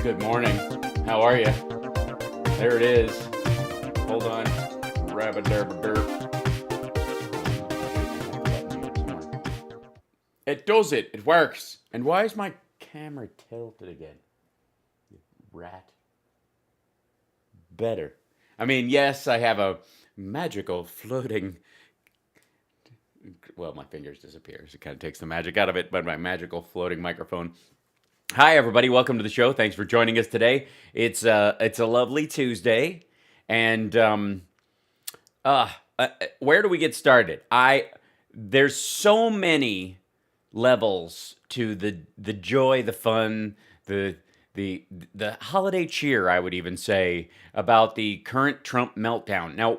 Good morning. How are you? There it is. Hold on. Rabbit derb derp. It does it. It works. And why is my camera tilted again? You rat. Better. I mean, yes, I have a magical floating. Well, my fingers disappear. So it kind of takes the magic out of it, but my magical floating microphone. Hi, everybody. Welcome to the show. Thanks for joining us today. It's a lovely Tuesday, and where do we get started? There's so many levels to the joy, the fun, the holiday cheer. I would even say about the current Trump meltdown. Now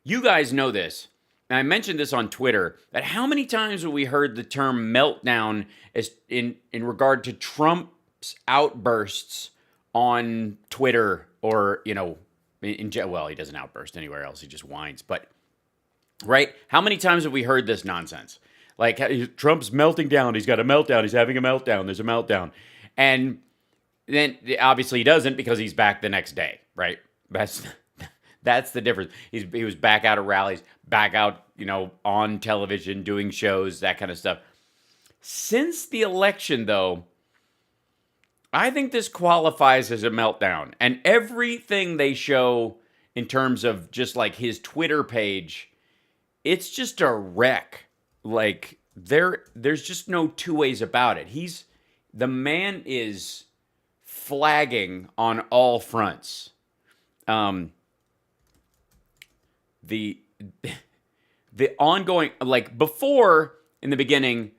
you guys know this. And I mentioned this on Twitter, that how many times have we heard the term meltdown as in regard to Trump's outbursts on Twitter or, well, he doesn't outburst anywhere else. He just whines. But, right? How many times have we heard this nonsense? Like, Trump's melting down. He's got a meltdown. He's having a meltdown. There's a meltdown. And then, obviously, he doesn't because he's back the next day, right? That's the difference. He was back out of rallies, back out, on television, doing shows, that kind of stuff. Since the election, though, I think this qualifies as a meltdown. And everything they show in terms of just like his Twitter page, it's just a wreck. Like, there's just no two ways about it. The man is flagging on all fronts. The ongoing, like before in the beginning,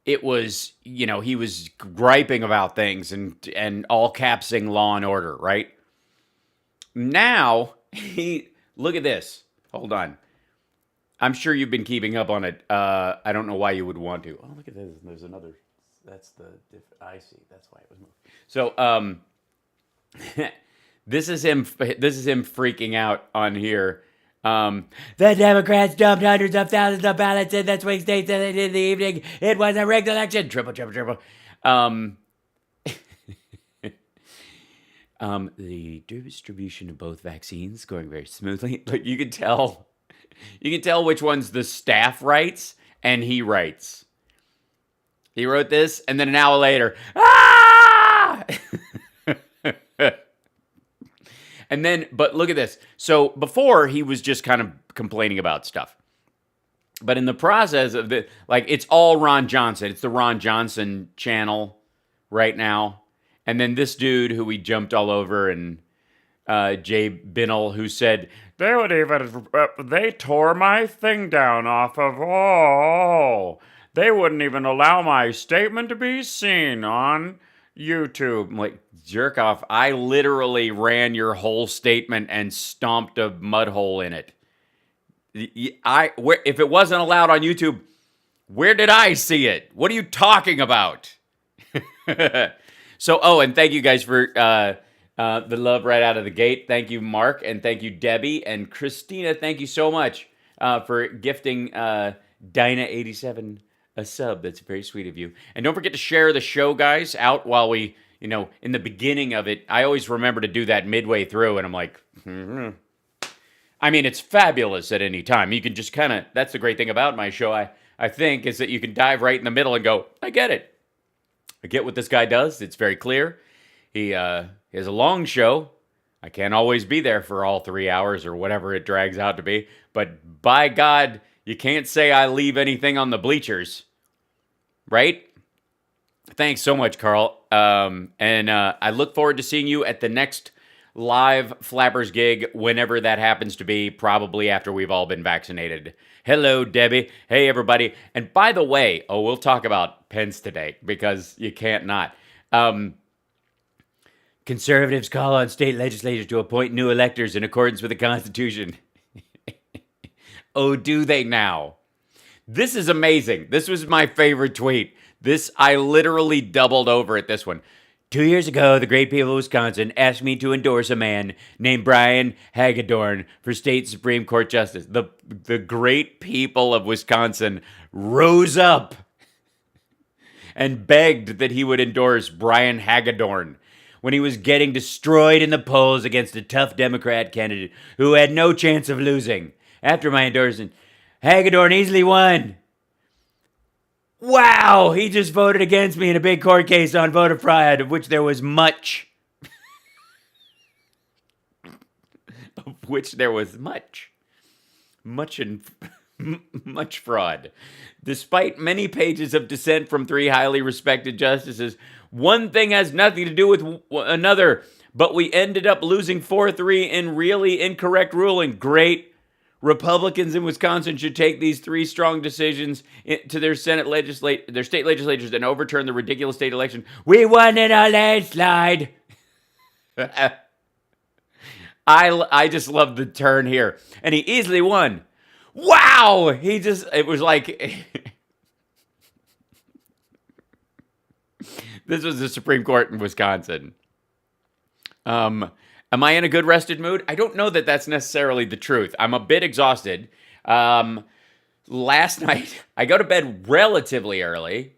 it was, he was griping about things and all capsing law and order, right? Now, look at this. Hold on. I'm sure you've been keeping up on it. I don't know why you would want to. Oh, look at this. There's another. That's I see. That's why it was moved. So, this is him freaking out on here. The Democrats dumped hundreds of thousands of ballots in the swing states in the evening. It was a rigged election. Triple. The distribution of both vaccines going very smoothly. But you can tell which ones the staff writes and he writes. He wrote this, and then an hour later, ah! And then, but look at this. So before, he was just kind of complaining about stuff. But in the process of it's all Ron Johnson. It's the Ron Johnson channel right now. And then this dude who we jumped all over, and Jay Binnell, who said, they tore my thing down off of, they wouldn't even allow my statement to be seen on YouTube. I'm like, jerk off. I literally ran your whole statement and stomped a mud hole in it. If it wasn't allowed on YouTube, where did I see it? What are you talking about? So, and thank you guys for the love right out of the gate. Thank you, Mark, and thank you, Debbie, and Christina. Thank you so much for gifting Dinah87 a sub. That's very sweet of you. And don't forget to share the show, guys, out while we, in the beginning of it. I always remember to do that midway through, and I'm like, I mean, it's fabulous at any time. You can just kind of, that's the great thing about my show, I think, is that you can dive right in the middle and go, I get it. I get what this guy does. It's very clear. He has a long show. I can't always be there for all 3 hours or whatever it drags out to be. But by God, you can't say I leave anything on the bleachers, right? Thanks so much, Carl. And I look forward to seeing you at the next live Flappers gig, whenever that happens to be, probably after we've all been vaccinated. Hello, Debbie. Hey, everybody. And by the way, we'll talk about Pence today because you can't not. Conservatives call on state legislatures to appoint new electors in accordance with the Constitution. Oh, do they now? This is amazing. This was my favorite tweet. I literally doubled over at this one. 2 years ago, the great people of Wisconsin asked me to endorse a man named Brian Hagedorn for state Supreme Court justice. The great people of Wisconsin rose up and begged that he would endorse Brian Hagedorn when he was getting destroyed in the polls against a tough Democrat candidate who had no chance of losing. After my endorsement, Hagedorn easily won. Wow, he just voted against me in a big court case on voter fraud, of which there was much. Much fraud. Despite many pages of dissent from three highly respected justices, one thing has nothing to do with another, but we ended up losing 4-3 in really incorrect ruling. Great. Republicans in Wisconsin should take these three strong decisions to their state legislatures and overturn the ridiculous state election. We won in a landslide. I just love the turn here. And he easily won. Wow! It was like, this was the Supreme Court in Wisconsin. Am I in a good rested mood? I don't know that that's necessarily the truth. I'm a bit exhausted. Last night, I go to bed relatively early,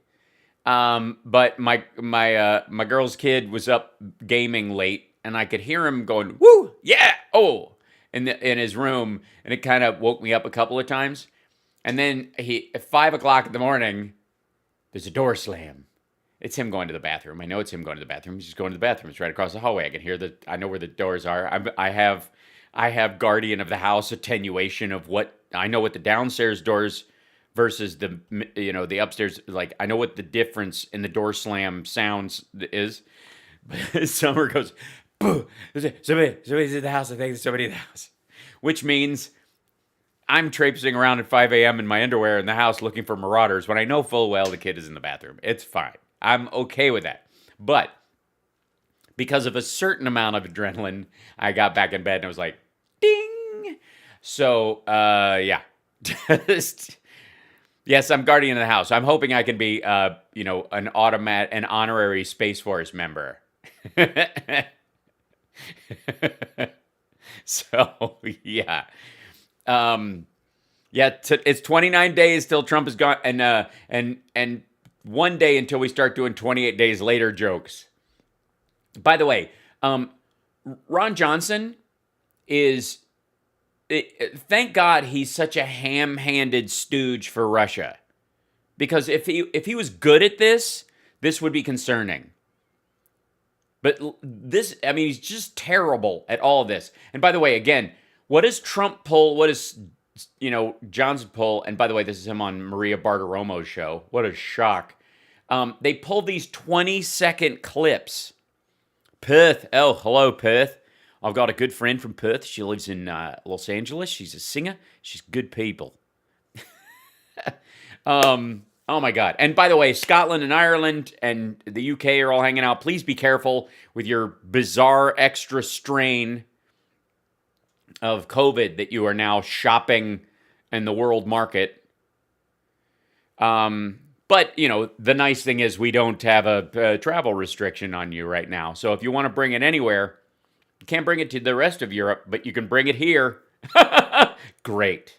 but my girl's kid was up gaming late, and I could hear him going, woo, yeah, oh, in his room, and it kind of woke me up a couple of times. And then at 5 o'clock in the morning, there's a door slam. It's him going to the bathroom. I know it's him going to the bathroom. He's just going to the bathroom. It's right across the hallway. I can hear I know where the doors are. I have guardian of the house attenuation of I know what the downstairs doors versus the upstairs, like I know what the difference in the door slam sounds is. Summer goes, boo, somebody's in the house. I think there's somebody in the house. Which means I'm traipsing around at 5 a.m. in my underwear in the house looking for marauders when I know full well the kid is in the bathroom. It's fine. I'm okay with that. But because of a certain amount of adrenaline, I got back in bed and I was like, ding. So, yeah. Yes, I'm guardian of the house. I'm hoping I can be, an honorary Space Force member. So, yeah. It's 29 days till Trump is gone, and 1 day until we start doing 28 days later jokes. By the way, Ron Johnson thank God he's such a ham-handed stooge for Russia. Because if he was good at this would be concerning. But he's just terrible at all of this. And by the way, again, what does Trump pull? What does, Johnson pull? And by the way, this is him on Maria Bartiromo's show. What a shock. They pull these 20-second clips. Perth. Oh, hello, Perth. I've got a good friend from Perth. She lives in Los Angeles. She's a singer. She's good people. Oh my God. And by the way, Scotland and Ireland and the UK are all hanging out. Please be careful with your bizarre extra strain of COVID that you are now shopping in the world market. But, the nice thing is we don't have a travel restriction on you right now. So if you want to bring it anywhere, you can't bring it to the rest of Europe, but you can bring it here. Great.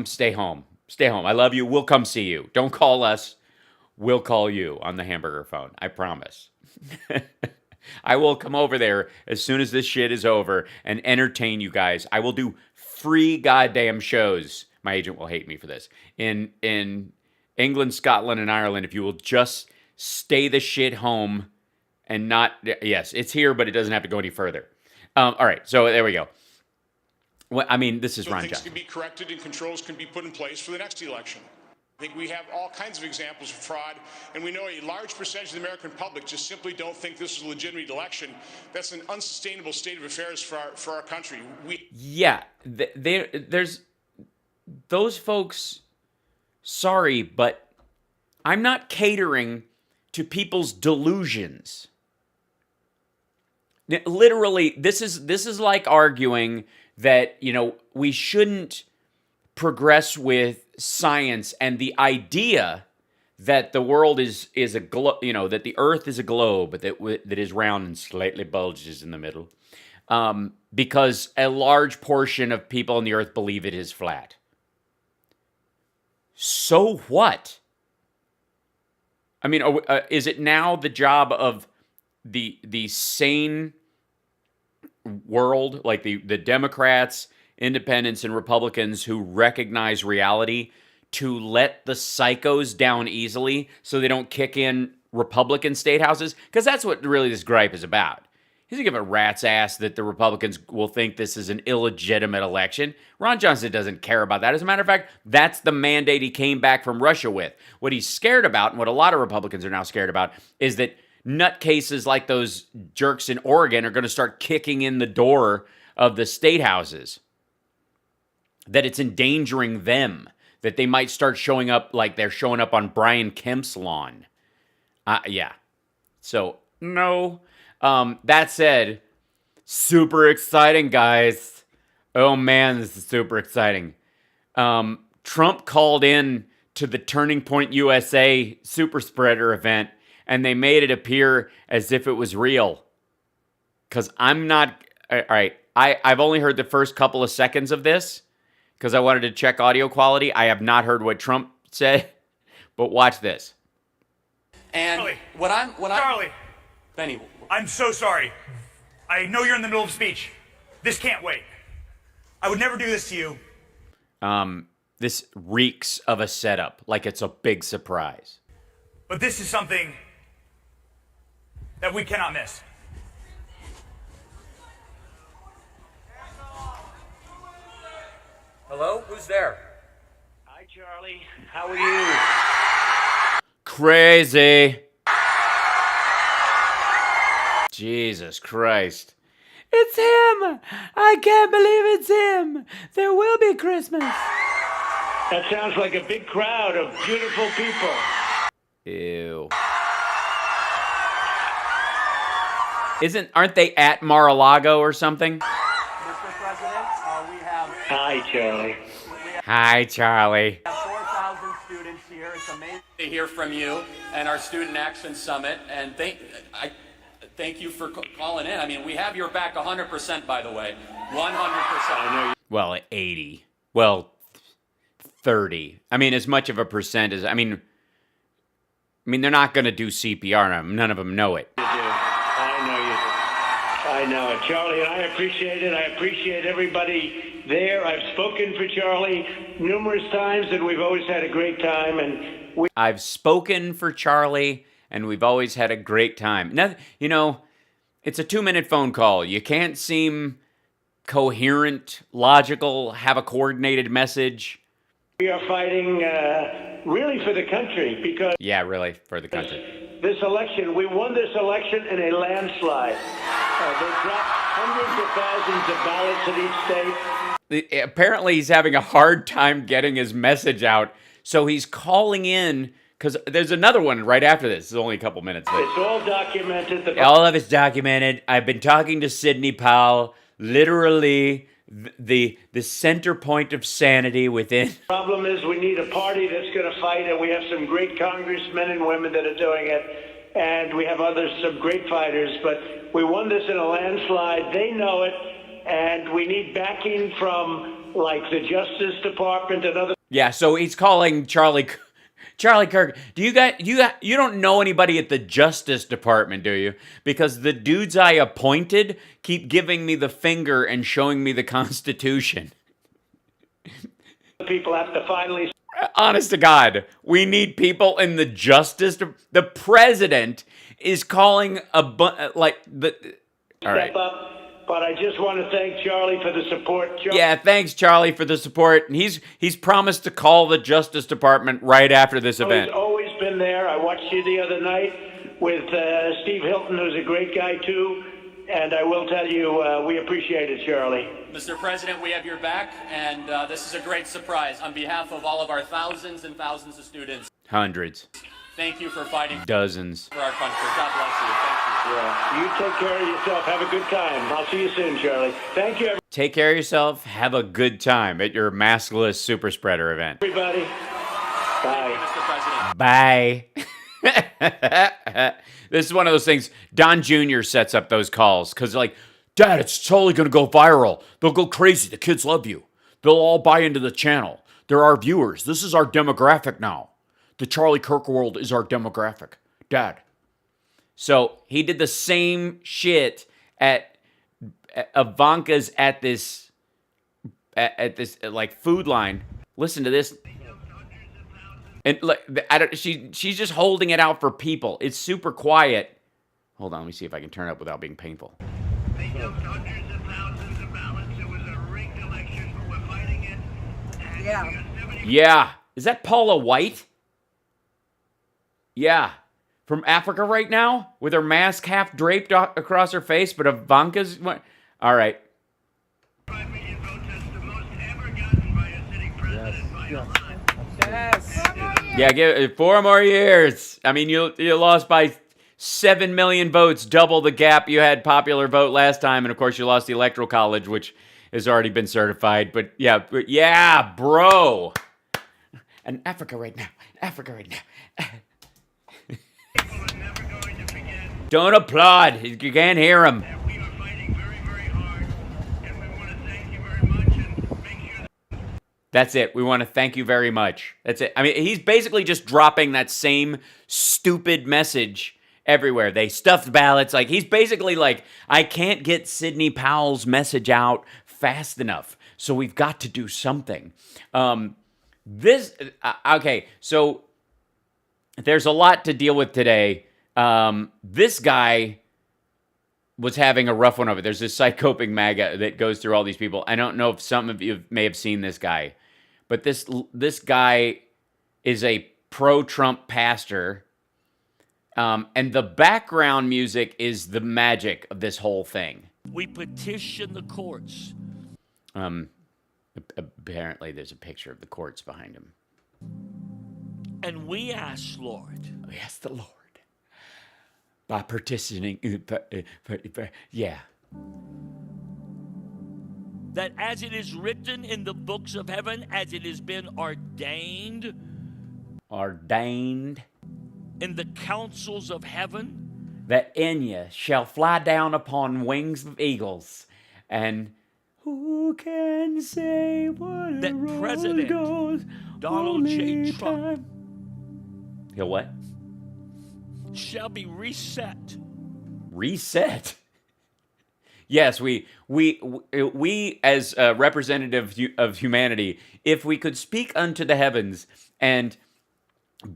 Stay home. Stay home. I love you. We'll come see you. Don't call us. We'll call you on the hamburger phone. I promise. I will come over there as soon as this shit is over and entertain you guys. I will do free goddamn shows. My agent will hate me for this. In England, Scotland, and Ireland, if you will just stay the shit home and not... Yes, it's here, but it doesn't have to go any further. All right, so there we go. Well, this is Ron Johnson. Things can be corrected and controls can be put in place for the next election. I think we have all kinds of examples of fraud, and we know a large percentage of the American public just simply don't think this is a legitimate election. That's an unsustainable state of affairs for our country. There's those folks. Sorry, but I'm not catering to people's delusions. Literally, this is like arguing that, we shouldn't progress with science and the idea that the world is a globe, that the earth is a globe that is round and slightly bulges in the middle, because a large portion of people on the earth believe it is flat. So what? I mean, is it now the job of the sane world, like the Democrats, independents, and Republicans who recognize reality, to let the psychos down easily so they don't kick in Republican state houses? Because that's what really this gripe is about. He doesn't give a rat's ass that the Republicans will think this is an illegitimate election. Ron Johnson doesn't care about that. As a matter of fact, that's the mandate he came back from Russia with. What he's scared about, and what a lot of Republicans are now scared about, is that nutcases like those jerks in Oregon are going to start kicking in the door of the state houses. That it's endangering them. That they might start showing up like they're showing up on Brian Kemp's lawn. Yeah. So, no. That said, super exciting, guys. Oh man, this is super exciting. Trump called in to the Turning Point USA super spreader event, and they made it appear as if it was real. Because I'm not... All right, I've only heard the first couple of seconds of this, because I wanted to check audio quality. I have not heard what Trump said, but watch this. And Charlie, Charlie, Benny, I'm so sorry. I know you're in the middle of speech. This can't wait. I would never do this to you. This reeks of a setup, like it's a big surprise. But this is something that we cannot miss. hello? Who's there? Hi, Charlie. How are you? Crazy. Jesus Christ. It's him! I can't believe it's him! There will be Christmas! That sounds like a big crowd of beautiful people. Ew. Aren't they at Mar-a-Lago or something? Mr. President, we have Hi, Charlie. Hi, Charlie. 4,000 students here. It's amazing to hear from you and our Student Action Summit. And thank you for calling in. I mean, we have your back 100%, by the way. 100%. I know Well, 80. Well, 30. I mean, as much of a percent as... I mean, they're not going to do CPR. None of them know it. you do. I know you do. I know it. Charlie, and I appreciate it. I appreciate everybody there. I've spoken for Charlie numerous times, and we've always had a great time. And I've spoken for Charlie, and we've always had a great time. Now, it's a 2-minute phone call. You can't seem coherent, logical, have a coordinated message. we are fighting really for the country because Yeah, really, for the country. this election, we won this election in a landslide. They dropped hundreds of thousands of ballots in each state. Apparently, he's having a hard time getting his message out, so he's calling in, because there's another one right after this. It's only a couple minutes late. It's all documented. All of it's documented. I've been talking to Sidney Powell, literally the center point of sanity within. Problem is we need a party that's going to fight, and we have some great congressmen and women that are doing it, and we have some great fighters, but we won this in a landslide. They know it, and we need backing from, like, the Justice Department and other... Yeah, so he's calling Charlie Kirk. You don't know anybody at the Justice Department, do you? Because the dudes I appointed keep giving me the finger and showing me the Constitution. People have to finally Honest to God, we need people in the The president is calling all right. step up. But I just want to thank Charlie for the support. Yeah, thanks, Charlie, for the support. And he's promised to call the Justice Department right after this event. He's always been there. I watched you the other night with Steve Hilton, who's a great guy, too. And I will tell you, we appreciate it, Charlie. Mr. President, we have your back, and this is a great surprise. On behalf of all of our thousands and thousands of students, Hundreds. thank you for fighting Dozens. for our country. God bless you. Thank you. Yeah. You take care of yourself. Have a good time. I'll see you soon, Charlie. Thank you, Take care of yourself. Have a good time at your maskless super spreader event. everybody. Bye. Mr. President. Bye. This is one of those things. Don Jr. sets up those calls because, like, Dad, it's totally going to go viral. They'll go crazy. The kids love you. They'll all buy into the channel. They're our viewers. This is our demographic now. The Charlie Kirk world is our demographic. Dad. So he did the same shit at Ivanka's at this like food line. Listen to this. And like she's just holding it out for people. It's super quiet. Hold on, let me see if I can turn it up without being painful. They dumped hundreds of thousands of ballots. It was a rigged election. We're fighting it. Yeah. Yeah. Is that Paula White? Yeah. From Africa right now? With her mask half draped across her face, but Ivanka's... All right. 5 million votes. That's the most ever gotten by a sitting president by a lot. Yes. Yeah, give 4 more years. I mean, you lost by 7 million votes, double the gap you had popular vote last time, and of course you lost the Electoral College, which has already been certified. But yeah, bro. And Africa right now. People are never going to forget. Don't applaud. You can't hear him. And we are fighting very, very hard. And we want to thank you very much and make sure that That's it. We want to thank you very much. That's it. I mean, he's basically just dropping that same stupid message everywhere. They stuffed ballots. Like, he's basically like, I can't get Sidney Powell's message out fast enough, so we've got to do something. Okay, so there's a lot to deal with today. This guy was having a rough one of it. There's this Psychoping MAGA that goes through all these people. I don't know if some of you may have seen this guy, but this guy is a pro-Trump pastor, and the background music is the magic of this whole thing. We petition the courts. Apparently, there's a picture of the courts behind him. And we ask, Lord. Oh, yes, the Lord. By petitioning, yeah. That as it is written in the books of heaven, as it has been ordained in the councils of heaven, that in you shall fly down upon wings of eagles, and who can say what that the President goes Donald J. Trump he'll what? shall be reset. Reset? Yes, we as a representative of humanity, if we could speak unto the heavens, and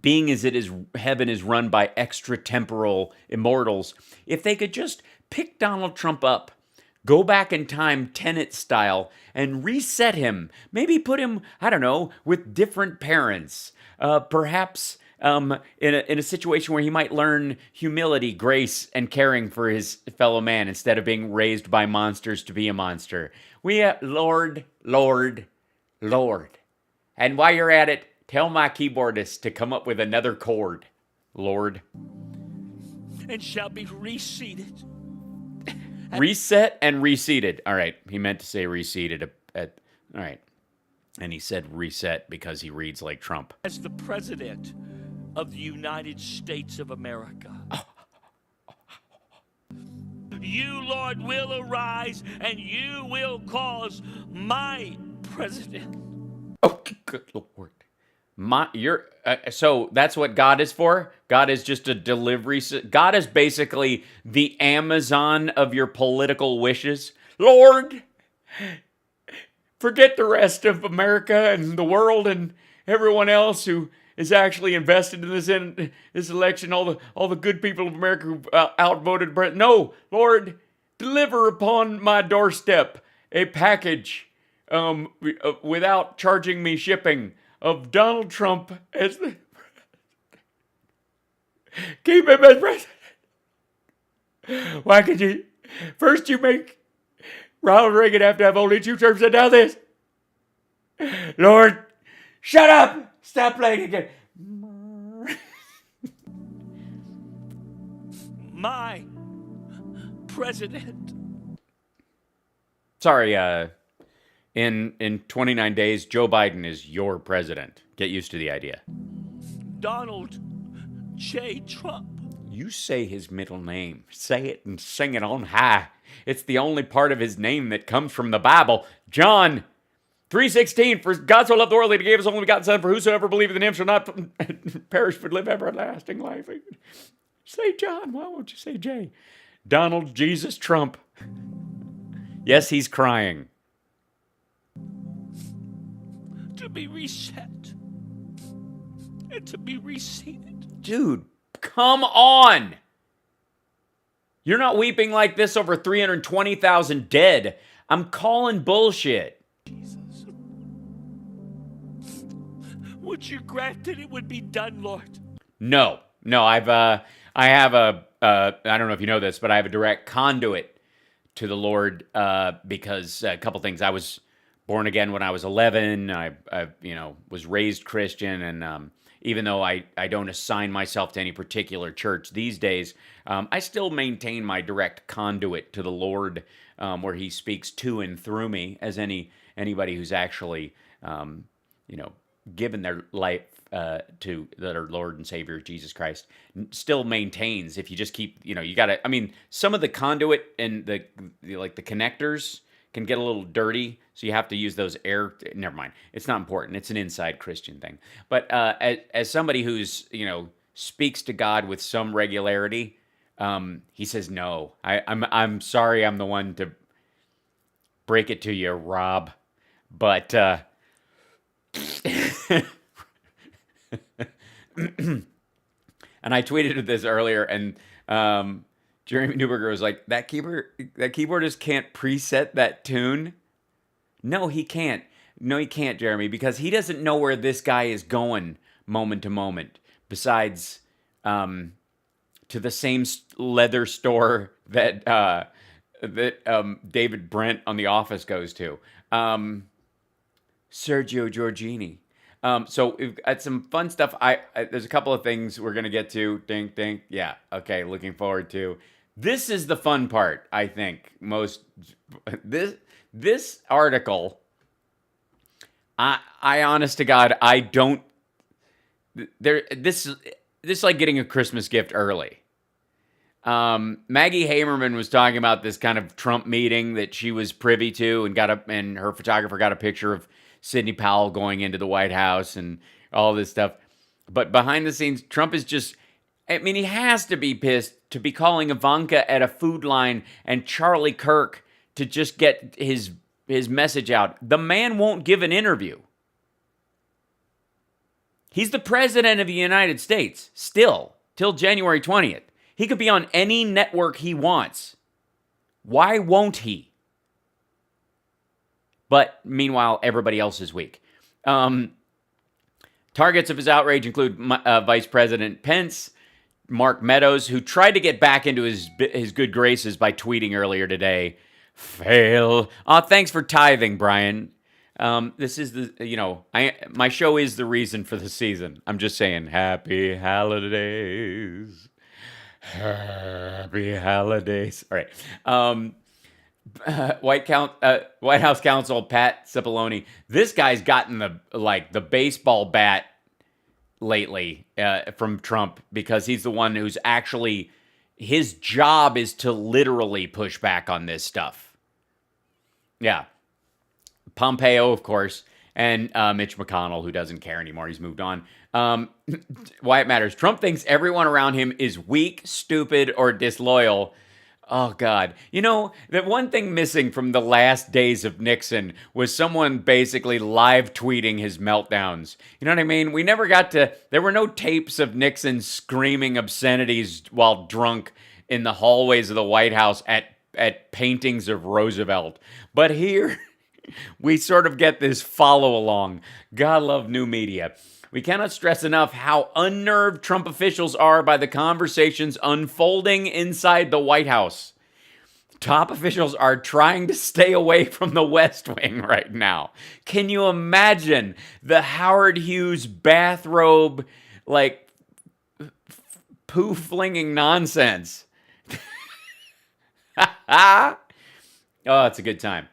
being as it is, heaven is run by extratemporal immortals, if they could just pick Donald Trump up, go back in time Tenet style, and reset him, maybe put him, I don't know, with different parents, perhaps in a situation where he might learn humility, grace, and caring for his fellow man instead of being raised by monsters to be a monster. Lord. And while you're at it, tell my keyboardist to come up with another chord, Lord. And shall be reseated. Reset and reseated. All right, he meant to say reseated. All right, and he said reset because he reads like Trump. As the President of the United States of America. You, Lord, will arise and you will cause my president. Oh, good Lord. So that's what God is for? God is just a delivery. God is basically the Amazon of your political wishes. Lord, forget the rest of America and the world and everyone else who is actually invested in this election, all the good people of America who outvoted Brett. No, Lord, deliver upon my doorstep a package without charging me shipping of Donald Trump as the keep him as president. Why could you? First you make Ronald Reagan have to have only 2 terms, and now this. Lord, shut up! Stop playing again. My president. Sorry, in 29 days, Joe Biden is your president. Get used to the idea. Donald J. Trump. You say his middle name. Say it and sing it on high. It's the only part of his name that comes from the Bible. John, 3:16, for God so loved the world that he gave his only begotten son, for whosoever believeth in him shall not perish but live everlasting life. Say John, why won't you say Jay? Donald Jesus Trump. Yes, he's crying. To be reset and to be reseated. Dude, come on. You're not weeping like this over 320,000 dead. I'm calling bullshit. Jesus. Would you grant that it would be done, Lord? No, I have a, I don't know if you know this, but I have a direct conduit to the Lord because a couple things. I was born again when I was 11. I was raised Christian, and even though I don't assign myself to any particular church these days, I still maintain my direct conduit to the Lord, where He speaks to and through me, as anybody who's actually, given their life to their Lord and Savior Jesus Christ still maintains. If you just keep, you gotta. I mean, some of the conduit and the connectors can get a little dirty, so you have to use those air. Never mind, it's not important. It's an inside Christian thing. But as somebody who's speaks to God with some regularity, He says no. I'm sorry, I'm the one to break it to you, Rob, but. And I tweeted this earlier, and Jeremy Newberger was like, that keyboardist can't preset that tune. No, he can't. No, he can't, Jeremy, because he doesn't know where this guy is going moment to moment. Besides, to the same leather store that David Brent on The Office goes to. Sergio Giorgini. So we've got some fun stuff. There's a couple of things we're gonna get to. Ding, ding. Yeah. Okay. Looking forward to. This is the fun part. I think this article. I honest to God, I don't. This is like getting a Christmas gift early. Maggie Hamerman was talking about this kind of Trump meeting that she was privy to, and her photographer got a picture of Sidney Powell going into the White House and all this stuff. But behind the scenes, Trump is just, he has to be pissed to be calling Ivanka at a food line and Charlie Kirk to just get his message out. The man won't give an interview. He's the president of the United States, still, till January 20th. He could be on any network he wants. Why won't he? But meanwhile, everybody else is weak. Targets of his outrage include Vice President Pence, Mark Meadows, who tried to get back into his good graces by tweeting earlier today. Fail. Thanks for tithing, Brian. This is my show is the reason for the season. I'm just saying, happy holidays. Happy holidays. All right. White House counsel Pat Cipollone. This guy's gotten the baseball bat lately from Trump, because he's the one who's actually, his job is to literally push back on this stuff. Yeah. Pompeo, of course, and Mitch McConnell, who doesn't care anymore. He's moved on. Why it matters. Trump thinks everyone around him is weak, stupid, or disloyal. Oh, God. The one thing missing from the last days of Nixon was someone basically live tweeting his meltdowns. You know what I mean? We never got to, there were no tapes of Nixon screaming obscenities while drunk in the hallways of the White House at paintings of Roosevelt. But here, we sort of get this follow along. God love new media. We cannot stress enough how unnerved Trump officials are by the conversations unfolding inside the White House. Top officials are trying to stay away from the West Wing right now. Can you imagine the Howard Hughes bathrobe, poo-flinging nonsense? Oh, it's a good time.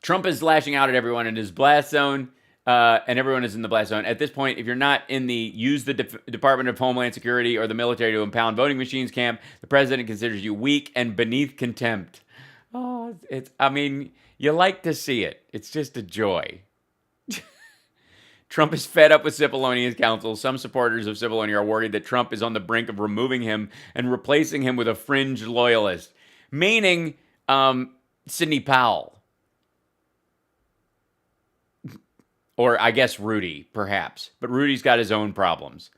Trump is lashing out at everyone in his blast zone. And everyone is in the blast zone. At this point, if you're not in the use the Department of Homeland Security or the military to impound voting machines camp, the president considers you weak and beneath contempt. Oh, You like to see it. It's just a joy. Trump is fed up with Cipolloni's counsel. Some supporters of Cipollone are worried that Trump is on the brink of removing him and replacing him with a fringe loyalist, meaning Sidney Powell. Or I guess Rudy, perhaps. But Rudy's got his own problems.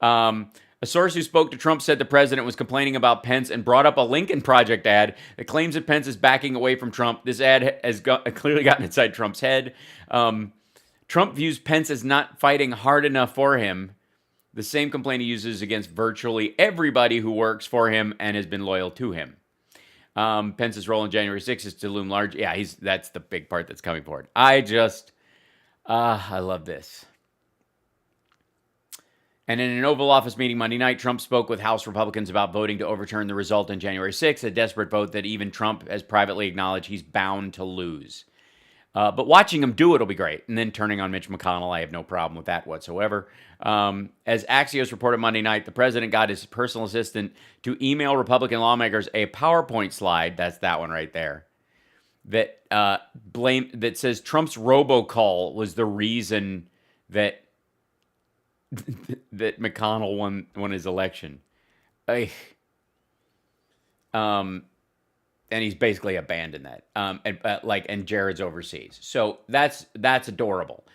A source who spoke to Trump said the president was complaining about Pence and brought up a Lincoln Project ad that claims that Pence is backing away from Trump. This ad has clearly gotten inside Trump's head. Trump views Pence as not fighting hard enough for him. The same complaint he uses against virtually everybody who works for him and has been loyal to him. Pence's role on January 6th is to loom large. Yeah, that's the big part that's coming forward. I love this. And in an Oval Office meeting Monday night, Trump spoke with House Republicans about voting to overturn the result on January 6th, a desperate vote that even Trump has privately acknowledged he's bound to lose. But watching him do it will be great. And then turning on Mitch McConnell, I have no problem with that whatsoever. As Axios reported Monday night, the president got his personal assistant to email Republican lawmakers a PowerPoint slide, that's that one right there, that says Trump's robocall was the reason that that McConnell won his election. And he's basically abandoned that. And Jared's overseas. So that's adorable.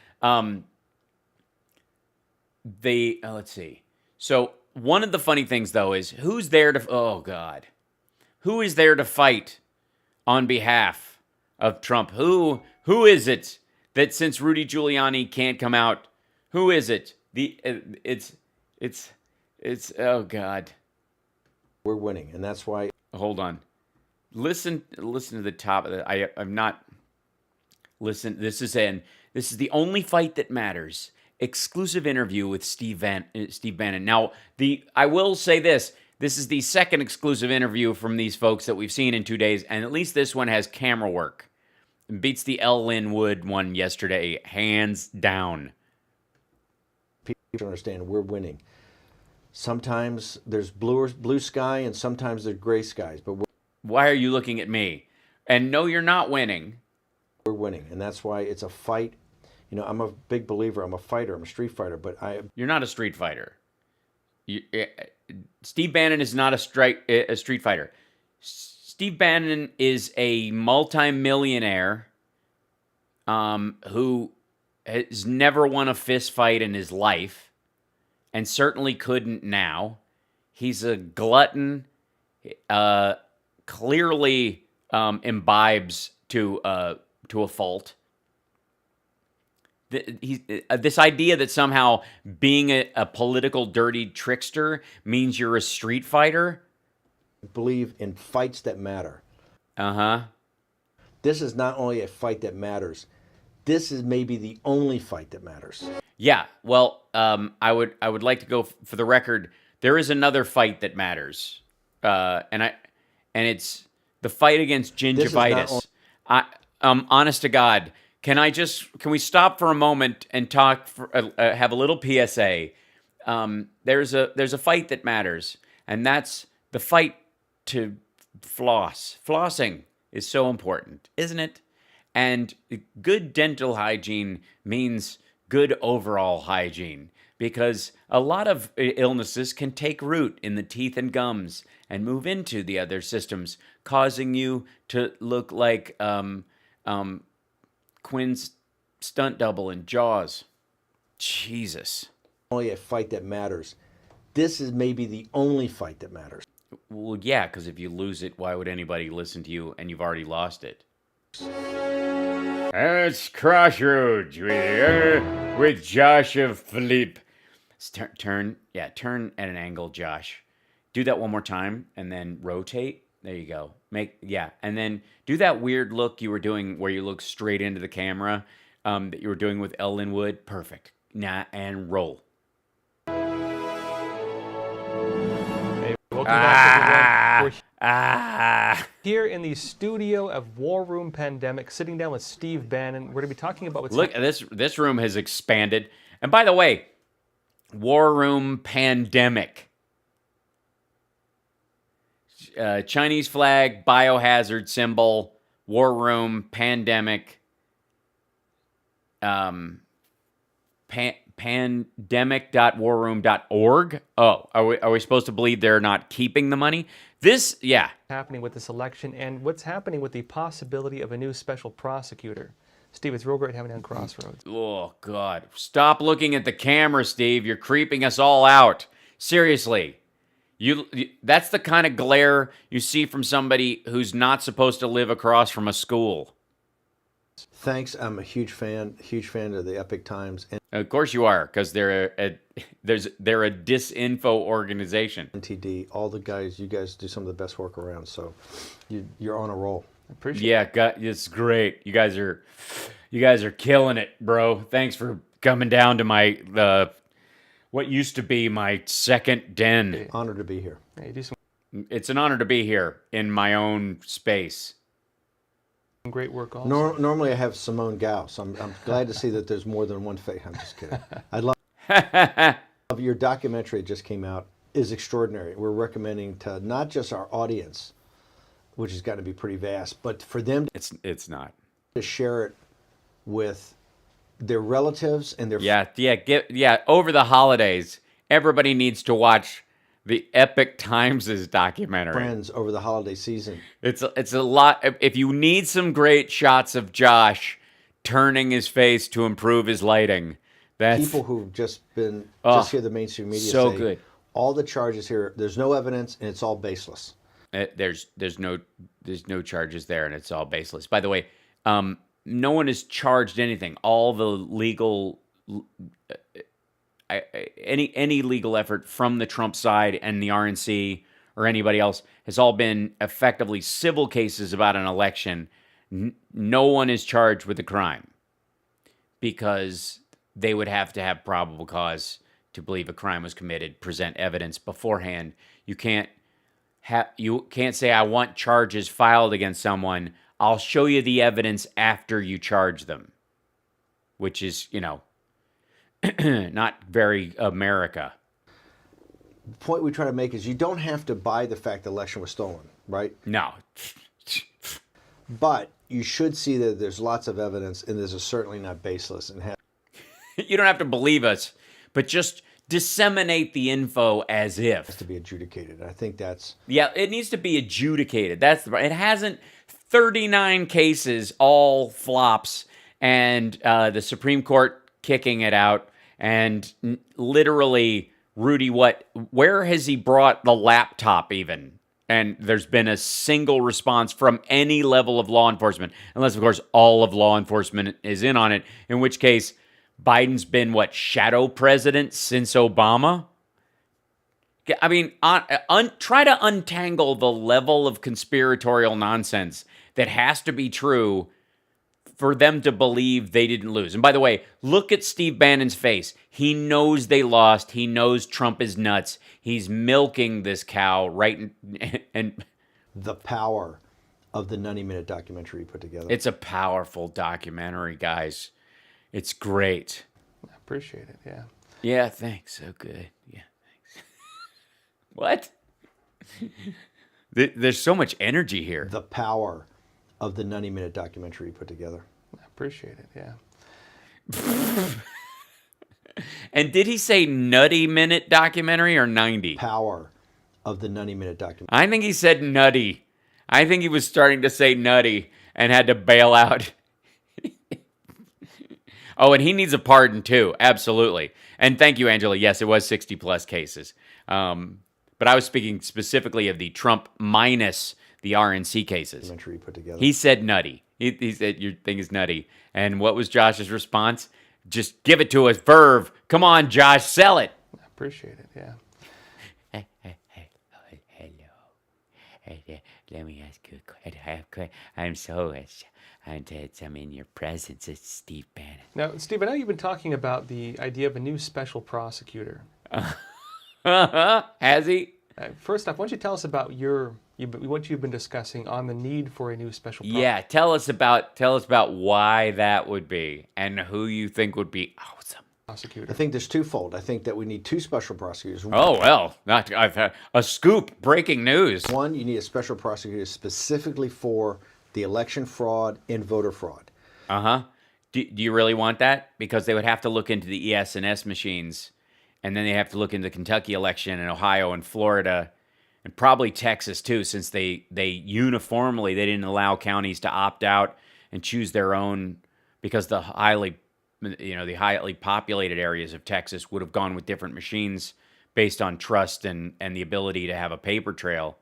Let's see. So one of the funny things though is who is there to fight on behalf of Trump? Who is it that since Rudy Giuliani can't come out, who is it? It's oh God. We're winning, and that's why. Hold on. Listen to the top of the. I'm not. Listen. This is the only fight that matters. Exclusive interview with Steve Bannon. Now, I will say this. This is the second exclusive interview from these folks that we've seen in 2 days, and at least this one has camera work. It beats the L. Lynn Wood one yesterday, hands down. People understand we're winning. Sometimes there's blue sky, and sometimes there's gray skies. But why are you looking at me? And no, you're not winning. We're winning, and that's why it's a fight. You know, I'm a big believer. I'm a fighter. I'm a street fighter. But you're not a street fighter. Steve Bannon is not a street fighter. Steve Bannon is a multimillionaire who has never won a fist fight in his life and certainly couldn't now. He's a glutton, clearly imbibes to a fault. This idea that somehow being a political dirty trickster means you're a street fighter. I believe in fights that matter. Uh-huh. This is not only a fight that matters. This is maybe the only fight that matters. Yeah, well, I would like to go for the record. There is another fight that matters, and it's the fight against gingivitis. Honest to God, can we stop for a moment and talk? Have a little PSA. There's a fight that matters, and that's the fight to floss. Flossing is so important, isn't it? And good dental hygiene means good overall hygiene, because a lot of illnesses can take root in the teeth and gums and move into the other systems, causing you to look like Quinn's stunt double in Jaws. Jesus. Only a fight that matters. This is maybe the only fight that matters. Well, yeah, because if you lose it, why would anybody listen to you? And you've already lost it. It's Crossroads with Josh of Philippe. Turn at an angle, Josh. Do that one more time, and then rotate. There you go. And then do that weird look you were doing where you look straight into the camera that you were doing with L. Lynn Wood. Perfect. And roll. Welcome back, everyone. We're here in the studio of War Room Pandemic, sitting down with Steve Bannon. We're going to be talking about what's this room has expanded. And by the way, War Room Pandemic. Chinese flag, biohazard symbol, War Room Pandemic. Pandemic.warroom.org. Oh, are we supposed to believe they're not keeping the money? Happening with this election and what's happening with the possibility of a new special prosecutor. Steve, it's real great having you on Crossroads. Oh, God. Stop looking at the camera, Steve. You're creeping us all out. Seriously. That's the kind of glare you see from somebody who's not supposed to live across from a school. Thanks. I'm a huge fan of the Epoch Times. And of course you are, because they're a disinfo organization. NTD, all the guys, you guys do some of the best work around, so you're on a roll. Appreciate it. Yeah, it's great. You guys are killing it, bro. Thanks for coming down to my what used to be my second den. Honored to be here. Yeah, you do some It's an honor to be here in my own space. great work also. Normally I have Simone Gauss. I'm glad to see that there's more than one face. I'm just kidding. I love your documentary that just came out is extraordinary. We're recommending to not just our audience, which has got to be pretty vast, but for them it's not to share it with their relatives and their over the holidays, everybody needs to watch the Epoch Times' documentary. friends over the holiday season. It's a lot. If you need some great shots of Josh turning his face to improve his lighting, that's People who've just hear the mainstream media so say, good. all the charges here, there's no evidence and it's all baseless. There's no charges there, and it's all baseless. By the way, no one has charged anything. All the legal, any legal effort from the Trump side and the RNC or anybody else has all been effectively civil cases about an election. No one is charged with a crime because they would have to have probable cause to believe a crime was committed, present evidence beforehand. You can't say, I want charges filed against someone. I'll show you the evidence after you charge them, which is, not very America. The point we try to make is you don't have to buy the fact the election was stolen, right? No. But you should see that there's lots of evidence, and this is certainly not baseless. And You don't have to believe us, but just disseminate the info as if. It has to be adjudicated. I think that's... Yeah, it needs to be adjudicated. It hasn't. 39 cases, all flops, and the Supreme Court kicking it out, and literally, Rudy, where has he brought the laptop even? And there's been a single response from any level of law enforcement, unless, of course, all of law enforcement is in on it, in which case, Biden's been, shadow president since Obama? I mean, try to untangle the level of conspiratorial nonsense that has to be true for them to believe they didn't lose. And by the way, look at Steve Bannon's face. He knows they lost. He knows Trump is nuts. He's milking this cow right and the power of the 90-minute documentary you put together. It's a powerful documentary, guys. It's great. I appreciate it, yeah. Yeah, thanks. So good. Yeah, thanks. What? There's so much energy here. The power of the 90-minute documentary you put together. I appreciate it, yeah. And did he say nutty minute documentary or 90? Power of the 90-minute documentary. I think he said nutty. I think he was starting to say nutty and had to bail out. Oh, and he needs a pardon too. Absolutely. And thank you, Angela. Yes, it was 60 plus cases. But I was speaking specifically of the Trump minus the RNC cases. Documentary put together. He said nutty. He said your thing is nutty. And what was Josh's response? Just give it to us, Verve. Come on, Josh, sell it. I appreciate it, yeah. Hello. Let me ask you a question. I'm so I'm in your presence. It's Steve Bannon. Now, Steve, I know you've been talking about the idea of a new special prosecutor. Has he? First off, why don't you tell us about what you've been discussing on the need for a new special prosecutor? Yeah, tell us about why that would be and who you think would be awesome. Prosecutor. I think there's twofold. I think that we need two special prosecutors. Oh, well, I've had a scoop, breaking news. One, you need a special prosecutor specifically for the election fraud and voter fraud. Uh-huh. Do you really want that? Because they would have to look into the ES&S machines, and then they have to look into the Kentucky election and Ohio and Florida, and probably Texas too, since they uniformly, they didn't allow counties to opt out and choose their own, because the highly populated areas of Texas would have gone with different machines based on trust and the ability to have a paper trail.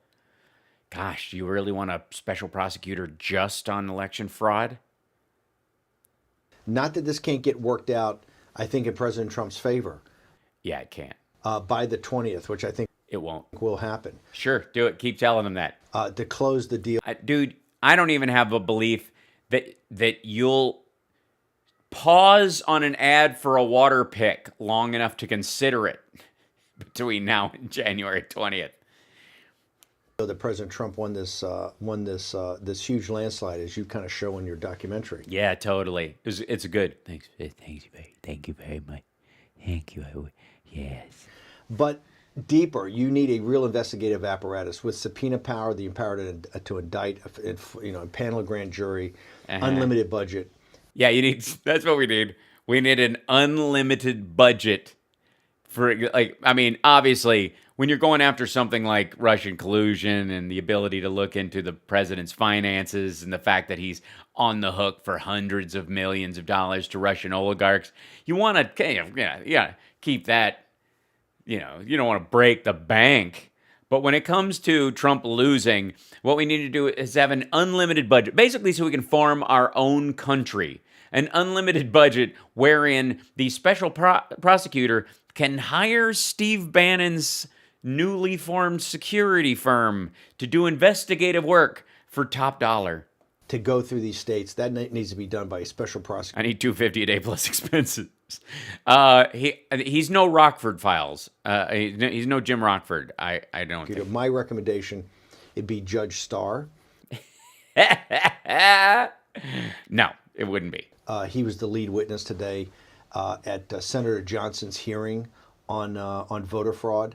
Gosh, do you really want a special prosecutor just on election fraud? Not that this can't get worked out, I think, in President Trump's favor. Yeah, it can't. By the 20th, which I think it won't. Will happen. Sure, do it. Keep telling them that. To close the deal. Dude, I don't even have a belief that you'll pause on an ad for a water pick long enough to consider it between now and January 20th. That President Trump won this huge landslide, as you kind of show in your documentary. Yeah, totally. It's a good. Thank you very much. Thank you. Yes. But deeper, you need a real investigative apparatus with subpoena power, the power to indict, panel a grand jury, unlimited budget. Yeah, that's what we need. We need an unlimited budget for, obviously, when you're going after something like Russian collusion and the ability to look into the president's finances and the fact that he's on the hook for hundreds of millions of dollars to Russian oligarchs, you want to keep that, you don't want to break the bank. But when it comes to Trump losing, what we need to do is have an unlimited budget, basically so we can form our own country. An unlimited budget wherein the special prosecutor can hire Steve Bannon's newly formed security firm to do investigative work for top dollar. To go through these states, that needs to be done by a special prosecutor. I need $250 a day plus expenses. He's no Rockford Files. He's no Jim Rockford. I don't think. My recommendation, it'd be Judge Starr. No, it wouldn't be. He was the lead witness today at Senator Johnson's hearing on voter fraud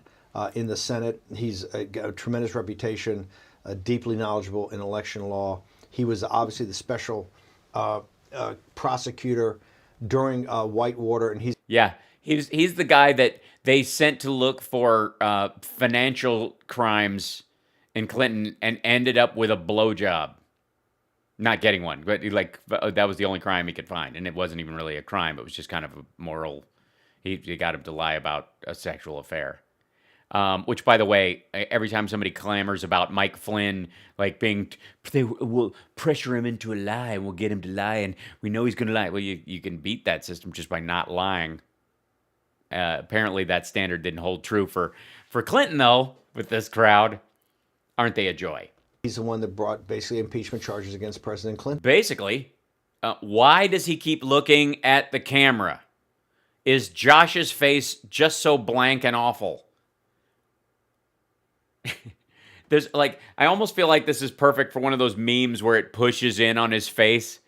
in the Senate. He's got a tremendous reputation, deeply knowledgeable in election law. He was obviously the special prosecutor during Whitewater, and he's the guy that they sent to look for financial crimes in Clinton and ended up with a blowjob. Not getting one, but that was the only crime he could find, and it wasn't even really a crime. It was just kind of a moral. He got him to lie about a sexual affair. Which, by the way, every time somebody clamors about Mike Flynn, they will pressure him into a lie, and we'll get him to lie, and we know he's going to lie. Well, you can beat that system just by not lying. Apparently, that standard didn't hold true for Clinton, though, with this crowd. Aren't they a joy? He's the one that brought basically impeachment charges against President Clinton. Basically, why does he keep looking at the camera? Is Josh's face just so blank and awful? I almost feel like this is perfect for one of those memes where it pushes in on his face.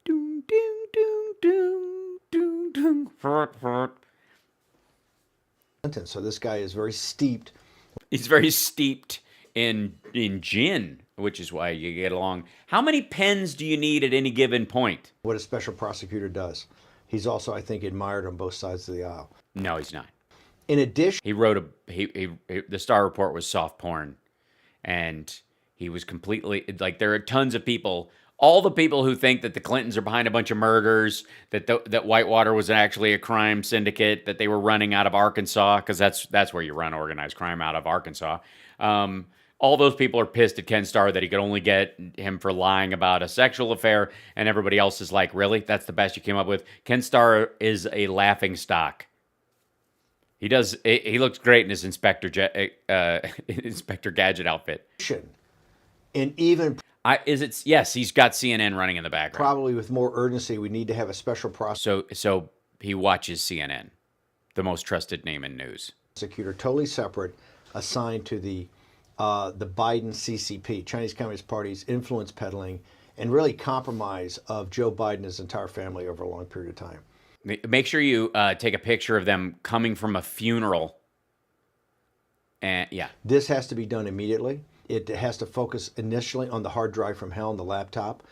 Doom, doom, doom, doom, doom, doom. So this guy is very steeped. He's very steeped in gin, which is why you get along. How many pens do you need at any given point? What a special prosecutor does. He's also, I think, admired on both sides of the aisle. No, he's not. In addition, he wrote the Starr report was soft porn, and he was completely there are tons of people, all the people who think that the Clintons are behind a bunch of murders, that Whitewater was actually a crime syndicate, that they were running out of Arkansas, because that's where you run organized crime, out of Arkansas. All those people are pissed at Ken Starr that he could only get him for lying about a sexual affair, and everybody else is like, really? That's the best you came up with? Ken Starr is a laughingstock. He looks great in his Inspector Gadget outfit. And even yes, he's got CNN running in the background. Probably with more urgency, we need to have a special prosecutor. So he watches CNN, the most trusted name in news. Prosecutor, totally separate, assigned to the Biden CCP, Chinese Communist Party's influence peddling, and really compromise of Joe Biden and his entire family over a long period of time. Make sure you take a picture of them coming from a funeral. And yeah, this has to be done immediately. It has to focus initially on the hard drive from hell and the laptop.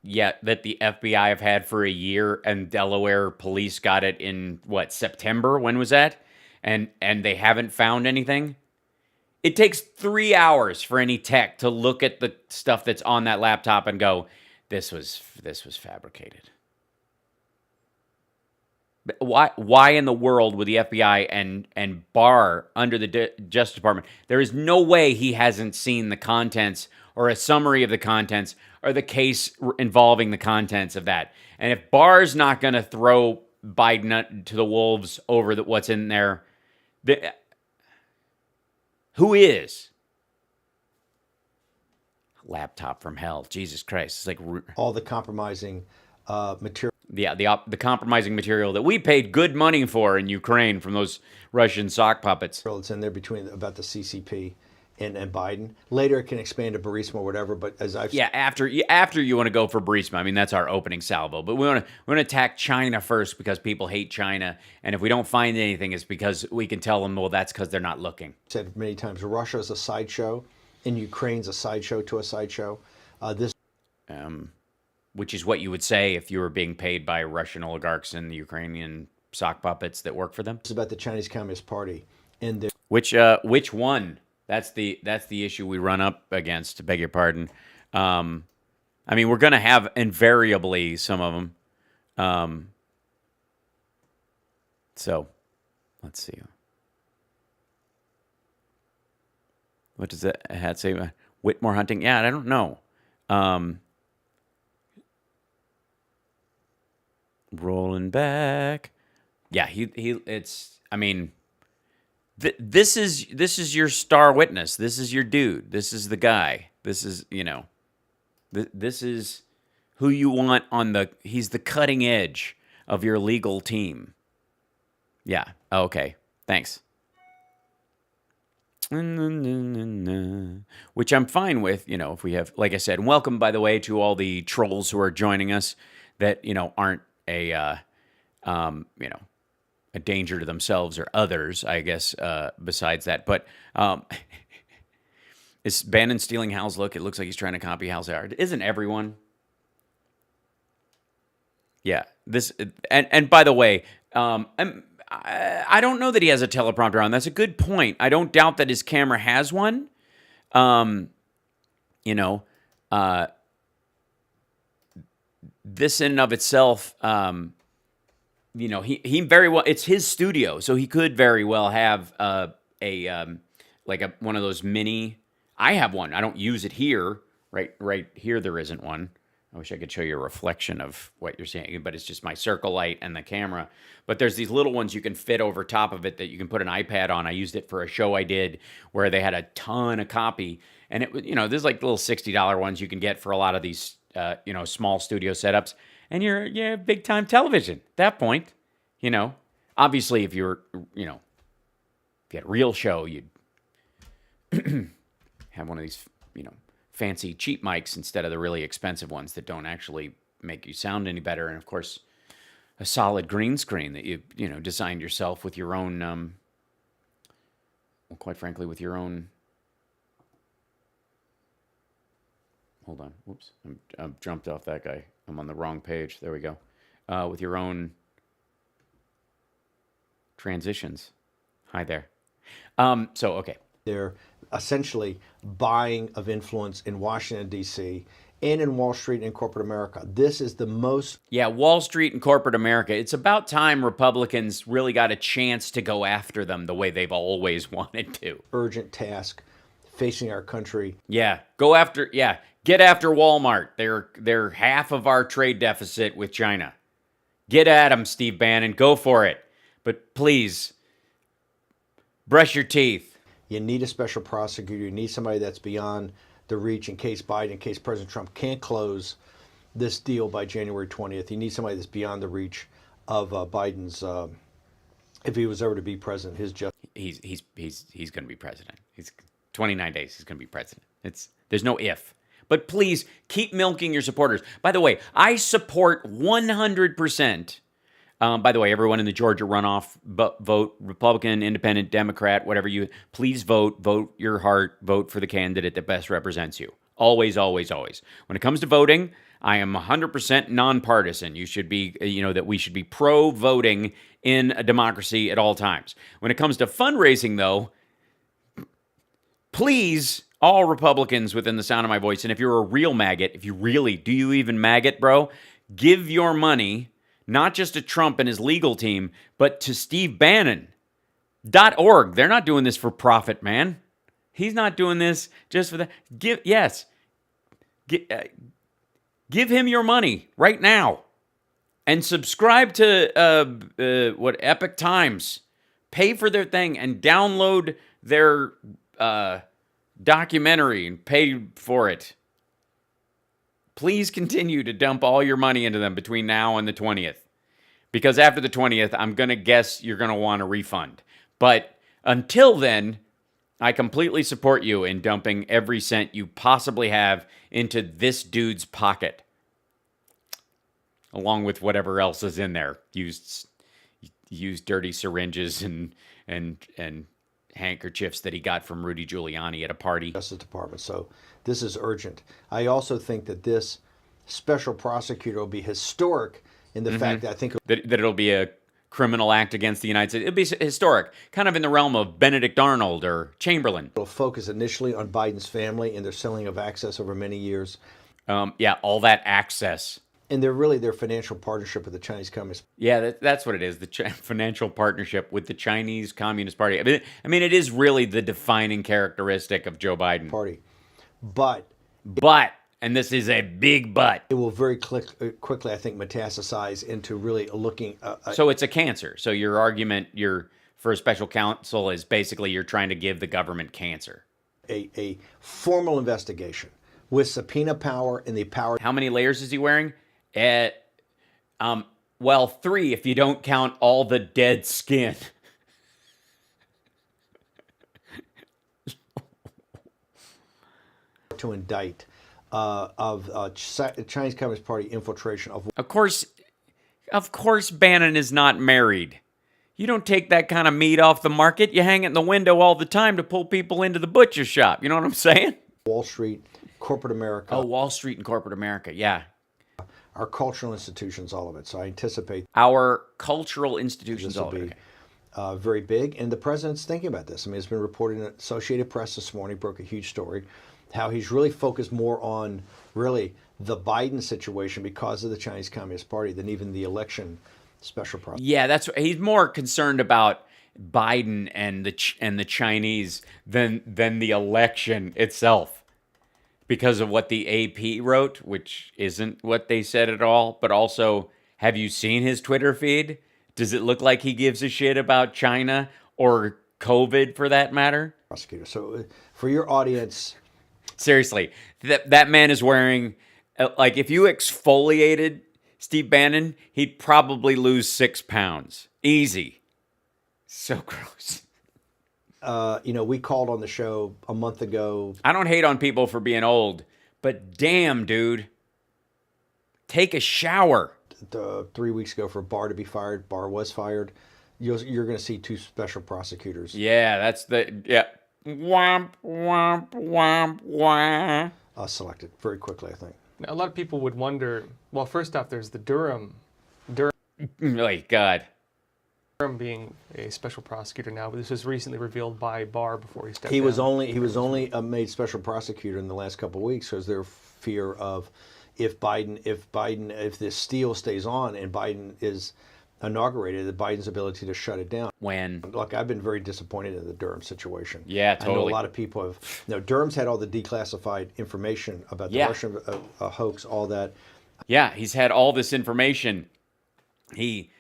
Yeah, that the FBI have had for a year, and Delaware police got it in what, September? When was that? And they haven't found anything. It takes 3 hours for any tech to look at the stuff that's on that laptop and go, this was fabricated. Why in the world would the FBI and Barr under the Justice Department? There is no way he hasn't seen the contents or a summary of the contents or the case involving the contents of that. And if Barr's not going to throw Biden to the wolves over what's in there, who is? Laptop from hell. Jesus Christ. It's like all the compromising material. Yeah, the compromising material that we paid good money for in Ukraine from those Russian sock puppets. It's in there between about the CCP and Biden. Later it can expand to Burisma or whatever, but as I've after you want to go for Burisma, I mean, that's our opening salvo. But we want to attack China first because people hate China, and if we don't find anything, it's because we can tell them, well, that's because they're not looking. Said many times, Russia is a sideshow, and Ukraine's a sideshow to a sideshow. Which is what you would say if you were being paid by Russian oligarchs and the Ukrainian sock puppets that work for them. It's about the Chinese Communist Party and which one? That's the issue we run up against. Beg your pardon. I mean, we're going to have invariably some of them. So, let's see. What does that hat say? Whitmore hunting? Yeah, I don't know. Rolling back. Yeah, it's, I mean, this is your star witness. This is your dude. This is the guy. This is, this is who you want he's the cutting edge of your legal team. Yeah. Okay. Thanks. Which I'm fine with, if we have, like I said, welcome, by the way, to all the trolls who are joining us that, aren't a danger to themselves or others, I guess, besides that. But is Bannon stealing Hal's look? It looks like he's trying to copy Hal's art. Isn't everyone? Yeah. And by the way, I don't know that he has a teleprompter on. That's a good point. I don't doubt that his camera has one. This in and of itself, he very well, it's his studio, so he could very well have one of those mini. I have one. I don't use it here. Right here, there isn't one. I wish I could show you a reflection of what you're seeing, but it's just my circle light and the camera. But there's these little ones you can fit over top of it that you can put an iPad on. I used it for a show I did where they had a ton of copy, and it was, there's like little $60 ones you can get for a lot of these, small studio setups, and you're big time television at that point. Obviously, if you're, if you had a real show, you'd have one of these, fancy cheap mics instead of the really expensive ones that don't actually make you sound any better. And of course, a solid green screen that you designed yourself with your own, quite frankly, with your own. Hold on. Whoops. I've jumped off that guy. I'm on the wrong page. There we go. With your own transitions. Hi there. Okay. They're essentially buying of influence in Washington, D.C., and in Wall Street and corporate America. This is the most... Yeah, Wall Street and corporate America. It's about time Republicans really got a chance to go after them the way they've always wanted to. Urgent task facing our country. Yeah, get after Walmart. They're half of our trade deficit with China. Get at them, Steve Bannon. Go for it. But please, brush your teeth. You need a special prosecutor. You need somebody that's beyond the reach in case President Trump can't close this deal by January 20th. You need somebody that's beyond the reach of Biden's, if he was ever to be president, his just. He's going to be president. He's 29 days. He's going to be president. There's no if. But please keep milking your supporters. By the way, I support 100% By the way, everyone in the Georgia runoff, vote Republican, Independent, Democrat, whatever you, please vote. Vote your heart. Vote for the candidate that best represents you. Always, always, always. When it comes to voting, I am 100% nonpartisan. You should be, that we should be pro-voting in a democracy at all times. When it comes to fundraising, though, please, all Republicans within the sound of my voice, and if you're a real maggot, if you really, do you even maggot, bro? Give your money not just to Trump and his legal team, but to Steve Bannon. .org. They're not doing this for profit, man. He's not doing this just for that. Give him your money right now. And subscribe to Epoch Times. Pay for their thing and download their documentary and pay for it. Please continue to dump all your money into them between now and the 20th. Because after the 20th, I'm going to guess you're going to want a refund. But until then, I completely support you in dumping every cent you possibly have into this dude's pocket. Along with whatever else is in there. Used dirty syringes and handkerchiefs that he got from Rudy Giuliani at a party. Justice Department. So this is urgent. I also think that this special prosecutor will be historic in the fact that I think that it'll be a criminal act against the United States. It'll be historic, kind of in the realm of Benedict Arnold or Chamberlain. It'll focus initially on Biden's family and their selling of access over many years. All that access. And their financial partnership with the Chinese Communist. Yeah, that's what it is. The financial partnership with the Chinese Communist Party. I mean, it is really the defining characteristic of Joe Biden. Party. But, and this is a big but. It will very quickly, I think, metastasize into really looking. So it's a cancer. So your argument, for a special counsel is basically you're trying to give the government cancer. A formal investigation with subpoena power and the power. How many layers is he wearing? 3 if you don't count all the dead skin. To indict Chinese Communist Party infiltration of. Of course, Bannon is not married. You don't take that kind of meat off the market. You hang it in the window all the time to pull people into the butcher shop. You know what I'm saying? Wall Street, corporate America. Oh, Wall Street and corporate America. Yeah. Our cultural institutions, all of it. So I anticipate our cultural institutions, all of it. Very big, and the president's thinking about this. I mean, it's been reported in the Associated Press this morning, broke a huge story, how he's really focused more on really the Biden situation because of the Chinese Communist Party than even the election special process. Yeah, he's more concerned about Biden and the Chinese than the election itself. Because of what the AP wrote, which isn't what they said at all. But also, have you seen his Twitter feed? Does it look like he gives a shit about China or COVID for that matter? Prosecutor. So for your audience. Seriously, that man is wearing, if you exfoliated Steve Bannon, he'd probably lose 6 pounds. Easy. So gross. We called on the show a month ago. I don't hate on people for being old, but damn, dude. Take a shower. 3 weeks ago for Barr to be fired. Barr was fired. You're going to see 2 special prosecutors. Yeah, that's Womp, womp, womp, womp. Selected very quickly, I think. Now, a lot of people would wonder, well, first off, there's the Durham. Oh, God. Durham being a special prosecutor now, but this was recently revealed by Barr before he stepped down. He was only made special prosecutor in the last couple of weeks because their fear of if this steal stays on and Biden is inaugurated, Biden's ability to shut it down. Look, I've been very disappointed in the Durham situation. Yeah, totally. I know a lot of people have. Durham's had all the declassified information about the Russian hoax, all that. Yeah, he's had all this information. He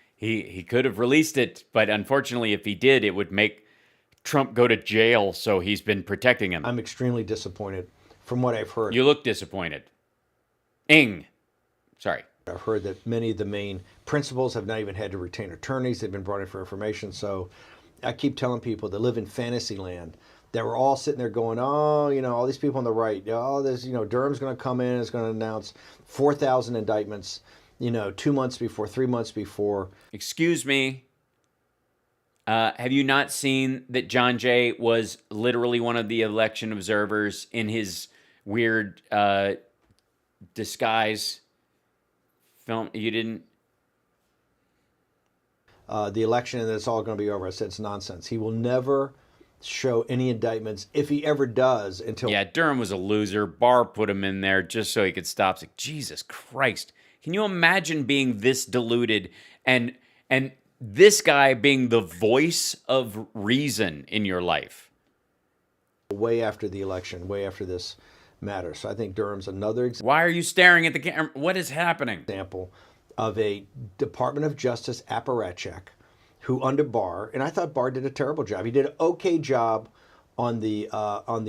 could have released it, but unfortunately, if he did, it would make Trump go to jail. So he's been protecting him. I'm extremely disappointed, from what I've heard. You look disappointed. Sorry. I've heard that many of the main principals have not even had to retain attorneys. They've been brought in for information. So I keep telling people that live in fantasy land that we're all sitting there going, all these people on the right, Durham's going to come in, is going to announce 4,000 indictments. 2 months before, 3 months before. Excuse me. Have you not seen that John Jay was literally one of the election observers in his weird disguise film? You didn't? The election, and it's all going to be over. I said it's nonsense. He will never show any indictments, if he ever does, until... Yeah, Durham was a loser. Barr put him in there just so he could stop. It's like, Jesus Christ. Can you imagine being this deluded and this guy being the voice of reason in your life? Way after the election, way after this matter. So I think Durham's another example. Why are you staring at the camera? What is happening? Example of a Department of Justice apparatchik who under Barr, and I thought Barr did a terrible job. He did an okay job on the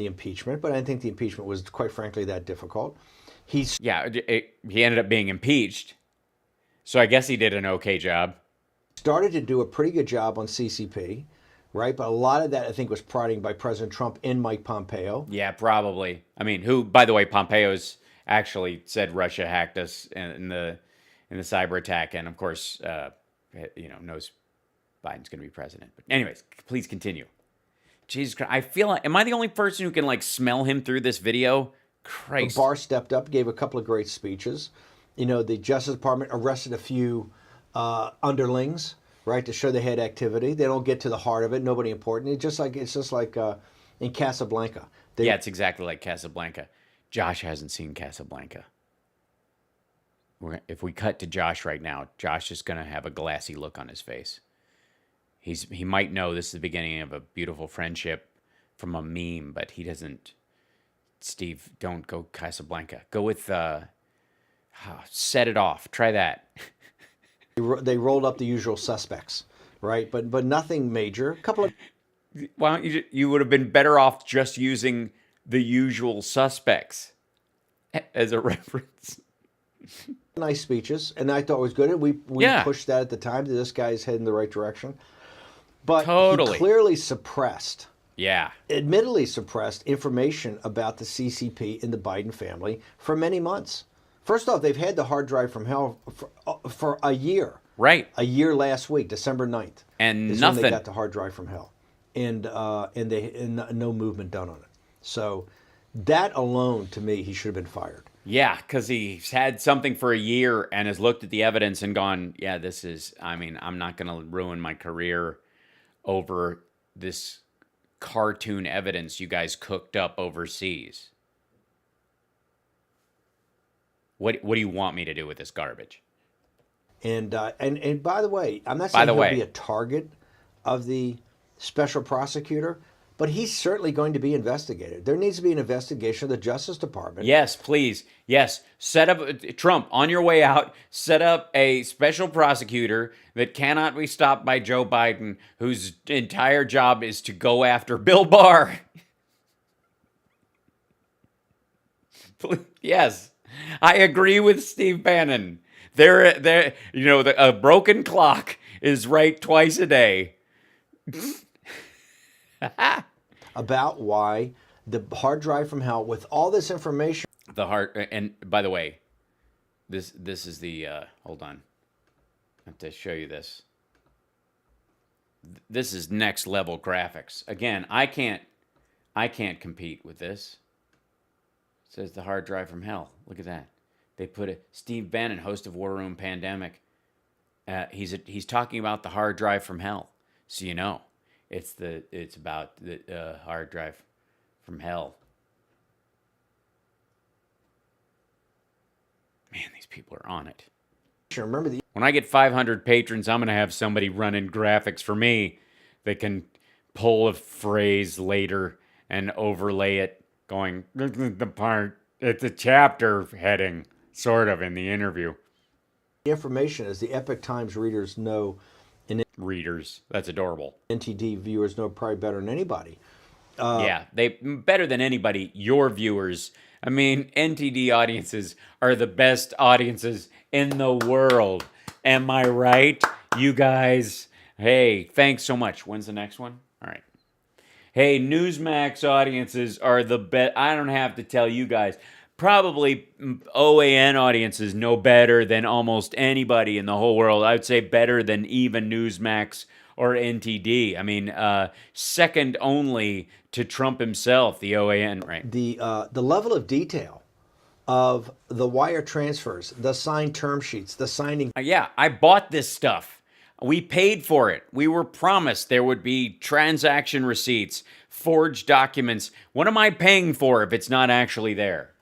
impeachment, but I didn't think the impeachment was, quite frankly, that difficult. He ended up being impeached, so I guess he did an okay job. Started to do a pretty good job on CCP, right? But a lot of that, I think, was prodding by President Trump and Mike Pompeo. Yeah, probably. I mean, who, by the way, Pompeo's actually said Russia hacked us in the cyber attack, and of course, knows Biden's going to be president. But anyways, please continue. Jesus Christ, I feel like, am I the only person who can like smell him through this video? Christ. Barr stepped up, gave a couple of great speeches. The Justice Department arrested a few underlings, right, to show they had activity. They don't get to the heart of it. Nobody important. It's just like in Casablanca. It's exactly like Casablanca. Josh hasn't seen Casablanca. If we cut to Josh right now, Josh is going to have a glassy look on his face. He might know this is the beginning of a beautiful friendship from a meme, but he doesn't. Steve, don't go Casablanca. Go with Set It Off. Try that. They rolled up the usual suspects, right? But nothing major. A couple of. Why don't you would have been better off just using The Usual Suspects as a reference. Nice speeches, and I thought it was good. And we pushed that at the time. This guy's heading in the right direction. But totally. He clearly suppressed, Yeah. admittedly suppressed information about the CCP in the Biden family for many months. First off, they've had the hard drive from hell for a year. Right. A year last week, December 9th. And is nothing. When they got the hard drive from hell. And no movement done on it. So that alone, to me, he should have been fired. Yeah, because he's had something for a year and has looked at the evidence and gone, yeah, I'm not going to ruin my career over this cartoon evidence you guys cooked up overseas. What do you want me to do with this garbage? And by the way, I'm not saying he'll be a target of the special prosecutor, but he's certainly going to be investigated. There needs to be an investigation of the Justice Department. Yes, please. Yes. Set up, Trump, on your way out, set up a special prosecutor that cannot be stopped by Joe Biden, whose entire job is to go after Bill Barr. Yes. I agree with Steve Bannon. A broken clock is right twice a day. About why the hard drive from hell with all this information. And by the way, this is the hold on. I have to show you this. This is next level graphics. Again, I can't compete with this. It says the hard drive from hell. Look at that. They put it. Steve Bannon, host of War Room Pandemic. He's talking about the hard drive from hell. So you know. It's about the hard drive from hell. Man, these people are on it. Remember when I get 500 patrons, I'm going to have somebody running graphics for me that can pull a phrase later and overlay it going, the part, it's a chapter heading, sort of, in the interview. The information, as the Epoch Times readers know, readers, that's adorable. NTD viewers know probably better than anybody. They better than anybody. Your viewers, I mean, NTD audiences are the best audiences in the world. Am I right, you guys? Hey, thanks so much. When's the next one? All right. Hey, Newsmax audiences are the best. I don't have to tell you guys. probably OAN audiences know better than almost anybody in the whole world. I would say better than even Newsmax or NTD. I mean, second only to Trump himself, the OAN, right? The level of detail of the wire transfers, the signed term sheets, the signing. Yeah, I bought this stuff. We paid for it. We were promised there would be transaction receipts, forged documents. What am I paying for if it's not actually there?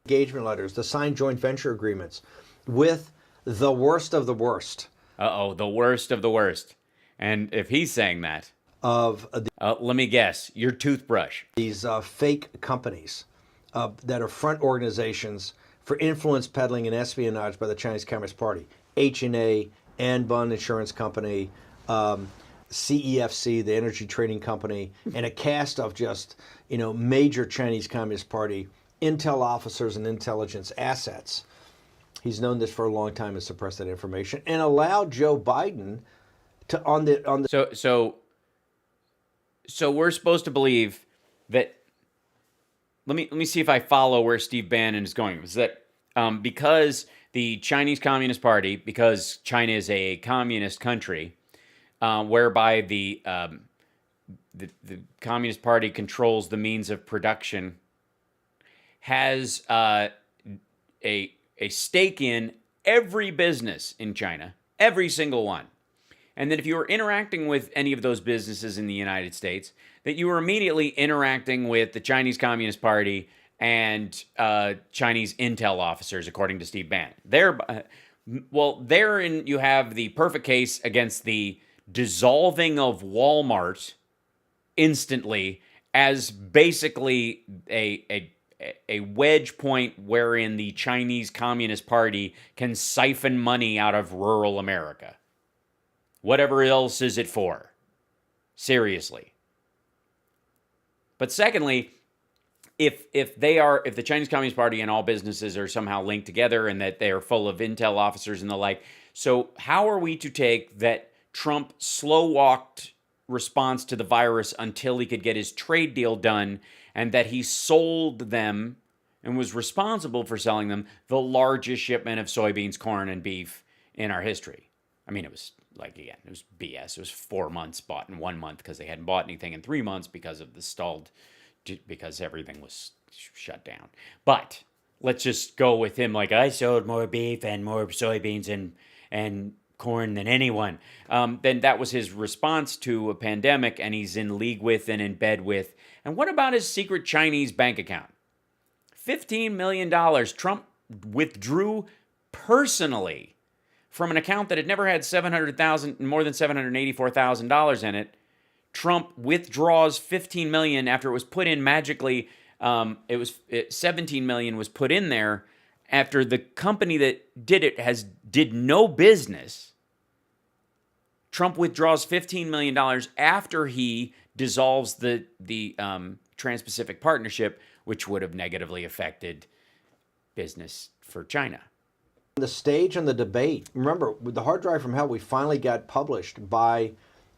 Engagement letters, the signed joint venture agreements with the worst of the worst. Uh-oh, the worst of the worst. And if he's saying that, of let me guess, your toothbrush. These fake companies that are front organizations for influence peddling and espionage by the Chinese Communist Party. H&A, Anbun Insurance Company, CEFC, the energy trading company, and a cast of just, major Chinese Communist Party intel officers and intelligence assets. He's known this for a long time and suppressed that information and allowed Joe Biden to on the. So we're supposed to believe that. Let me see if I follow where Steve Bannon is going. Is that because the Chinese Communist Party, because China is a communist country, whereby the Communist Party controls the means of production, has a stake in every business in China, every single one. And that if you were interacting with any of those businesses in the United States, that you were immediately interacting with the Chinese Communist Party and Chinese intel officers, according to Steve Bannon. Therein you have the perfect case against the dissolving of Walmart instantly as basically a wedge point wherein the Chinese Communist Party can siphon money out of rural America. Whatever else is it for? Seriously. But secondly, if the Chinese Communist Party and all businesses are somehow linked together and that they are full of intel officers and the like, so how are we to take that Trump slow-walked response to the virus until he could get his trade deal done, and that he sold them and was responsible for selling them the largest shipment of soybeans, corn, and beef in our history? I mean, it was it was BS. It was 4 months bought in 1 month because they hadn't bought anything in 3 months because of the stalled, because everything was shut down. But let's just go with him like, I sold more beef and more soybeans and corn than anyone. Then that was his response to a pandemic, and he's in league with and in bed with. And what about his secret Chinese bank account? $15 million Trump withdrew personally from an account that had never had more than $784,000 in it. Trump withdraws $15 million after it was put in magically. $17 million was put in there after the company that did it did no business. Trump withdraws $15 million after he dissolves the Trans-Pacific Partnership, which would have negatively affected business for China. The stage and the debate. Remember, with the hard drive from hell, we finally got published by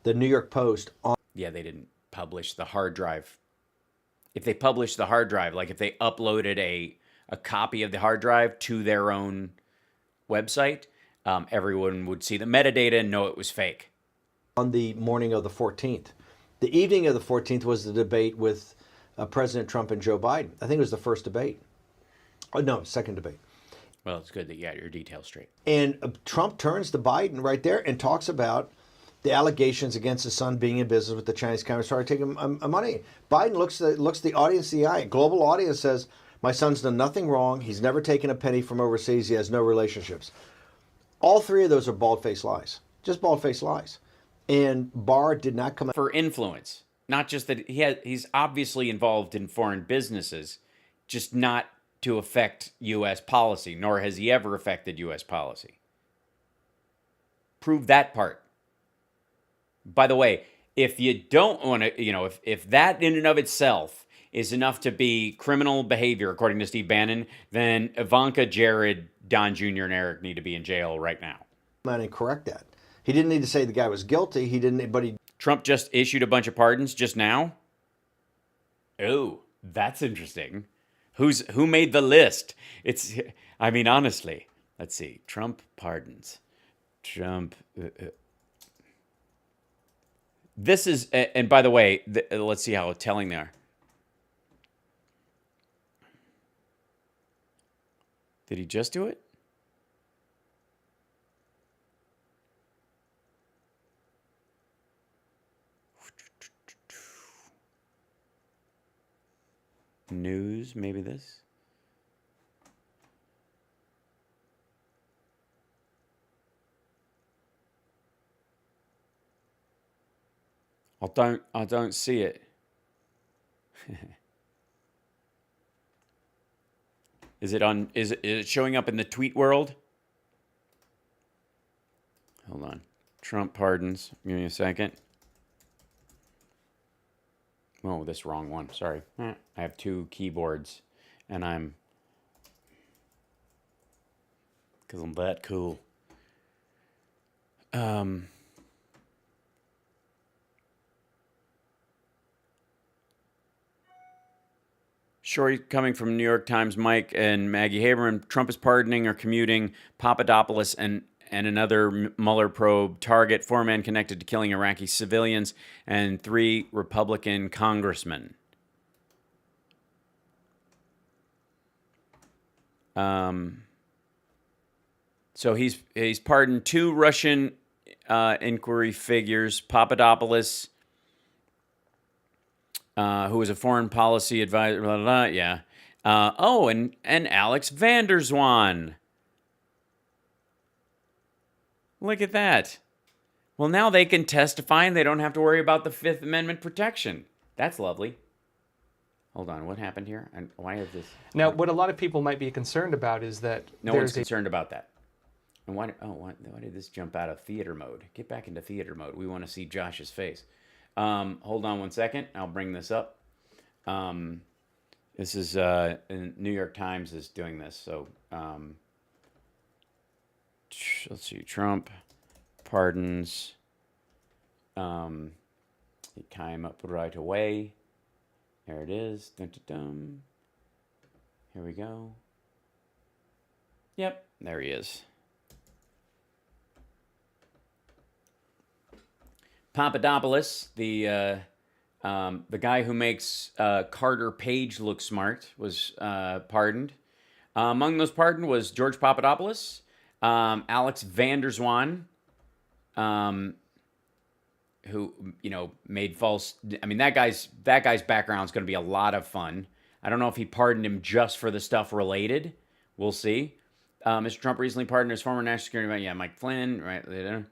the New York Post. Yeah, they didn't publish the hard drive. If they published the hard drive, like if they uploaded a copy of the hard drive to their own website, everyone would see the metadata and know it was fake. On the morning of the 14th. The evening of the 14th was the debate with President Trump and Joe Biden. I think it was the first debate. Oh, no, second debate. Well, it's good that you got your details straight. And Trump turns to Biden right there and talks about the allegations against his son being in business with the Chinese Communist Party, taking money. Biden looks the audience in the eye. A global audience says, my son's done nothing wrong. He's never taken a penny from overseas. He has no relationships. All three of those are bald-faced lies. Just bald-faced lies. And Barr did not come out. For influence. Not just that he's obviously involved in foreign businesses, just not to affect U.S. policy, nor has he ever affected U.S. policy. Prove that part. By the way, if you don't want to, if that in and of itself is enough to be criminal behavior, according to Steve Bannon, then Ivanka, Jared, Don Jr., and Eric need to be in jail right now. And correct that. He didn't need to say the guy was guilty. He didn't, but he. Trump just issued a bunch of pardons just now? Oh, that's interesting. Who made the list? It's, I mean, honestly, let's see. Trump pardons. Trump. This is, and by the way, let's see how telling they are. Did he just do it? News, maybe this. I don't see it. Is it showing up in the tweet world? Hold on. Trump pardons. Give me a second. Oh, this wrong one. Sorry. I have two keyboards, and because I'm that cool. Story coming from New York Times, Mike and Maggie Haberman. Trump is pardoning or commuting Papadopoulos and another Mueller probe target, 4 men connected to killing Iraqi civilians, and 3 Republican congressmen. So he's pardoned 2 Russian inquiry figures, Papadopoulos, who was a foreign policy advisor, blah, blah, blah, yeah. And Alex van der Zwaan. Look at that. Well, now they can testify and they don't have to worry about the Fifth Amendment protection. That's lovely. Hold on, what happened here? And why is this? Now, what a lot of people might be concerned about is that no one's concerned about that. And why did this jump out of theater mode? Get back into theater mode. We want to see Josh's face. Hold on one second. I'll bring this up. This is New York Times is doing this. So let's see. Trump pardons. It came up right away. There it is. Dun, dun, dun. Here we go. Yep, there he is. Papadopoulos, the guy who makes Carter Page look smart, was pardoned. Among those pardoned was George Papadopoulos, Alex van der Zwaan, who made false. I mean, that guy's background is going to be a lot of fun. I don't know if he pardoned him just for the stuff related. We'll see. Mr. Trump recently pardoned his former national security advisor, Mike Flynn, right?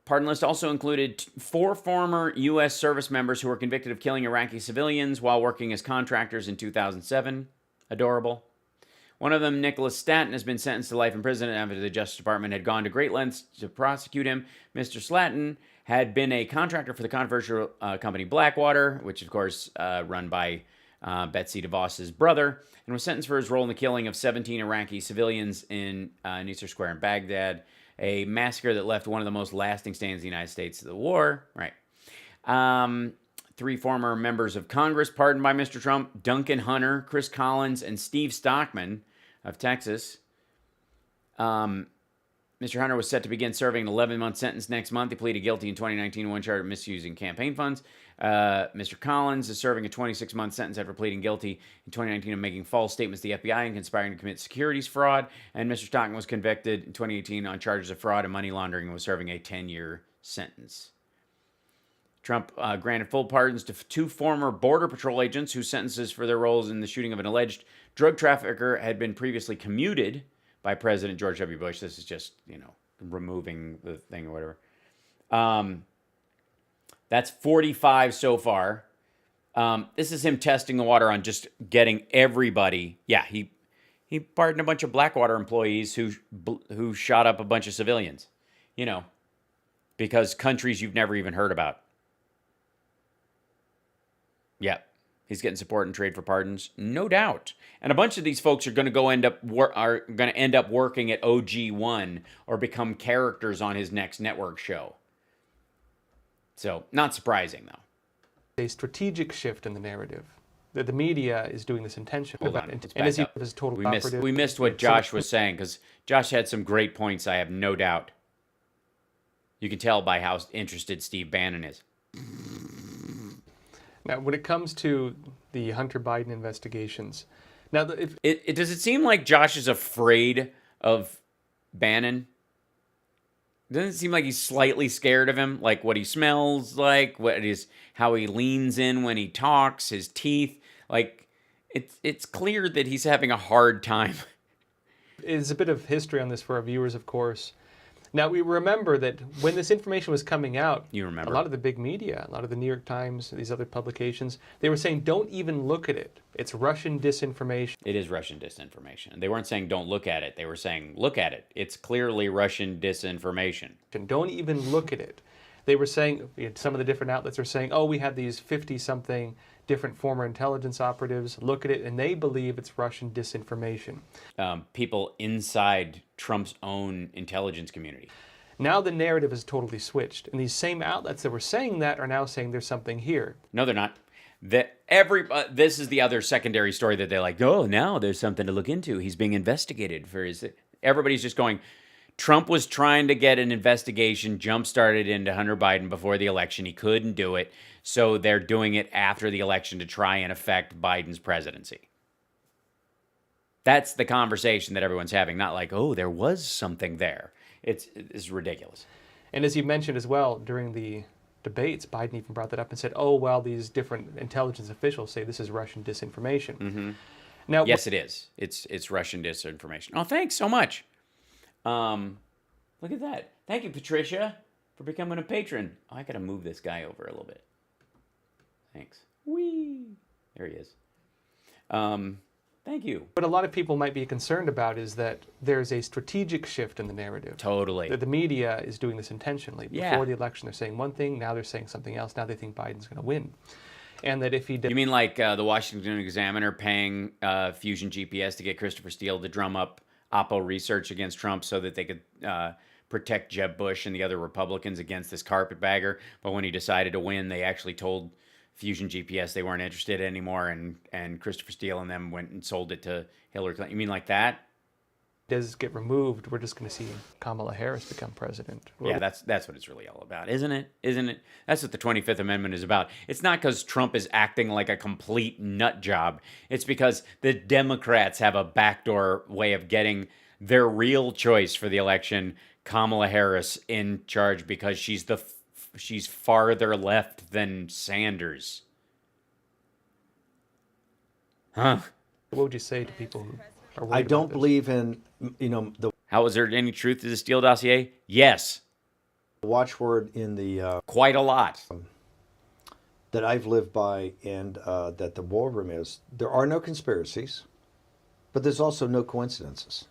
Pardon list also included 4 former U.S. service members who were convicted of killing Iraqi civilians while working as contractors in 2007. Adorable. One of them, Nicholas Stanton, has been sentenced to life in prison after the Justice Department had gone to great lengths to prosecute him. Mr. Slatton had been a contractor for the controversial company Blackwater, which, of course, run by Betsy DeVos's brother, and was sentenced for his role in the killing of 17 Iraqi civilians in Nisr Square in Baghdad, a massacre that left one of the most lasting stains in the United States of the war. Right. 3 former members of Congress pardoned by Mr. Trump: Duncan Hunter, Chris Collins, and Steve Stockman of Texas. Mr. Hunter was set to begin serving an 11-month sentence next month. He pleaded guilty in 2019 to one charge of misusing campaign funds. Mr. Collins is serving a 26-month sentence after pleading guilty in 2019 of making false statements to the FBI and conspiring to commit securities fraud. And Mr. Stockman was convicted in 2018 on charges of fraud and money laundering and was serving a 10-year sentence. Trump granted full pardons to 2 former Border Patrol agents whose sentences for their roles in the shooting of an alleged drug trafficker had been previously commuted by President George W. Bush. This is just, removing the thing or whatever. That's 45 so far. This is him testing the water on just getting everybody. Yeah, he pardoned a bunch of Blackwater employees who shot up a bunch of civilians, because countries you've never even heard about. Yeah, he's getting support and trade for pardons, no doubt. And a bunch of these folks are going to end up working at OG1 or become characters on his next network show. So, not surprising though. A strategic shift in the narrative. that the media is doing this intentionally. Hold on, it's And as back he up. was total We missed what Josh was saying, because Josh had some great points, I have no doubt. You can tell by how interested Steve Bannon is. Now, when it comes to the Hunter Biden investigations, now does it seem like Josh is afraid of Bannon? Doesn't it seem like he's slightly scared of him? Like what he smells like, how he leans in when he talks, his teeth. Like it's clear that he's having a hard time. There's a bit of history on this for our viewers, of course. Now, we remember that when this information was coming out, a lot of the big media, a lot of the New York Times, these other publications, they were saying, don't even look at it. It's Russian disinformation. It is Russian disinformation. They weren't saying don't look at it. They were saying look at it. It's clearly Russian disinformation. And don't even look at it. They were saying, some of the different outlets are saying, oh, we have these 50-something different former intelligence operatives look at it, and they believe it's Russian disinformation. People inside Trump's own intelligence community. Now the narrative is totally switched, and these same outlets that were saying that are now saying there's something here. No, they're not. This is the other secondary story that they're like, oh, now there's something to look into. He's being investigated for his... Everybody's just going... Trump was trying to get an investigation jump-started into Hunter Biden before the election. He couldn't do it, so they're doing it after the election to try and affect Biden's presidency. That's the conversation that everyone's having, not like, oh, there was something there. It's ridiculous. And as you mentioned as well, during the debates, Biden even brought that up and said, oh, well, these different intelligence officials say this is Russian disinformation. Mm-hmm. Now, yes, it is. It's Russian disinformation. Oh, thanks so much. Look at that. Thank you, Patricia, for becoming a patron. Oh, I got to move this guy over a little bit. Thanks. Whee! There he is. Thank you. What a lot of people might be concerned about is that there's a strategic shift in the narrative. Totally. That the media is doing this intentionally. Yeah. Before the election, they're saying one thing. Now they're saying something else. Now they think Biden's going to win. And that if he did... You mean like the Washington Examiner paying Fusion GPS to get Christopher Steele to drum up Oppo research against Trump so that they could protect Jeb Bush and the other Republicans against this carpetbagger. But when he decided to win, they actually told Fusion GPS they weren't interested anymore, and Christopher Steele and them went and sold it to Hillary Clinton. You mean like that? Does get removed, we're just going to see Kamala Harris become president. Yeah, that's what it's really all about, isn't it? Isn't it? That's what the 25th Amendment is about. It's not because Trump is acting like a complete nut job. It's because the Democrats have a backdoor way of getting their real choice for the election, Kamala Harris, in charge because she's farther left than Sanders. Huh? What would you say to people who are worried I don't about this? believe in, the How is there any truth to the Steele dossier? Yes. watchword in the Quite a lot. that I've lived by and that the war room is, there are no conspiracies, but there's also no coincidences.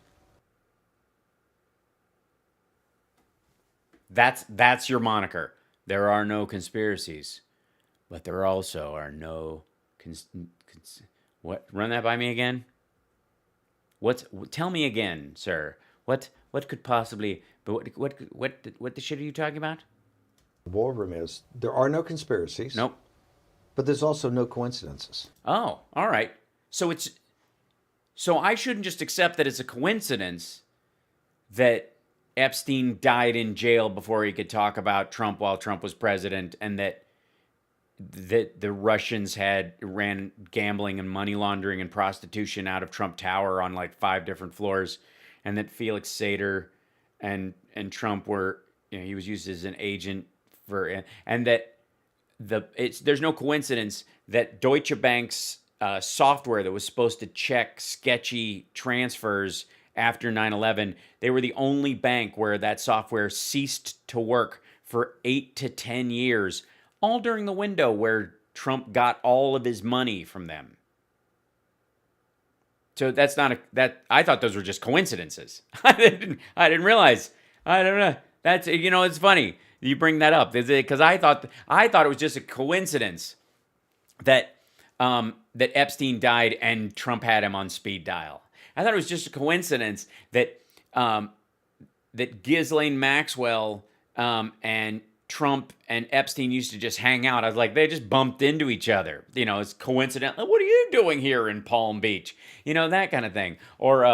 That's your moniker. There are no conspiracies, but there also are no what? Run that by me again. Tell me again, sir. What could possibly? But what the shit are you talking about? The war room is, there are no conspiracies. Nope. But there's also no coincidences. Oh, all right. So I shouldn't just accept that it's a coincidence that Epstein died in jail before he could talk about Trump while Trump was president, and that the Russians ran gambling and money laundering and prostitution out of Trump Tower on like 5 different floors, and that Felix Sater and Trump were, he was used as an agent for, and that there's no coincidence that Deutsche Bank's software that was supposed to check sketchy transfers after 9/11, they were the only bank where that software ceased to work for 8 to 10 years, all during the window where Trump got all of his money from them. So that's not I thought those were just coincidences. I didn't realize. I don't know. That's, it's funny you bring that up, because I thought it was just a coincidence that Epstein died and Trump had him on speed dial. I thought it was just a coincidence that Ghislaine Maxwell and Trump and Epstein used to just hang out. I was like, they just bumped into each other. You know, it's coincidental. What are you doing here in Palm Beach? You know, that kind of thing. Or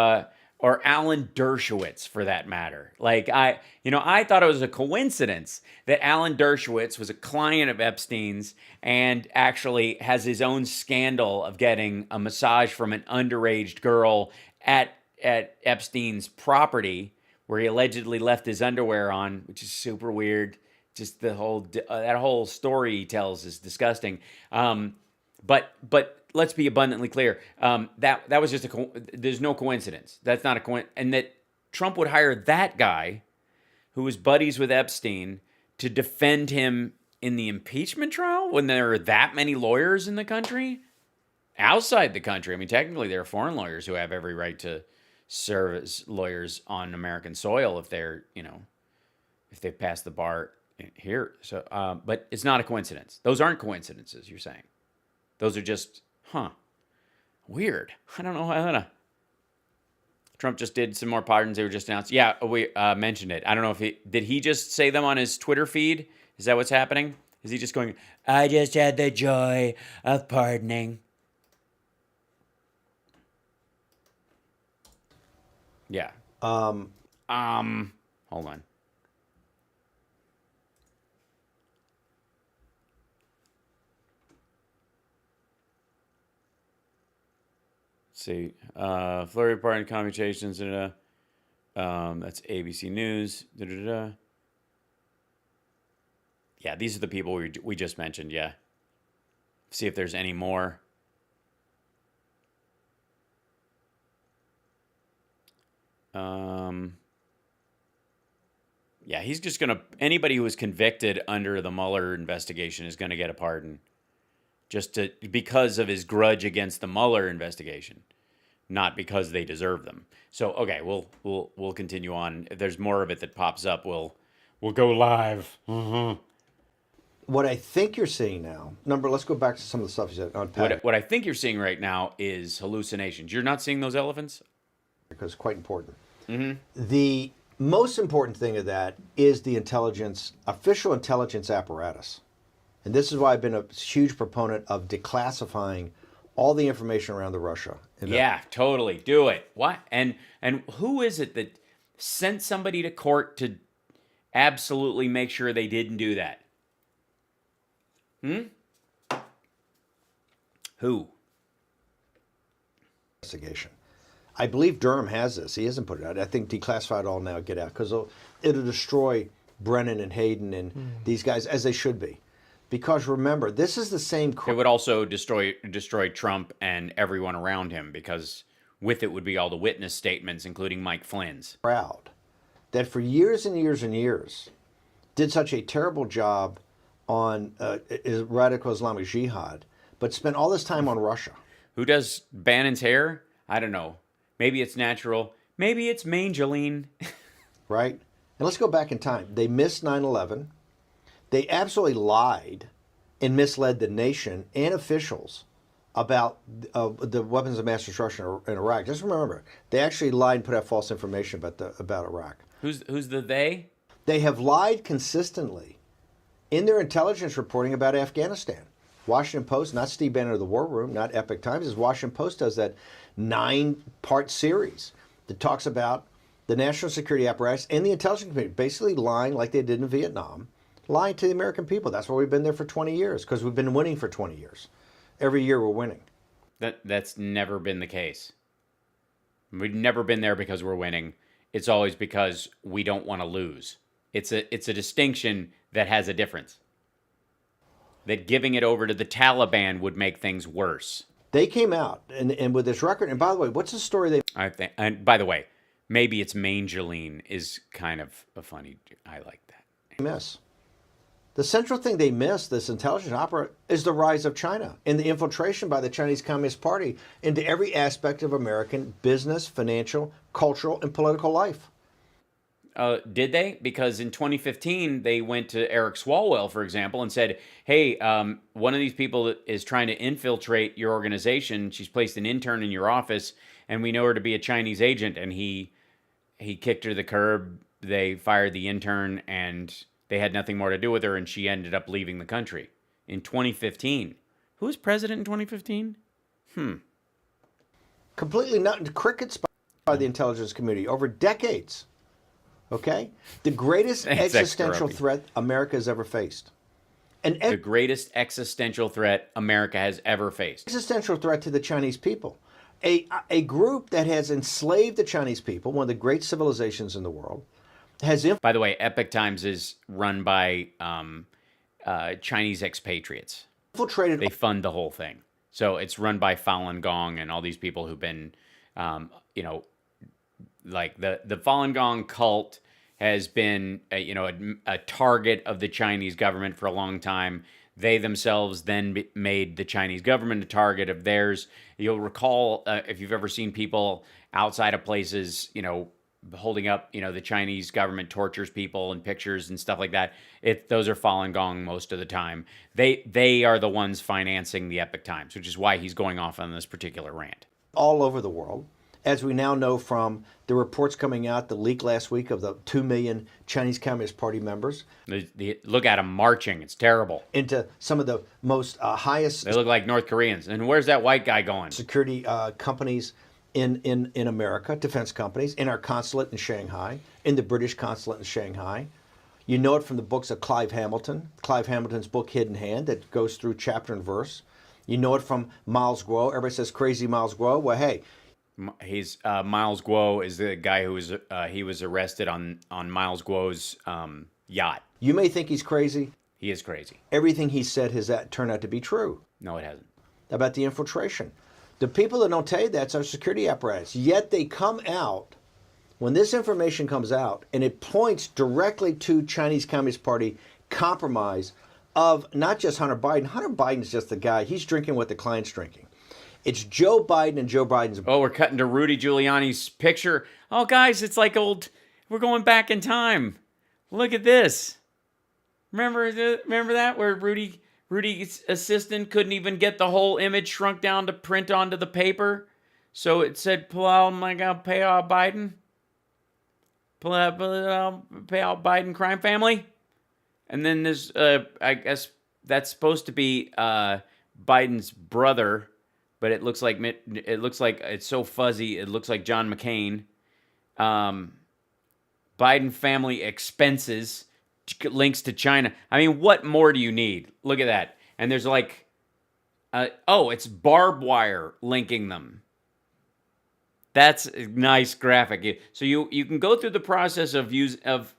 Alan Dershowitz, for that matter. Like, I thought it was a coincidence that Alan Dershowitz was a client of Epstein's and actually has his own scandal of getting a massage from an underage girl at Epstein's property, where he allegedly left his underwear on, which is super weird. Just the whole that whole story he tells is disgusting. But let's be abundantly clear. That was just there's no coincidence. That's not a coincidence. And that Trump would hire that guy who was buddies with Epstein to defend him in the impeachment trial when there are that many lawyers in the country, outside the country. I mean, technically there are foreign lawyers who have every right to serve as lawyers on American soil if they're, if they've passed the bar here. So, but it's not a coincidence. Those aren't coincidences, you're saying. Those are just, weird. I don't know how Trump just did some more pardons. They were just announced. Yeah, we mentioned it. I don't know if did he just say them on his Twitter feed? Is that what's happening? Is he just going, I just had the joy of pardoning? Yeah. Hold on. See, Flurry pardon commutations. That's ABC News. Yeah, these are the people we just mentioned. Yeah. See if there's any more. Yeah, he's just gonna. Anybody who was convicted under the Mueller investigation is gonna get a pardon, because of his grudge against the Mueller investigation, not because they deserve them. So okay, we'll continue on. If there's more of it that pops up, we'll go live. Mm-hmm. What I think you're seeing now, let's go back to some of the stuff you said on Pat. What I think you're seeing right now is hallucinations. You're not seeing those elephants? Because it's quite important. Mm-hmm. The most important thing of that is the official intelligence apparatus. And this is why I've been a huge proponent of declassifying all the information around the Russia. Yeah, totally. Do it. What? And who is it that sent somebody to court to absolutely make sure they didn't do that? Who? Investigation. I believe Durham has this. He hasn't put it out. I think declassify it all now, get out, because it'll destroy Brennan and Hayden and these guys, as they should be. Because remember, this is the same. It would also destroy Trump and everyone around him, because with it would be all the witness statements, including Mike Flynn's. Crowd that for years and years and years did such a terrible job on radical Islamic jihad, but spent all this time on Russia. Who does Bannon's hair? I don't know. Maybe it's natural. Maybe it's Mangeline. Right? And let's go back in time. They missed 9/11. They absolutely lied and misled the nation and officials about the weapons of mass destruction in Iraq. Just remember, they actually lied and put out false information about Iraq. Who's the they? They have lied consistently in their intelligence reporting about Afghanistan. Washington Post, not Steve Bannon of the War Room, not Epoch Times, is Washington Post does that 9-part series that talks about the national security apparatus and the intelligence community basically lying like they did in Vietnam, lying to the American people. That's why we've been there for 20 years, because we've been winning for 20 years. Every year we're winning. That's never been the case. We've never been there because we're winning. It's always because we don't want to lose. It's a distinction that has a difference. That giving it over to the Taliban would make things worse. They came out and with this record. And by the way, what's the story I think. And by the way, maybe it's Mangeline is kind of a funny. I like that. Miss. The central thing they missed, this intelligence opera, is the rise of China and the infiltration by the Chinese Communist Party into every aspect of American business, financial, cultural, and political life. Did they? Because in 2015, they went to Eric Swalwell, for example, and said, hey, one of these people is trying to infiltrate your organization. She's placed an intern in your office, and we know her to be a Chinese agent. And he kicked her to the curb. They fired the intern, and they had nothing more to do with her, and she ended up leaving the country in 2015. Who was president in 2015? Completely not crickets by the intelligence community over decades. Okay? The greatest Thanks, existential ex-corrupty. threat America has ever faced. An The greatest existential threat America has ever faced. existential threat to the Chinese people. A group that has enslaved the Chinese people, one of the great civilizations in the world, has By the way, Epoch Times is run by Chinese expatriates. infiltrated. They fund the whole thing. So it's run by Falun Gong and all these people who've been, like the Falun Gong cult has been, a target of the Chinese government for a long time. They themselves then made the Chinese government a target of theirs. You'll recall, if you've ever seen people outside of places, holding up, the Chinese government tortures people and pictures and stuff like that. Those are Falun Gong most of the time. They are the ones financing the Epoch Times, which is why he's going off on this particular rant. All over the world, as we now know from the reports coming out, the leak last week of the 2 million Chinese Communist Party members. Look at them marching. It's terrible. Into some of the most highest. They look like North Koreans. And where's that white guy going? Security companies in America, defense companies, in our consulate in Shanghai, in the British consulate in Shanghai. You know it from the books of Clive Hamilton, Clive Hamilton's book Hidden Hand that goes through chapter and verse. You know it from Miles Guo. Everybody says crazy Miles Guo. Well, hey. He's Miles Guo is the guy who was he was arrested on Miles Guo's yacht. You may think he's crazy. He is crazy. Everything he said has that turned out to be true. No, it hasn't. About the infiltration. The people that don't tell you that's our security apparatus. Yet they come out, when this information comes out, and it points directly to Chinese Communist Party compromise of not just Hunter Biden. Hunter Biden's just the guy. He's drinking what the client's drinking. It's Joe Biden and Joe Biden's... Oh, we're cutting to Rudy Giuliani's picture. Oh, guys, it's like old... We're going back in time. Look at this. Remember that? Where Rudy's assistant couldn't even get the whole image shrunk down to print onto the paper? So it said, pull out pay out Biden. Pull out pay out Biden crime family. And then there's, I guess that's supposed to be Biden's brother... But it looks like it's so fuzzy. It looks like John McCain. Biden family expenses links to China. I mean, what more do you need? Look at that. And there's like, it's barbed wire linking them. That's a nice graphic. So you can go through the process of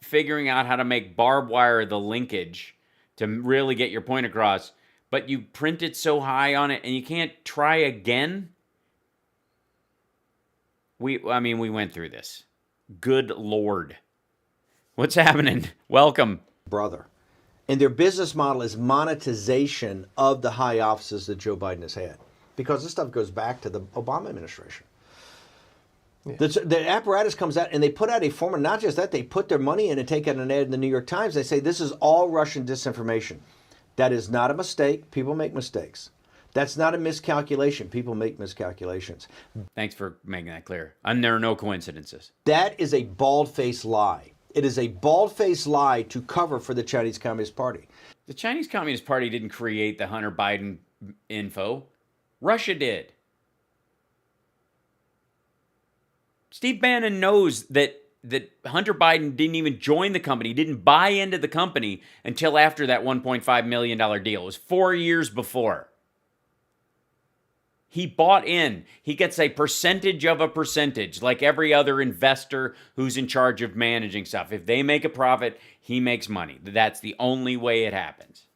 figuring out how to make barbed wire the linkage to really get your point across. But you print it so high on it and you can't try again? We went through this. Good Lord. What's happening? Welcome. Brother. And their business model is monetization of the high offices that Joe Biden has had. Because this stuff goes back to the Obama administration. Yeah. The apparatus comes out and they put out a form of, not just that, they put their money in and take out an ad in the New York Times. They say this is all Russian disinformation. That is not a mistake. People make mistakes. That's not a miscalculation. People make miscalculations. Thanks for making that clear. And there are no coincidences. That is a bald-faced lie. It is a bald-faced lie to cover for the Chinese Communist Party. The Chinese Communist Party didn't create the Hunter Biden info. Russia did. Steve Bannon knows that Hunter Biden didn't even join the company, didn't buy into the company until after that $1.5 million deal. It was 4 years before. He bought in. He gets a percentage of a percentage, like every other investor who's in charge of managing stuff. If they make a profit, he makes money. That's the only way it happens.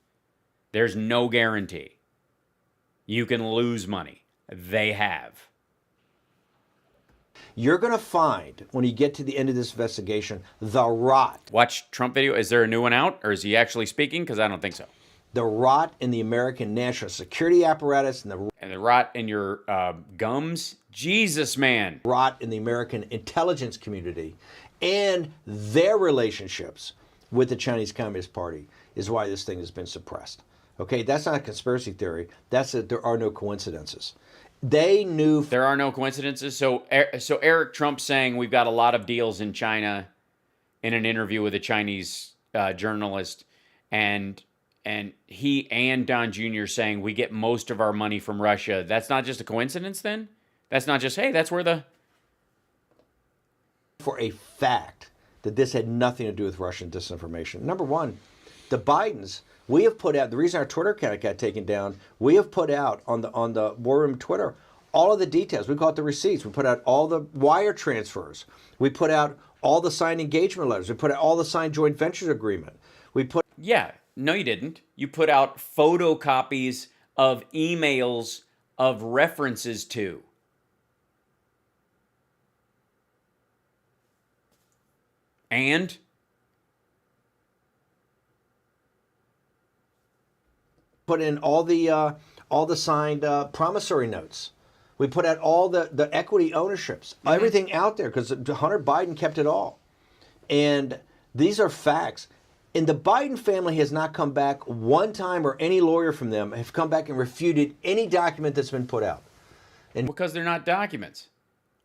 There's no guarantee. You can lose money. They have. You're going to find, when you get to the end of this investigation, the rot. Watch Trump video. Is there a new one out? Or is he actually speaking? Because I don't think so. The rot in the American national security apparatus and the rot in your gums. Jesus, man. Rot in the American intelligence community and their relationships with the Chinese Communist Party is why this thing has been suppressed. Okay, that's not a conspiracy theory. That's that there are no coincidences. They knew... There are no coincidences. So Eric Trump saying we've got a lot of deals in China in an interview with a Chinese journalist, and he and Don Jr. saying we get most of our money from Russia. That's not just a coincidence then? That's not just, hey, that's where the... For a fact that this had nothing to do with Russian disinformation. Number one, the Bidens, we have put out, the reason our Twitter account got taken down, we have put out on the War Room Twitter all of the details. We call it the receipts. We put out all the wire transfers. We put out all the signed engagement letters. We put out all the signed joint ventures agreement. We put... Yeah, no you didn't. You put out photocopies of emails of references to. And put in all the signed promissory notes. We put out all the equity ownerships, everything out there, because Hunter Biden kept it all. And these are facts. And the Biden family has not come back one time, or any lawyer from them have come back and refuted any document that's been put out. And because they're not documents.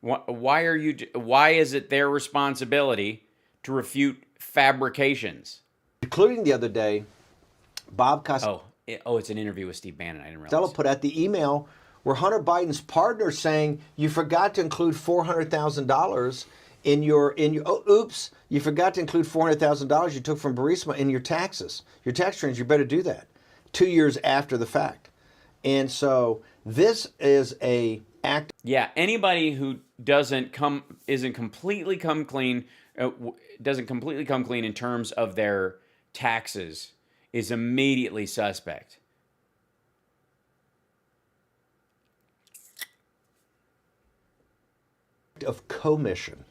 Why is it their responsibility to refute fabrications? Including the other day, Bob Costello. It's an interview with Steve Bannon. I didn't realize. Costello put out the email where Hunter Biden's partner saying, you forgot to include $400,000 in your oops, you forgot to include $400,000 you took from Burisma in your taxes, your tax returns. You better do that 2 years after the fact. And so this is a act. Yeah, anybody who doesn't completely come clean in terms of their taxes is immediately suspect. Of commission,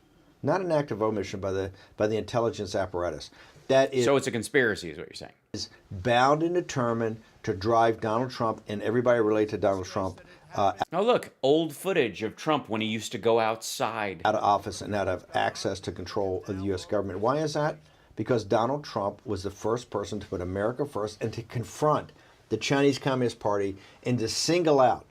not an act of omission by the intelligence apparatus. That is, so it's a conspiracy, is what you're saying. Is bound and determined to drive Donald Trump and everybody related to Donald Trump. Oh, look, old footage of Trump when he used to go outside. Out of office and out of access to control of the U.S. government. Why is that? Because Donald Trump was the first person to put America first and to confront the Chinese Communist Party and to single out.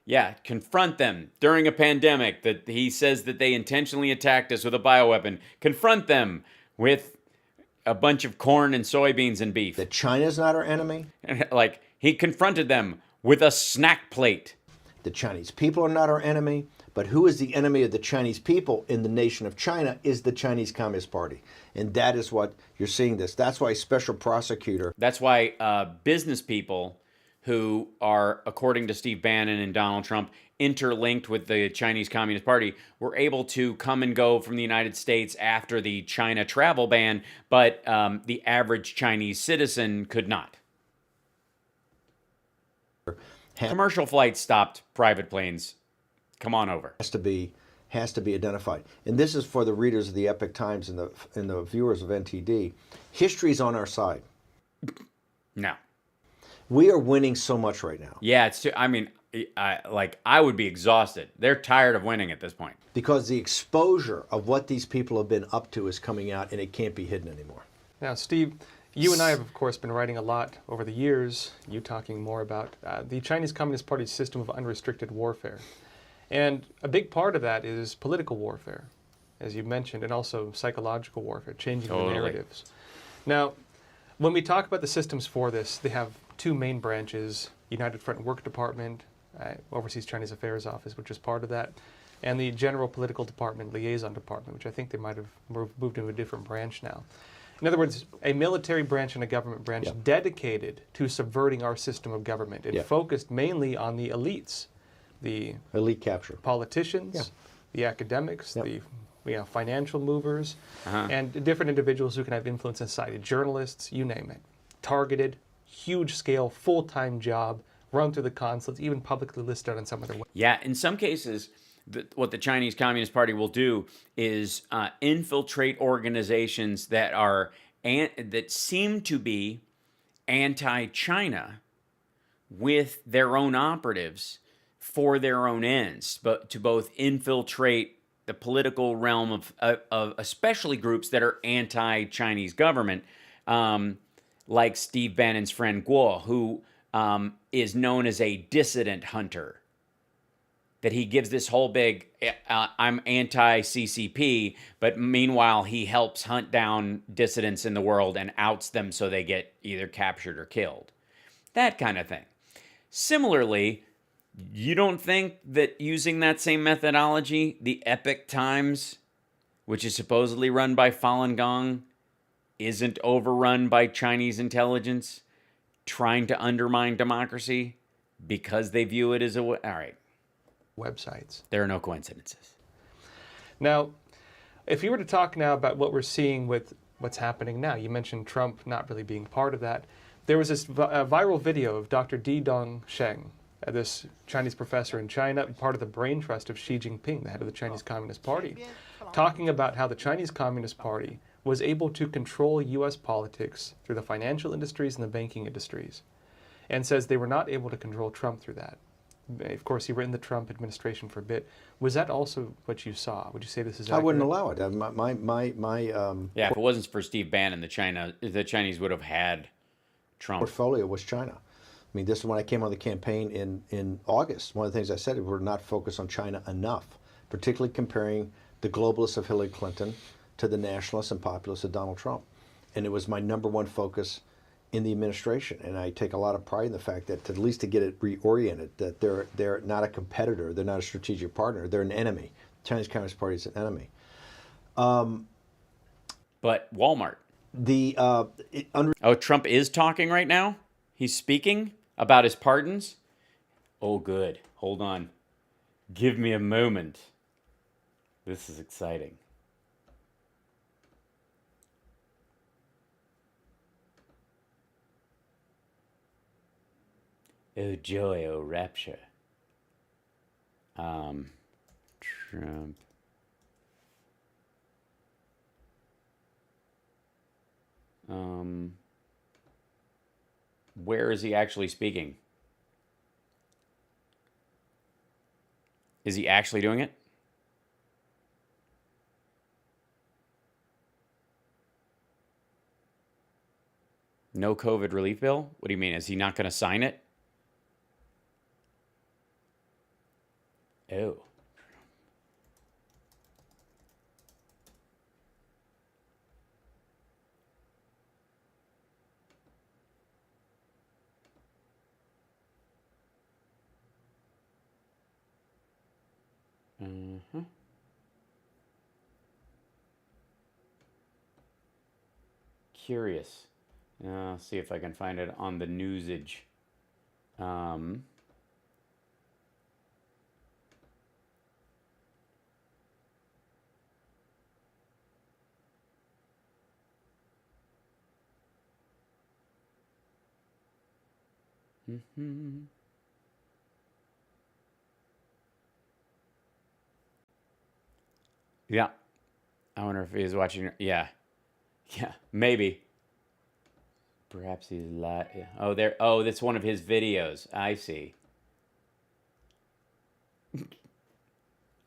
Yeah, confront them during a pandemic that he says that they intentionally attacked us with a bioweapon. Confront them with a bunch of corn and soybeans and beef. That China's not our enemy. Like, he confronted them with a snack plate. The Chinese people are not our enemy, but who is the enemy of the Chinese people in the nation of China is the Chinese Communist Party. And that is what you're seeing this. That's why special prosecutor. That's why business people who are, according to Steve Bannon and Donald Trump, interlinked with the Chinese Communist Party, were able to come and go from the United States after the China travel ban, but the average Chinese citizen could not. Commercial flights stopped, private planes. Come on over. Has to be identified. And this is for the readers of the Epoch Times and the viewers of NTD. History's on our side. No. We are winning so much right now. Yeah, it's too, I mean, I would be exhausted. They're tired of winning at this point. Because the exposure of what these people have been up to is coming out, and it can't be hidden anymore. Now, Steve, you and I have, of course, been writing a lot over the years, you talking more about the Chinese Communist Party's system of unrestricted warfare. And a big part of that is political warfare, as you mentioned, and also psychological warfare, changing the narratives. Now, when we talk about the systems for this, they have two main branches: United Front Work Department, Overseas Chinese Affairs Office, which is part of that, and the General Political Department, Liaison Department, which I think they might have moved into a different branch now. In other words, a military branch and a government branch dedicated to subverting our system of government and focused mainly on the elites, the elite capture, politicians, the academics, the financial movers, and different individuals who can have influence in society, journalists, you name it. Targeted, huge scale, full-time job, run through the consulates, even publicly listed on some of their websites. Yeah, in some cases, what the Chinese Communist Party will do is infiltrate organizations that are that seem to be anti-China with their own operatives for their own ends, but to both infiltrate the political realm of especially groups that are anti-Chinese government, like Steve Bannon's friend Guo, who is known as a dissident hunter. that he gives this whole big, I'm anti-CCP, but meanwhile he helps hunt down dissidents in the world and outs them so they get either captured or killed. That kind of thing. Similarly, you don't think that using that same methodology, the Epoch Times, which is supposedly run by Falun Gong, isn't overrun by Chinese intelligence trying to undermine democracy because they view it as a... All right. Websites. There are no coincidences. Now, if you were to talk now about what we're seeing with what's happening now, you mentioned Trump not really being part of that. There was this viral video of Dr. Dong Sheng, this Chinese professor in China, part of the brain trust of Xi Jinping, the head of the Chinese Communist Party, talking about how the Chinese Communist Party was able to control U.S. politics through the financial industries and the banking industries, and says they were not able to control Trump through that. Of course, he ran the Trump administration for a bit. Was that also what you saw? Would you say this is accurate? I wouldn't allow it. Yeah, if it wasn't for Steve Bannon, the Chinese would have had Trump. Portfolio was China. I mean, this is when I came on the campaign in August. One of the things I said is we're not focused on China enough, particularly comparing the globalists of Hillary Clinton to the nationalists and populists of Donald Trump. And it was my number one focus in the administration. And I take a lot of pride in the fact that at least to get it reoriented, that they're not a competitor, they're not a strategic partner, they're an enemy. The Chinese Communist Party is an enemy. But Walmart. Trump is talking right now? He's speaking about his pardons? Oh, good. Hold on. Give me a moment. This is exciting. Oh, joy, oh, rapture. Trump. Where is he actually speaking? Is he actually doing it? No COVID relief bill? What do you mean? Is he not going to sign it? Oh. Mm-hmm. Curious. I'll see if I can find it on the newsage. Mm-hmm. Yeah. I wonder if he's watching. Yeah. Yeah, maybe. Perhaps he's live. Oh, there. Oh, that's one of his videos. I see.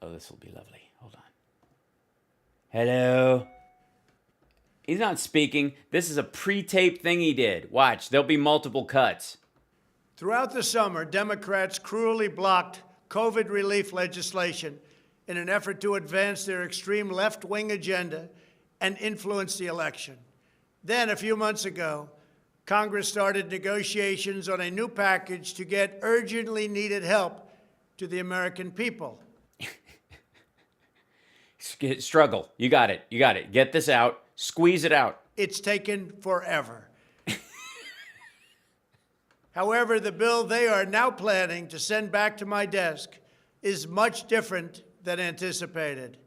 Oh, this will be lovely. Hold on. Hello. He's not speaking. This is a pre-taped thing he did. Watch. There'll be multiple cuts. Throughout the summer, Democrats cruelly blocked COVID relief legislation in an effort to advance their extreme left-wing agenda and influence the election. Then, a few months ago, Congress started negotiations on a new package to get urgently needed help to the American people. Struggle. You got it. You got it. Get this out. Squeeze it out. It's taken forever. However, the bill they are now planning to send back to my desk is much different than anticipated.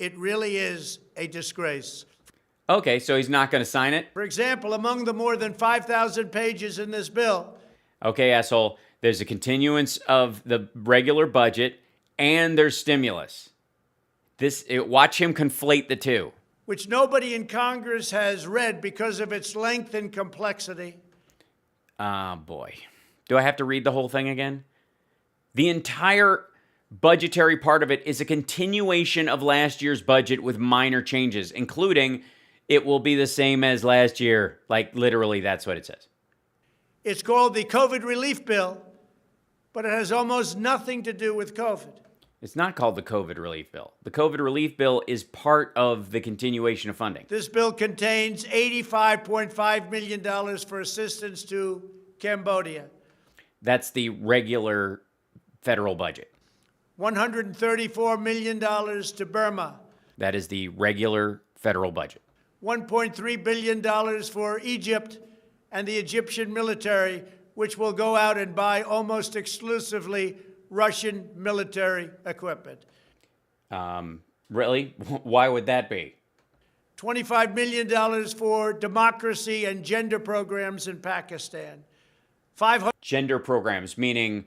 It really is a disgrace. Okay, so he's not going to sign it? For example, among the more than 5,000 pages in this bill. Okay, asshole, there's a continuance of the regular budget and there's stimulus. Watch him conflate the two. Which nobody in Congress has read because of its length and complexity. Boy. Do I have to read the whole thing again? The entire budgetary part of it is a continuation of last year's budget with minor changes, including it will be the same as last year. Like, literally, that's what it says. It's called the COVID relief bill, but it has almost nothing to do with COVID. It's not called the COVID relief bill. The COVID relief bill is part of the continuation of funding. This bill contains $85.5 million for assistance to Cambodia. That's the regular federal budget. $134 million to Burma. That is the regular federal budget. $1.3 billion for Egypt and the Egyptian military, which will go out and buy almost exclusively Russian military equipment. Really? Why would that be? $25 million for democracy and gender programs in Pakistan. Gender programs, meaning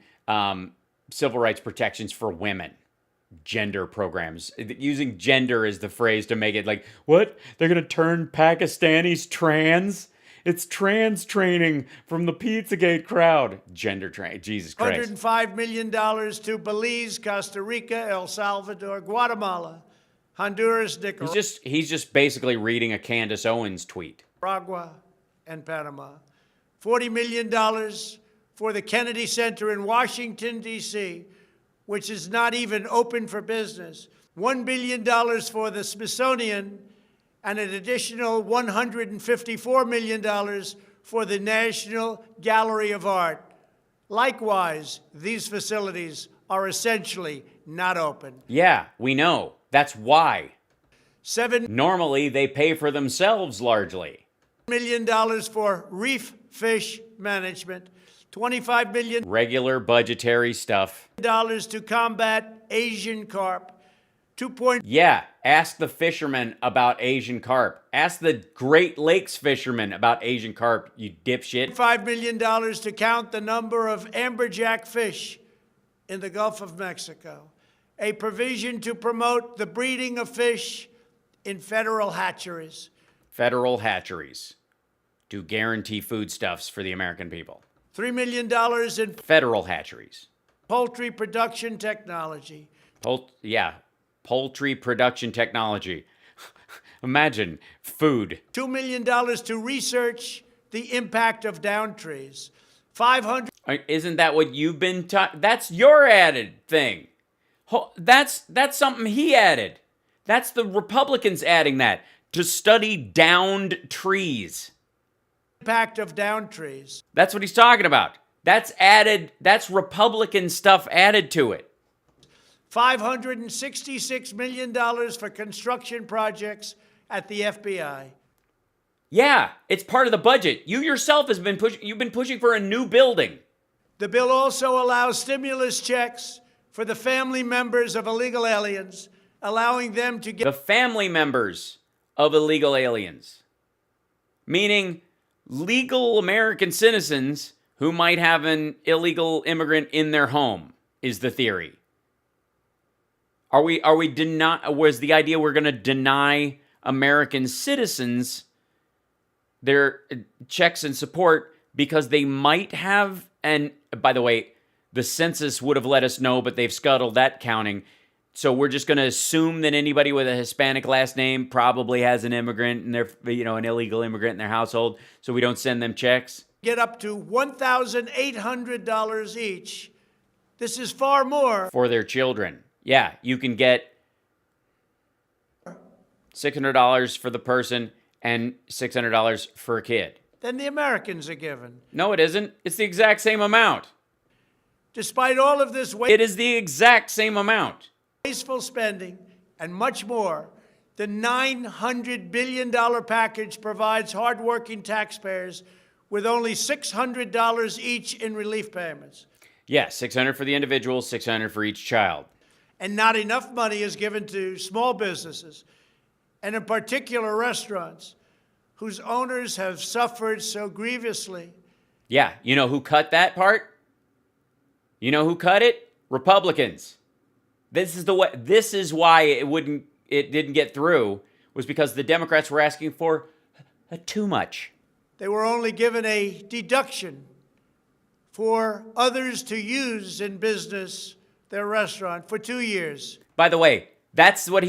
civil rights protections for women. Gender programs. Using gender as the phrase to make it like, what? They're going to turn Pakistanis trans? It's trans training from the Pizzagate crowd. Gender train. Jesus Christ. $105 million to Belize, Costa Rica, El Salvador, Guatemala, Honduras, Nicaragua. He's just basically reading a Candace Owens tweet. Nicaragua and Panama. $40 million for the Kennedy Center in Washington, D.C., which is not even open for business. $1 billion for the Smithsonian, and an additional $154 million for the National Gallery of Art. Likewise, these facilities are essentially not open. Yeah, we know. That's why. Normally, they pay for themselves largely. $7 million for reef fish management. $25 million regular budgetary stuff. To combat Asian carp. Yeah, ask the fishermen about Asian carp. Ask the Great Lakes fishermen about Asian carp, you dipshit. $5 million to count the number of amberjack fish in the Gulf of Mexico. A provision to promote the breeding of fish in federal hatcheries. Federal hatcheries to guarantee foodstuffs for the American people. $3 million in federal hatcheries. Poultry production technology. Poultry production technology. Imagine food. $2 million to research the impact of down trees. Isn't that what you've been taught? That's your added thing. That's something he added. That's the Republicans adding that to study downed trees. Impact of down trees. That's what he's talking about. That's added. That's Republican stuff added to it. $566 million for construction projects at the FBI. Yeah, it's part of the budget. You yourself has been pushing. You've been pushing for a new building. The bill also allows stimulus checks for the family members of illegal aliens, allowing them to get the family members of illegal aliens, meaning legal American citizens who might have an illegal immigrant in their home, is the theory. Was the idea we're going to deny American citizens their checks and support because they might have, and by the way, the census would have let us know, but they've scuttled that counting. So we're just going to assume that anybody with a Hispanic last name probably has an immigrant and they're, an illegal immigrant in their household, so we don't send them checks. Get up to $1,800 each. This is far more for their children. Yeah, you can get $600 for the person and $600 for a kid. Than the Americans are given. No, it isn't. It's the exact same amount. Despite all of this it is the exact same amount. Wasteful spending and much more, the $900 billion package provides hardworking taxpayers with only $600 each in relief payments. Yeah, $600 for the individual, $600 for each child. And not enough money is given to small businesses, and in particular restaurants, whose owners have suffered so grievously. Yeah, you know who cut that part? You know who cut it? Republicans. This is why it didn't get through, was because the Democrats were asking for too much. They were only given a deduction for others to use in business their restaurant for 2 years. By the way, that's what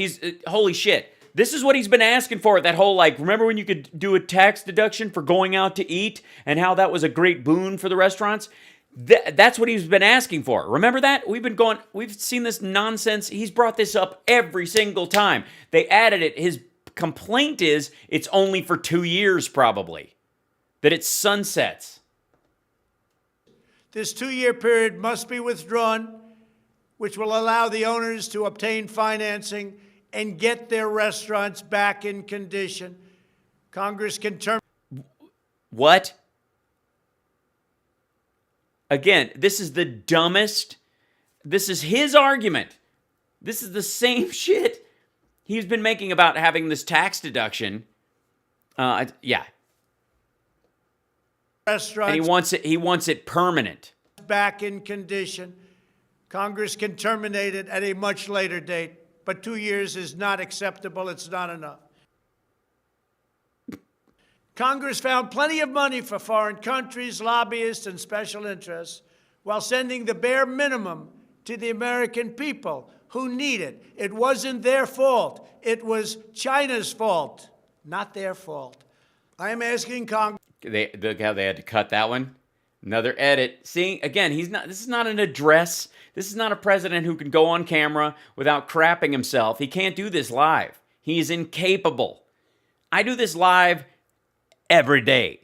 holy shit. This is what he's been asking for. That whole, remember when you could do a tax deduction for going out to eat and how that was a great boon for the restaurants? That's what he's been asking for. Remember that? We've seen this nonsense. He's brought this up every single time. They added it. His complaint is it's only for 2 years, probably, that it sunsets. This 2-year period must be withdrawn, which will allow the owners to obtain financing and get their restaurants back in condition. Congress can terminate. What? Again, this is the dumbest. This is his argument. This is the same shit he's been making about having this tax deduction. Yeah. Restaurants And he wants it permanent. back in condition. Congress can terminate it at a much later date, but 2 years is not acceptable. It's not enough. Congress found plenty of money for foreign countries, lobbyists, and special interests while sending the bare minimum to the American people who need it. It wasn't their fault. It was China's fault, not their fault. I am asking Congress. Look how they had to cut that one. Another edit. See, again, this is not an address. This is not a president who can go on camera without crapping himself. He can't do this live. He is incapable. I do this live every day.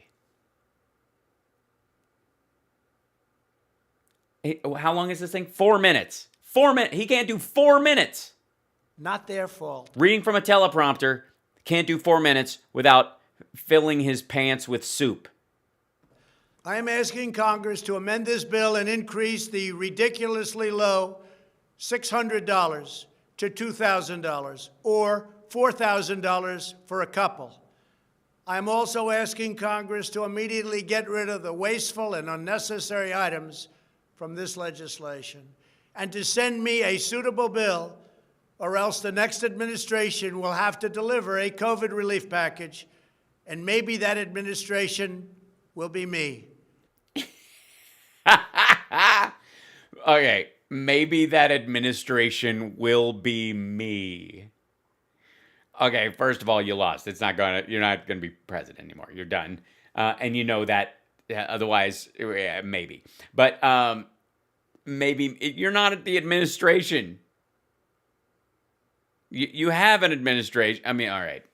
How long is this thing? 4 minutes. 4 minutes. He can't do 4 minutes. Not their fault. Reading from a teleprompter, can't do 4 minutes without filling his pants with soup. I am asking Congress to amend this bill and increase the ridiculously low $600 to $2,000 or $4,000 for a couple. I am also asking Congress to immediately get rid of the wasteful and unnecessary items from this legislation and to send me a suitable bill, or else the next administration will have to deliver a COVID relief package, and maybe that administration will be me. Okay, maybe that administration will be me. Okay, first of all, you lost. You're not gonna be president anymore. You're done, and you know that. Otherwise, maybe. But maybe you're not at the administration. You have an administration. I mean, all right.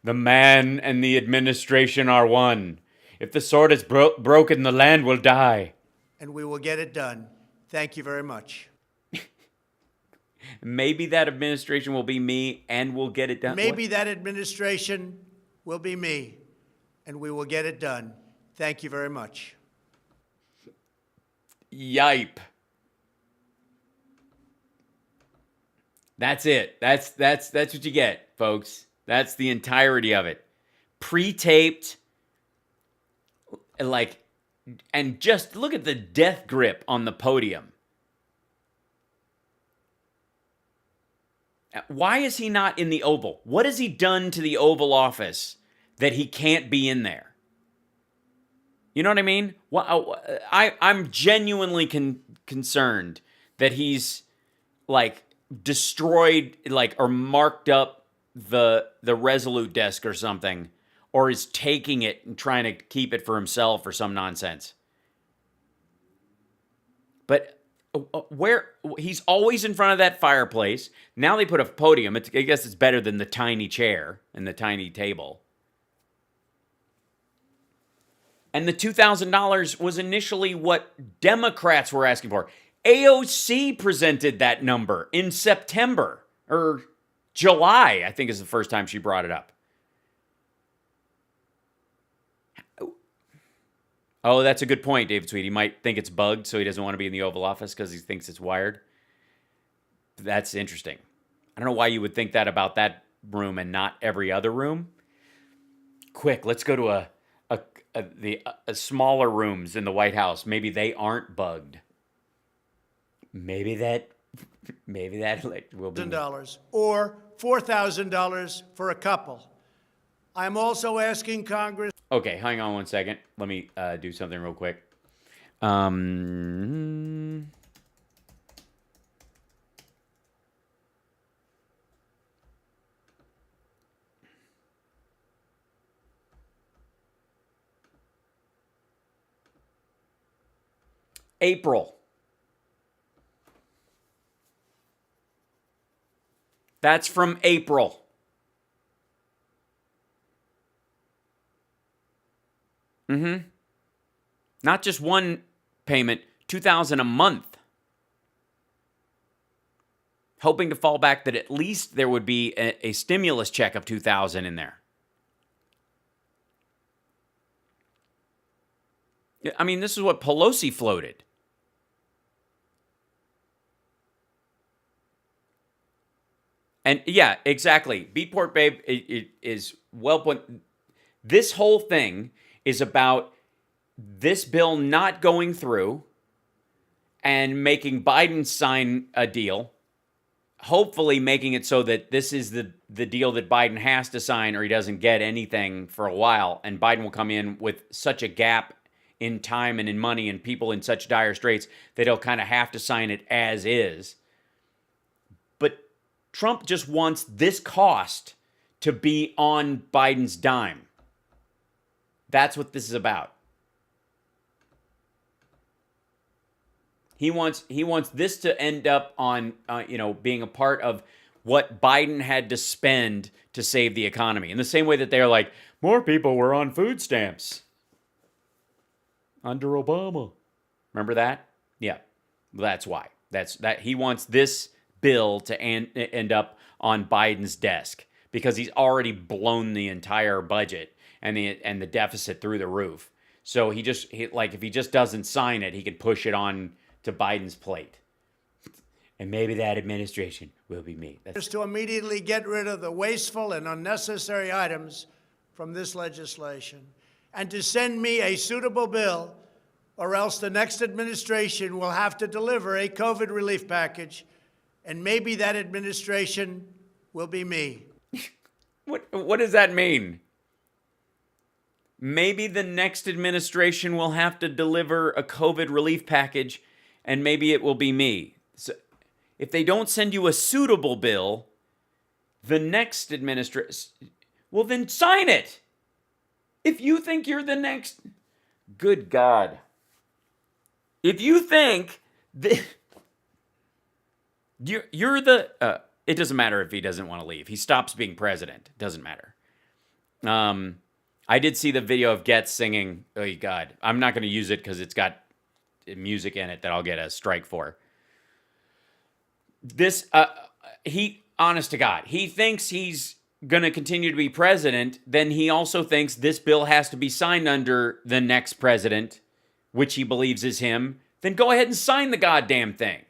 The man and the administration are one. If the sword is broken, the land will die. And we will get it done. Thank you very much. Maybe that administration will be me and we'll get it done. Maybe that administration will be me and we will get it done. Thank you very much. Yipe. That's it. That's what you get, folks. That's the entirety of it. Pre-taped, and just look at the death grip on the podium. Why is he not in the Oval? What has he done to the Oval Office that he can't be in there? You know what I mean? I'm genuinely concerned that he's destroyed or marked up the Resolute desk or something, or is taking it and trying to keep it for himself or some nonsense. But where he's always in front of that fireplace. Now they put a podium. I guess it's better than the tiny chair and the tiny table. And the $2,000 was initially what Democrats were asking for. AOC presented that number in September or July, I think is the first time she brought it up. Oh, that's a good point, David Sweet. He might think it's bugged, so he doesn't want to be in the Oval Office because he thinks it's wired. That's interesting. I don't know why you would think that about that room and not every other room. Quick, let's go to the smaller rooms in the White House. Maybe they aren't bugged. Maybe that will be $1,000 or $4,000 for a couple. I'm also asking Congress. Okay, hang on one second. Let me do something real quick. April. That's from April. Not just one payment, $2,000 a month. Hoping to fall back that at least there would be a stimulus check of $2,000 in there. I mean, this is what Pelosi floated. And yeah, exactly. Beatport Babe is well put. This whole thing is about this bill not going through and making Biden sign a deal, hopefully making it so that this is the deal that Biden has to sign or he doesn't get anything for a while. And Biden will come in with such a gap in time and in money and people in such dire straits that he'll kind of have to sign it as is. But Trump just wants this cost to be on Biden's dime. That's what this is about. He wants this to end up on, being a part of what Biden had to spend to save the economy. In the same way that they're like, more people were on food stamps under Obama. Remember that? Yeah, that's why. That he wants this bill to end up on Biden's desk because he's already blown the entire budget and the deficit through the roof. So if he just doesn't sign it, he can push it on to Biden's plate. And maybe that administration will be me. Just to immediately get rid of the wasteful and unnecessary items from this legislation and to send me a suitable bill, or else the next administration will have to deliver a COVID relief package, and maybe that administration will be me. What does that mean? Maybe the next administration will have to deliver a COVID relief package, and maybe it will be me. So if they don't send you a suitable bill, the next administration, well, then sign it. If you think you're the next, good God. If you think that you're the, it doesn't matter if he doesn't want to leave. He stops being president. It doesn't matter. I did see the video of Getz singing, oh God, I'm not going to use it because it's got music in it that I'll get a strike for. This, honest to God, he thinks he's going to continue to be president, then he also thinks this bill has to be signed under the next president, which he believes is him. Then go ahead and sign the goddamn thing.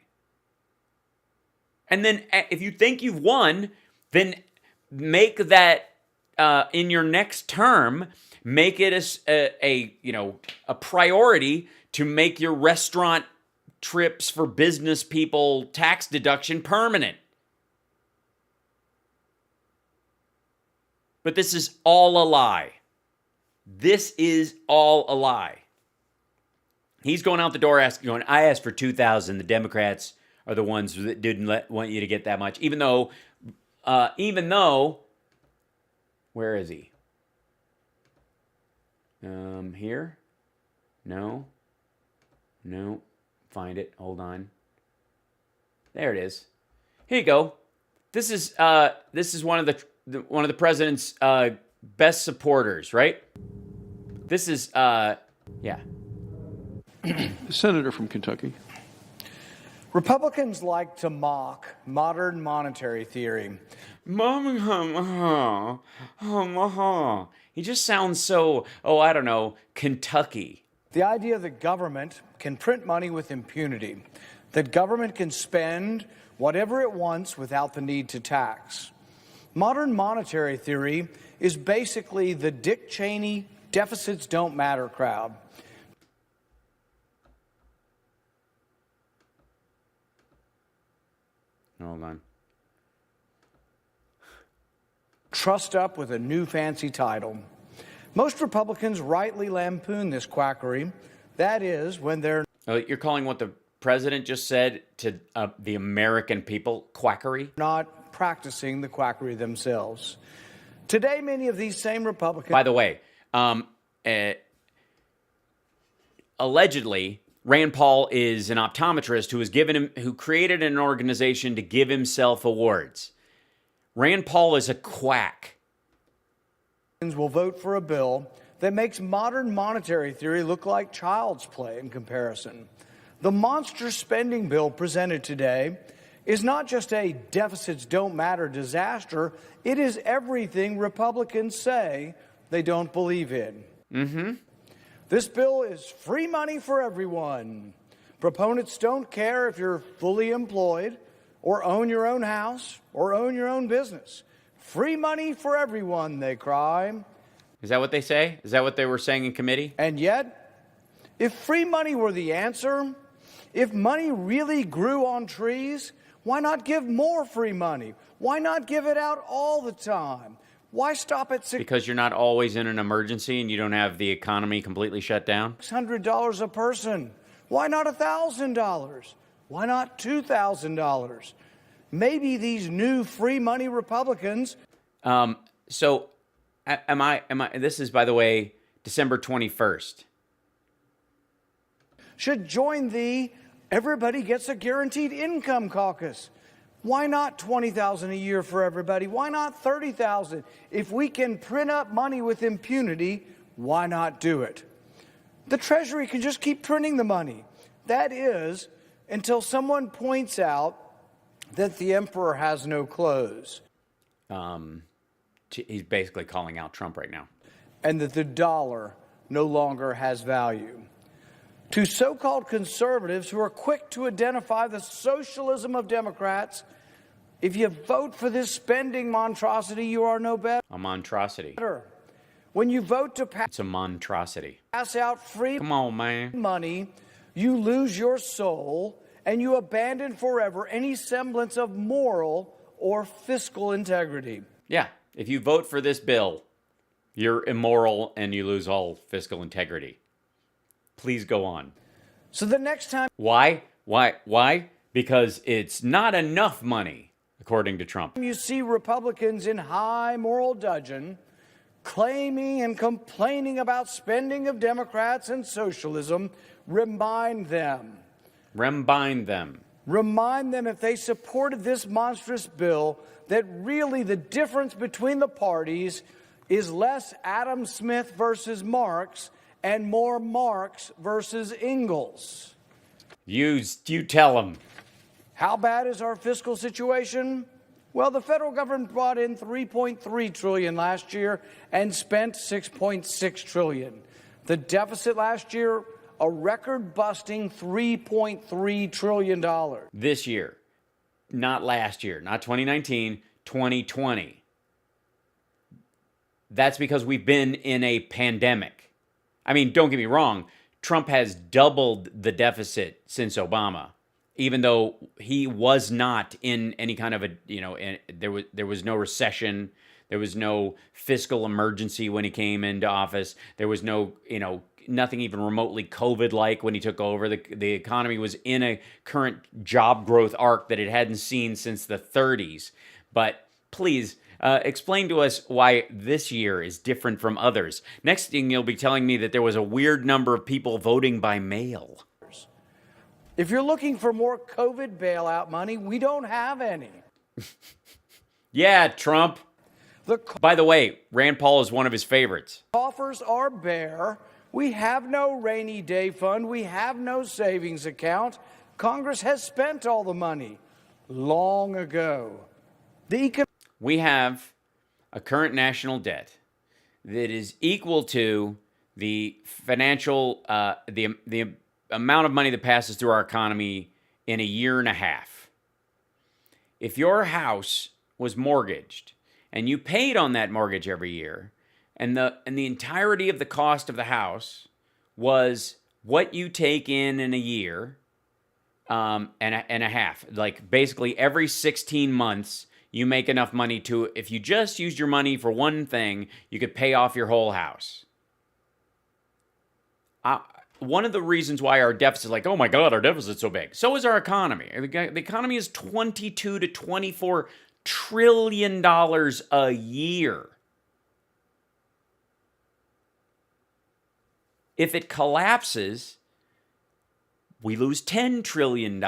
And then if you think you've won, then make that in your next term, make it a priority to make your restaurant trips for business people tax deduction permanent. But this is all a lie. This is all a lie. He's going out the door going, I asked for $2,000. The Democrats are the ones that didn't want you to get that much. Even though, where is he? Here? No. Find it. Hold on. There it is. Here you go. This is one of the president's best supporters, right? This is yeah. Senator from Kentucky. Republicans like to mock modern monetary theory. He just sounds so, I don't know, Kentucky. The idea that government can print money with impunity, that government can spend whatever it wants without the need to tax. Modern monetary theory is basically the Dick Cheney deficits don't matter crowd. Hold on. Trussed up with a new fancy title. Most Republicans rightly lampoon this quackery. That is, when they're... Oh, you're calling what the president just said to the American people quackery? Not practicing the quackery themselves. Today, many of these same Republicans... By the way, allegedly, Rand Paul is an optometrist who created an organization to give himself awards. Rand Paul is a quack. Will vote for a bill that makes modern monetary theory look like child's play in comparison. The monster spending bill presented today is not just a deficits don't matter disaster, it is everything Republicans say they don't believe in. This bill is free money for everyone. Proponents don't care if you're fully employed or own your own house or own your own business. Free money for everyone, they cry. Is that what they say? Is that what they were saying in committee? And yet, if free money were the answer, if money really grew on trees, why not give more free money? Why not give it out all the time? Why stop at Because you're not always in an emergency and you don't have the economy completely shut down? $600 a person. Why not $1,000? Why not $2,000? Maybe these new free money Republicans. So, am I? This is, by the way, December 21st. Should join the Everybody Gets a Guaranteed Income caucus. Why not $20,000 a year for everybody? Why not $30,000? If we can print up money with impunity, why not do it? The Treasury can just keep printing the money. That is, until someone points out that the emperor has no clothes. He's basically calling out Trump right now. And that the dollar no longer has value. To so-called conservatives who are quick to identify the socialism of Democrats, if you vote for this spending monstrosity, you are no better. A monstrosity. When you vote to It's a monstrosity. pass out free Come on, man. money, you lose your soul and you abandon forever any semblance of moral or fiscal integrity. Yeah, if you vote for this bill, you're immoral and you lose all fiscal integrity. Please go on. So the next time... Why? Because it's not enough money, according to Trump. You see Republicans in high moral dudgeon claiming and complaining about spending of Democrats and socialism, remind them. Remind them if they supported this monstrous bill that really the difference between the parties is less Adam Smith versus Marx and more Marx versus Engels. You tell them. How bad is our fiscal situation? Well, the federal government brought in $3.3 trillion last year and spent $6.6 trillion. The deficit last year, a record-busting $3.3 trillion. This year, not last year, not 2019, 2020. That's because we've been in a pandemic. I mean, don't get me wrong, Trump has doubled the deficit since Obama, even though he was not in any kind of there was no recession, there was no fiscal emergency when he came into office, there was no, nothing even remotely COVID-like when he took over. The economy was in a current job growth arc that it hadn't seen since the 30s. But please, explain to us why this year is different from others. Next thing, you'll be telling me that there was a weird number of people voting by mail. If you're looking for more COVID bailout money, we don't have any. Yeah, Trump. By the way, Rand Paul is one of his favorites. Coffers are bare. We have no rainy day fund. We have no savings account. Congress has spent all the money long ago. We have a current national debt that is equal to the financial, the amount of money that passes through our economy in a year and a half. If your house was mortgaged and you paid on that mortgage every year, and the entirety of the cost of the house was what you take in a year and a half, like basically every 16 months, you make enough money to, if you just used your money for one thing, you could pay off your whole house. One of the reasons why our deficit is like, oh my God, our deficit's so big. So is our economy. The economy is $22 to $24 trillion a year. If it collapses, we lose $10 trillion.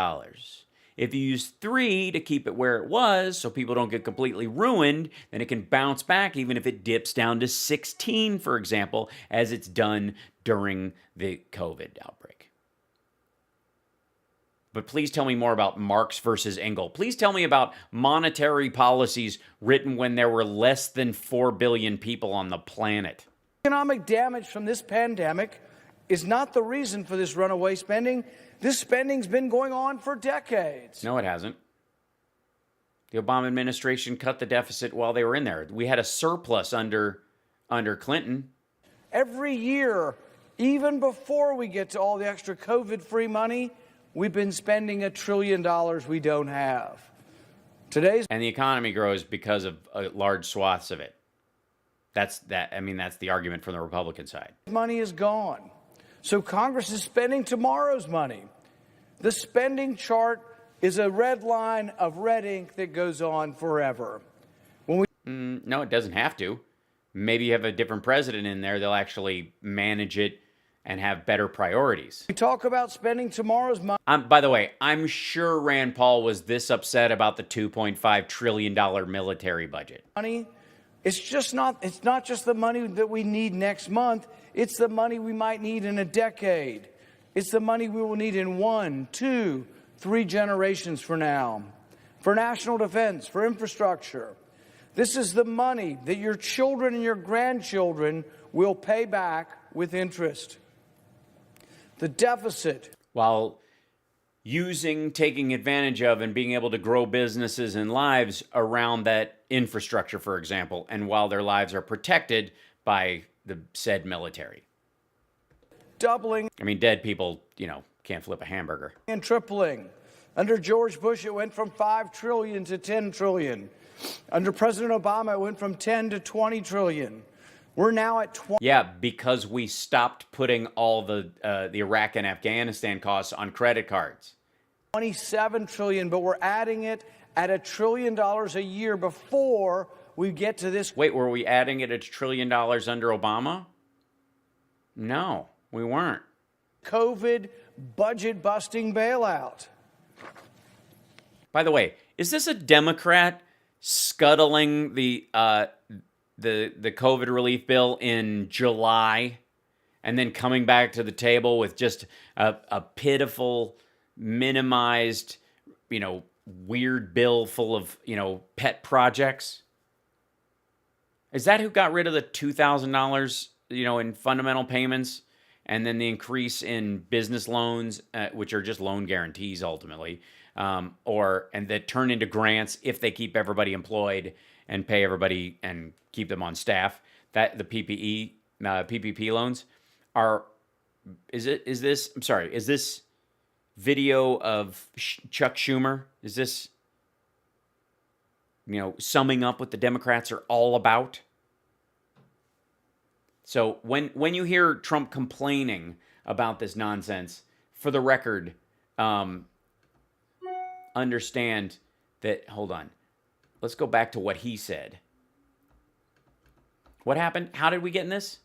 If you use 3 to keep it where it was so people don't get completely ruined, then it can bounce back even if it dips down to 16, for example, as it's done during the COVID outbreak. But please tell me more about Marx versus Engels. Please tell me about monetary policies written when there were less than 4 billion people on the planet. Economic damage from this pandemic is not the reason for this runaway spending. This spending's been going on for decades. No, it hasn't. The Obama administration cut the deficit while they were in there. We had a surplus under Clinton. Every year, even before we get to all the extra COVID-free money, we've been spending $1 trillion we don't have. And the economy grows because of large swaths of it. That's the argument from the Republican side. Money is gone. So Congress is spending tomorrow's money. The spending chart is a red line of red ink that goes on forever. No, it doesn't have to. Maybe you have a different president in there, they'll actually manage it and have better priorities. We talk about spending tomorrow's money. By the way, I'm sure Rand Paul was this upset about the $2.5 trillion military budget. It's not just the money that we need next month. It's the money we might need in a decade. It's the money we will need in 1, 2, 3 generations from now. For national defense, for infrastructure. This is the money that your children and your grandchildren will pay back with interest. The deficit. While taking advantage of and being able to grow businesses and lives around that infrastructure, for example, and while their lives are protected by the said military. Doubling. Dead people, can't flip a hamburger. And tripling. Under George Bush, it went from $5 trillion to $10 trillion. Under President Obama, it went from 10 to 20 trillion. We're now at 20. Yeah, because we stopped putting all the Iraq and Afghanistan costs on credit cards. 27 trillion, but we're adding it at $1 trillion a year before we get to this. Wait, were we adding it at $1 trillion under Obama? No, we weren't. COVID budget-busting bailout. By the way, is this a Democrat scuttling the COVID relief bill in July and then coming back to the table with just a pitiful, minimized, weird bill full of, pet projects? Is that who got rid of the $2,000, in fundamental payments and then the increase in business loans, which are just loan guarantees ultimately, and that turn into grants if they keep everybody employed and pay everybody and keep them on staff? That the PPP loans is this video of Chuck Schumer? Is this, summing up what the Democrats are all about? So when you hear Trump complaining about this nonsense, for the record, understand that, hold on, let's go back to what he said. What happened? How did we get in this?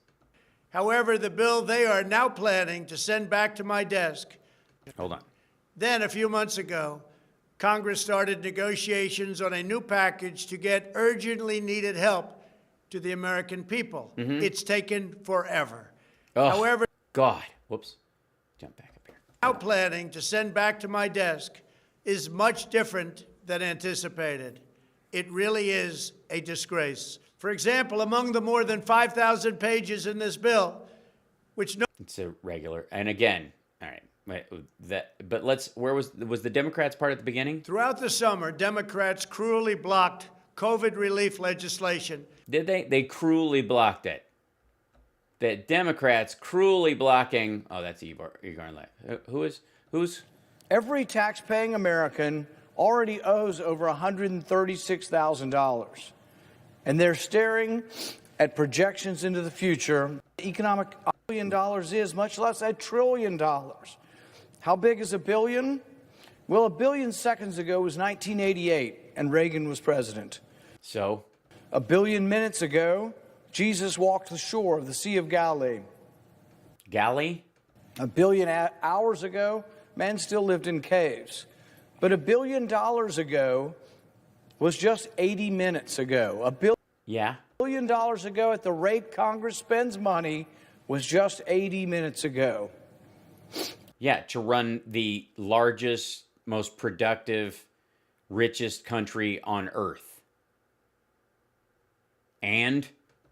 However, the bill they are now planning to send back to my desk. Hold on. Then, a few months ago, Congress started negotiations on a new package to get urgently needed help to the American people. Mm-hmm. It's taken forever. Oh, However, God. Whoops. Jump back up here. Now planning to send back to my desk is much different than anticipated. It really is a disgrace. For example, among the more than 5,000 pages in this bill, which it's a regular, and again, all right, where was the Democrats part at the beginning? Throughout the summer, Democrats cruelly blocked COVID relief legislation. Did they? They cruelly blocked it. The Democrats cruelly blocking. Oh, that's Igor. Who's? Every tax-paying American already owes over $136,000. And they're staring at projections into the future. Economic $1 billion is, much less $1 trillion. How big is $1 billion? Well, 1 billion seconds ago was 1988, and Reagan was president. So? 1 billion minutes ago, Jesus walked the shore of the Sea of Galilee. Galilee? 1 billion hours ago, men still lived in caves. But $1 billion ago was just 80 minutes ago. Yeah. $1 billion ago at the rate Congress spends money was just 80 minutes ago. Yeah, to run the largest, most productive, richest country on earth. And?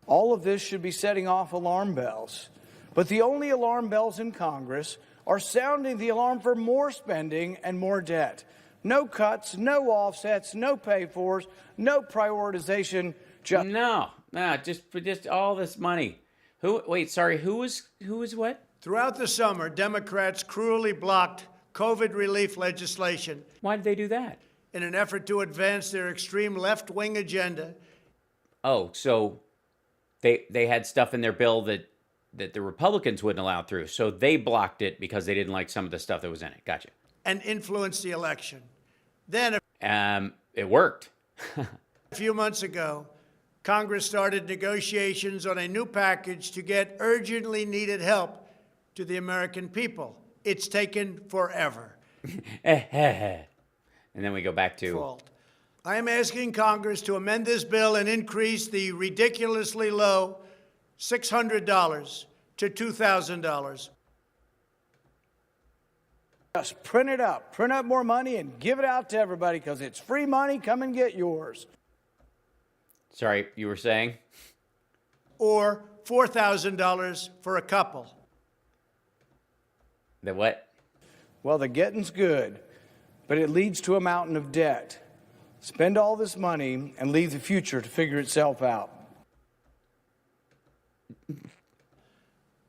All of this should be setting off alarm bells. But the only alarm bells in Congress are sounding the alarm for more spending and more debt. No cuts, no offsets, no pay-fors, no prioritization. Just all this money. Who was what? Throughout the summer, Democrats cruelly blocked COVID relief legislation. Why did they do that? In an effort to advance their extreme left-wing agenda. Oh, so they had stuff in their bill that the Republicans wouldn't allow through. So they blocked it because they didn't like some of the stuff that was in it. Gotcha. And influence the election. Then, it worked. A few months ago, Congress started negotiations on a new package to get urgently needed help to the American people. It's taken forever. And then we go back to... I am asking Congress to amend this bill and increase the ridiculously low $600 to $2,000. Just print it up. Print up more money and give it out to everybody because it's free money. Come and get yours. Sorry, you were saying? Or $4,000 for a couple. The what? Well, the getting's good, but it leads to a mountain of debt. Spend all this money and leave the future to figure itself out.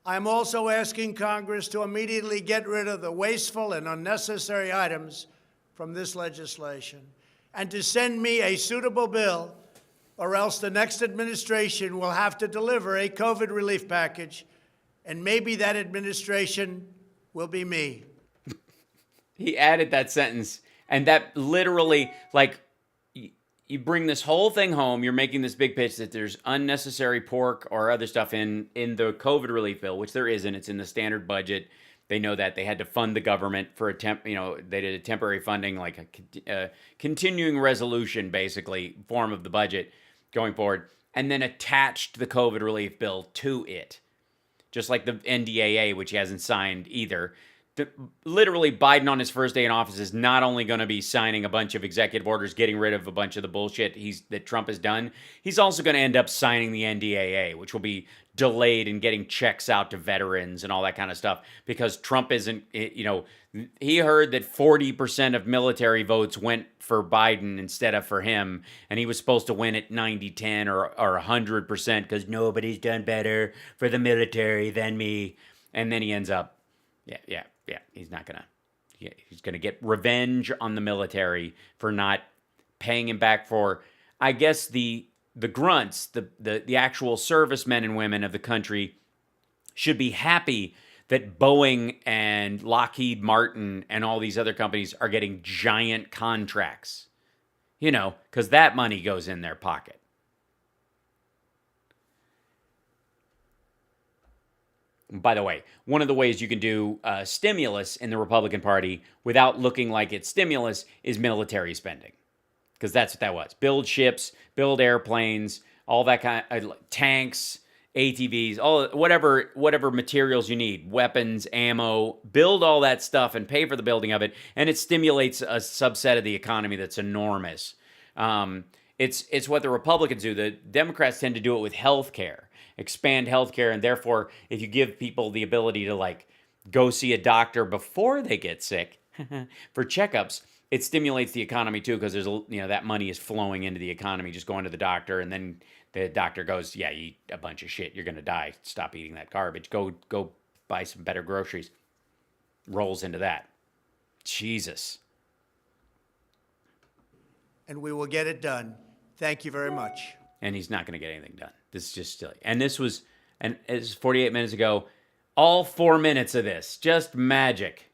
I'm also asking Congress to immediately get rid of the wasteful and unnecessary items from this legislation and to send me a suitable bill, or else the next administration will have to deliver a COVID relief package, and maybe that administration will be me. He added that sentence, and that literally, like, you bring this whole thing home, you're making this big pitch that there's unnecessary pork or other stuff in the COVID relief bill, which there isn't. It's in the standard budget. They know that. They had to fund the government for they did a temporary funding, like a continuing resolution, basically, form of the budget going forward, and then attached the COVID relief bill to it. Just like the NDAA, which he hasn't signed either. Literally, Biden on his first day in office is not only going to be signing a bunch of executive orders, getting rid of a bunch of the bullshit that Trump has done, he's also going to end up signing the NDAA, which will be delayed and getting checks out to veterans and all that kind of stuff, because Trump isn't, he heard that 40% of military votes went for Biden instead of for him, and he was supposed to win at 90-10 or 100% because nobody's done better for the military than me, and then he ends up, yeah, he's not gonna. He's gonna get revenge on the military for not paying him back for, I guess, the grunts, the actual servicemen and women of the country should be happy that Boeing and Lockheed Martin and all these other companies are getting giant contracts, because that money goes in their pocket. By the way, one of the ways you can do stimulus in the Republican Party without looking like it's stimulus is military spending. Because that's what that was. Build ships, build airplanes, all that kind of tanks, ATVs, all whatever materials you need, weapons, ammo, build all that stuff and pay for the building of it, and it stimulates a subset of the economy that's enormous. It's what the Republicans do. The Democrats tend to do it with health care. Expand healthcare, and therefore, if you give people the ability to go see a doctor before they get sick for checkups, it stimulates the economy too, because there's that money is flowing into the economy, just going to the doctor, and then the doctor goes, "Yeah, you eat a bunch of shit, you're gonna die. Stop eating that garbage. Go buy some better groceries." Rolls into that. Jesus. And we will get it done. Thank you very much. And he's not going to get anything done. This is just silly. And this was 48 minutes ago. All 4 minutes of this, just magic,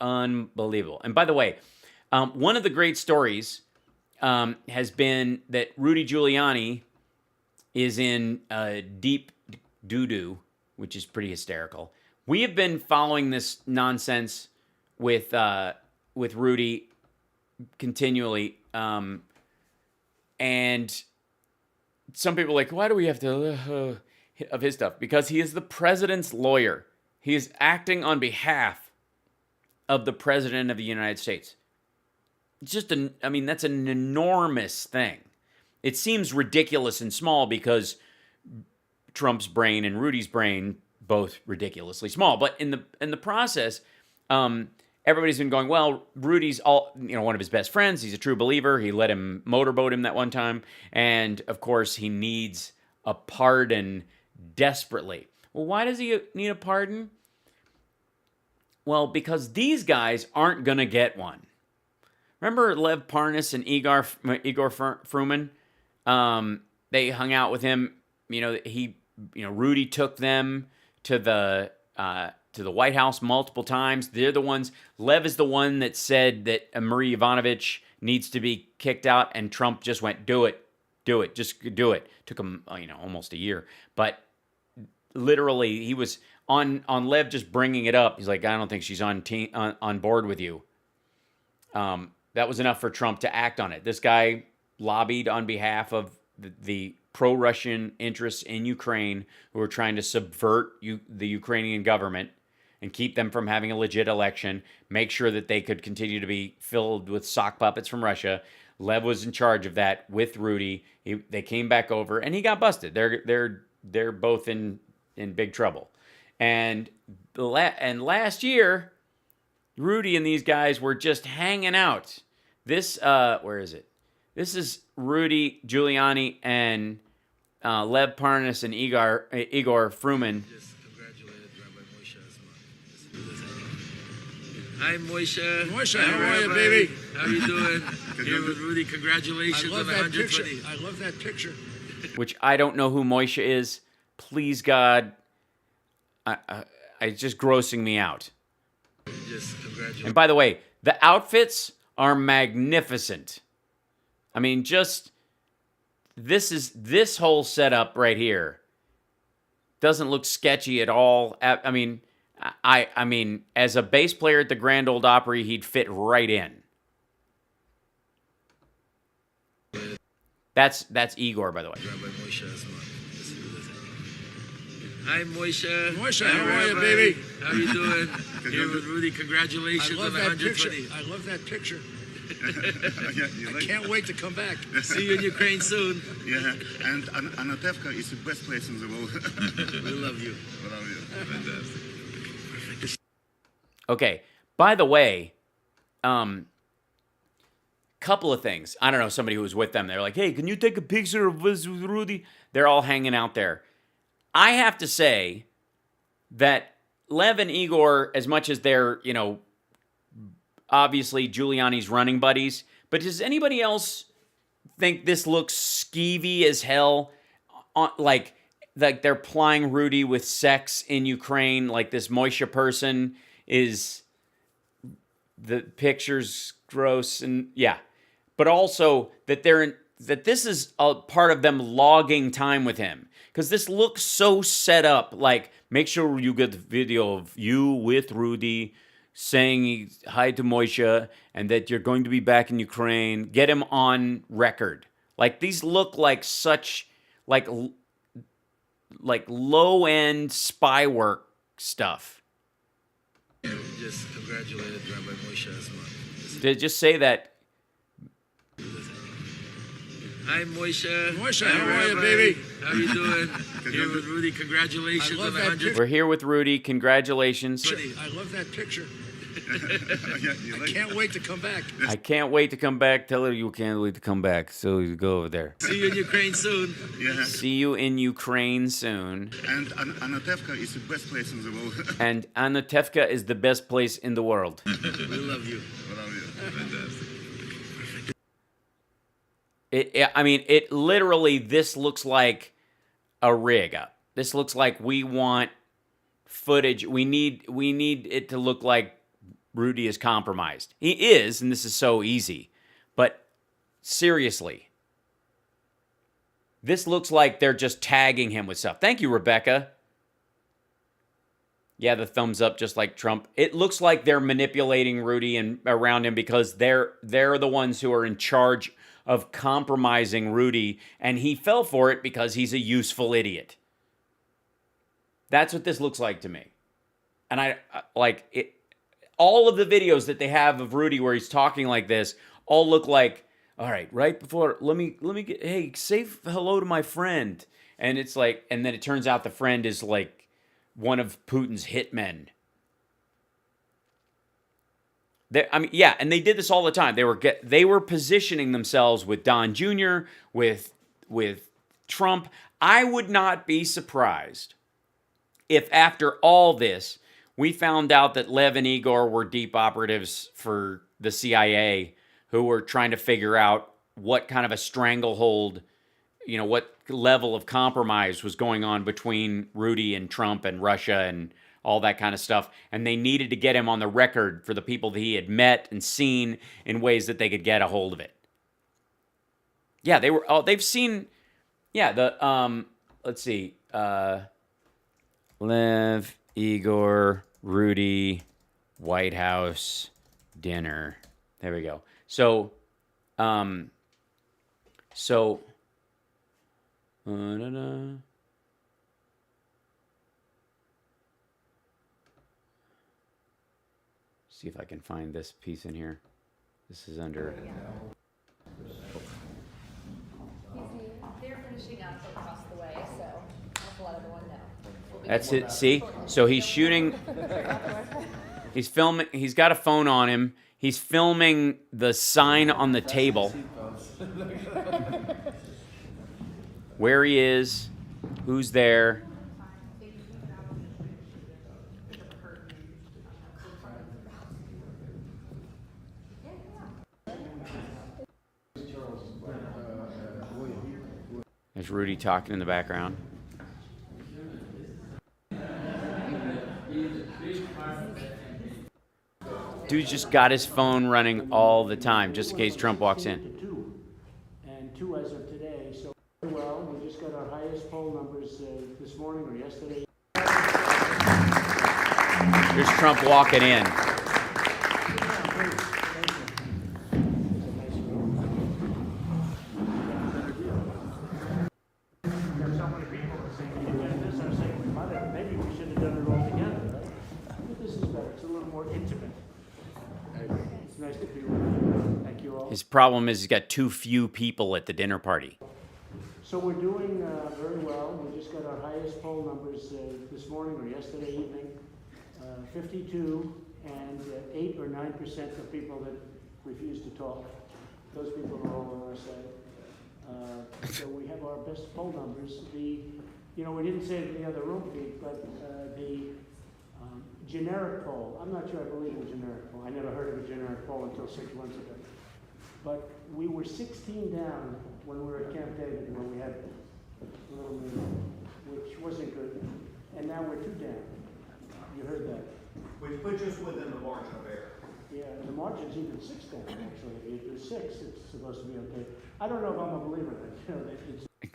unbelievable. And by the way, one of the great stories has been that Rudy Giuliani is in deep doo-doo, which is pretty hysterical. We have been following this nonsense with Rudy continually, and some people are like, why do we have to of his stuff? Because he is the president's lawyer. He is acting on behalf of the president of the United States. It's just that's an enormous thing. It seems ridiculous and small because Trump's brain and Rudy's brain both ridiculously small. But in the process, everybody's been going, well, Rudy's one of his best friends. He's a true believer. He let him motorboat him that one time, and of course, he needs a pardon desperately. Well, why does he need a pardon? Well, because these guys aren't gonna get one. Remember Lev Parnas and Igor Fruman? They hung out with him. Rudy took them to the White House multiple times. They're the ones. Lev is the one that said that Marie Yovanovitch needs to be kicked out, and Trump just went, "Do it, just do it." Took him, almost a year, but literally he was on Lev just bringing it up. He's like, "I don't think she's on board with you." That was enough for Trump to act on it. This guy lobbied on behalf of the pro-Russian interests in Ukraine who were trying to subvert the Ukrainian government and keep them from having a legit election, make sure that they could continue to be filled with sock puppets from Russia. Lev was in charge of that with Rudy. They came back over, and he got busted. They're both in big trouble. And last year, Rudy and these guys were just hanging out. This, where is it? This is Rudy Giuliani and Lev Parnas and Igor Fruman. Hi, Moishe. Moishe, how are you, baby? How you doing? Here with Rudy. Congratulations on the 120. I love that picture. Which I don't know who Moishe is. Please, God, it's just grossing me out. And by the way, the outfits are magnificent. I mean, just this whole setup right here doesn't look sketchy at all. I mean, as a bass player at the Grand Ole Opry, he'd fit right in. That's Igor, by the way. Hi, Moishe. Moishe, how are you, baby? How you doing? Here with Rudy. Congratulations on the 120. I love that picture. I can't wait to come back. See you in Ukraine soon. Yeah, and Anatevka is the best place in the world. We love you. We love you. Fantastic. Okay, by the way, couple of things. I don't know, somebody who was with them, they're like, hey, can you take a picture of us with Rudy? They're all hanging out there. I have to say that Lev and Igor, as much as they're, obviously Giuliani's running buddies, but does anybody else think this looks skeevy as hell? Like they're plying Rudy with sex in Ukraine, like this Moishe person is, the picture's gross, and yeah. But also that that this is a part of them logging time with him. Because this looks so set up, like, make sure you get the video of you with Rudy saying hi to Moishe and that you're going to be back in Ukraine. Get him on record. Like, these look like such, like low-end spy work stuff. Just congratulated Rabbi Moishe. To just say that. Hi, Moishe. Moishe, how are you, baby? How you doing? Here with Rudy. Congratulations on the 120. We're here with Rudy. Congratulations. I love that picture. I can't wait to come back. I can't wait to come back. Tell her you can't wait to come back. So you go over there. See you in Ukraine soon. Yeah. See you in Ukraine soon. And Anatevka is the best place in the world. And Anatevka is the best place in the world. We love you. We love you. Fantastic. It literally, this looks like a rig up. This looks like we want footage. We need it to look like Rudy is compromised. He is, and this is so easy. But seriously, this looks like they're just tagging him with stuff. Thank you, Rebecca. Yeah, the thumbs up, just like Trump. It looks like they're manipulating Rudy and around him because they're the ones who are in charge of compromising Rudy, and he fell for it because he's a useful idiot. That's what this looks like to me. And I like it. All of the videos that they have of Rudy where he's talking like this all look like, all right, right before, let me get, hey, say hello to my friend. And it's like, and then it turns out the friend is like one of Putin's hitmen. Yeah, and they did this all the time. They were positioning themselves with Don Jr., with Trump. I would not be surprised if after all this, we found out that Lev and Igor were deep operatives for the CIA who were trying to figure out what kind of a stranglehold, what level of compromise was going on between Rudy and Trump and Russia and all that kind of stuff. And they needed to get him on the record for the people that he had met and seen in ways that they could get a hold of it. Yeah, they've seen, let's see, Lev, Igor, Rudy, White House, dinner. There we go. So, see if I can find this piece in here. This is under. They're finishing up across the way, so I'll let everyone know. That's it. See? So he's shooting. He's filming. He's got a phone on him. He's filming the sign on the table. Where he is, who's there. There's Rudy talking in the background. Dude's just got his phone running all the time, just in case Trump walks in. And 2 as of today. So, well, we just got our highest poll numbers this morning or yesterday. Here's Trump walking in. Maybe we should have done it all together, right? But this is better. It's a little more intimate. It's nice to be with you. Thank you all. His problem is he's got too few people at the dinner party. So we're doing very well. We just got our highest poll numbers this morning or yesterday evening. 52 and 8 or 9% of people that refuse to talk. Those people are all on our side. So we have our best poll numbers. We didn't say it in the other room, Pete, but the generic poll, I'm not sure I believe in generic poll. I never heard of a generic poll until 6 months ago. But we were 16 down when we were at Camp David, when we had a little meeting, which wasn't good. And now we're 2 down. You heard that. Which puts us within the margin of error. Yeah, the margin's even 6 down, actually. If you do 6, it's supposed to be okay. I don't know if I'm a believer in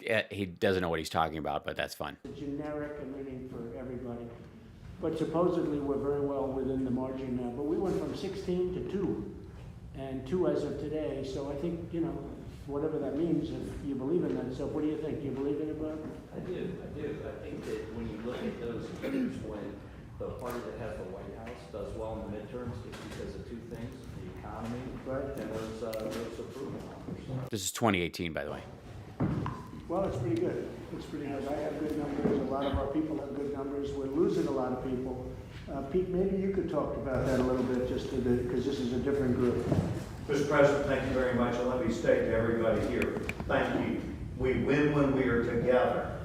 that. He doesn't know what he's talking about, but that's fun. It's generic and meaning for everybody. But supposedly we're very well within the margin now. But we went from 16 to 2, and 2 as of today. So I think, whatever that means, if you believe in that stuff, what do you think? Do you believe in it, Bob? I do. I think that when you look at those years when the party that has the White House does well in the midterms, it's because of 2 things: the economy, and those approval numbers. This is 2018, by the way. Well, it's pretty good. It's pretty good. I have good numbers. A lot of our people have good numbers. We're losing a lot of people. Pete, maybe you could talk about that a little bit, just because this is a different group. Mr. President, thank you very much. And let me state to everybody here, thank you. We win when we are together.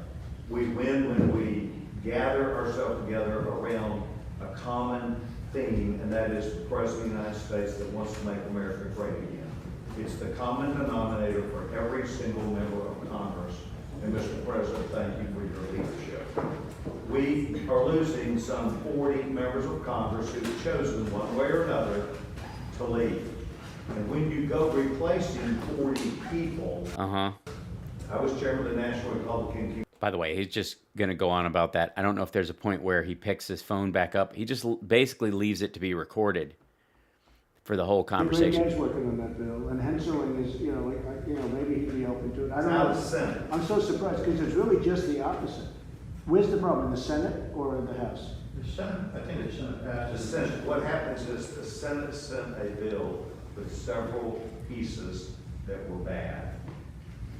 We win when we gather ourselves together around a common theme, and that is the President of the United States that wants to make America great again. It's the common denominator for every single member of Congress. And Mr. President, thank you for your leadership. We are losing some 40 members of Congress who've chosen one way or another to leave. And when you go replacing 40 people, I was chairman of the National Republican Committee. By the way, he's just going to go on about that. I don't know if there's a point where he picks his phone back up. He just basically leaves it to be recorded for the whole conversation. Greg's working on that bill, and Henseling is, maybe he'd be open to it. I don't Now know. the Senate. I'm so surprised because it's really just the opposite. Where's the problem, in the Senate or in the House? The Senate, I think the Senate passed. The Senate, what happens is the Senate sent a bill with several pieces that were bad.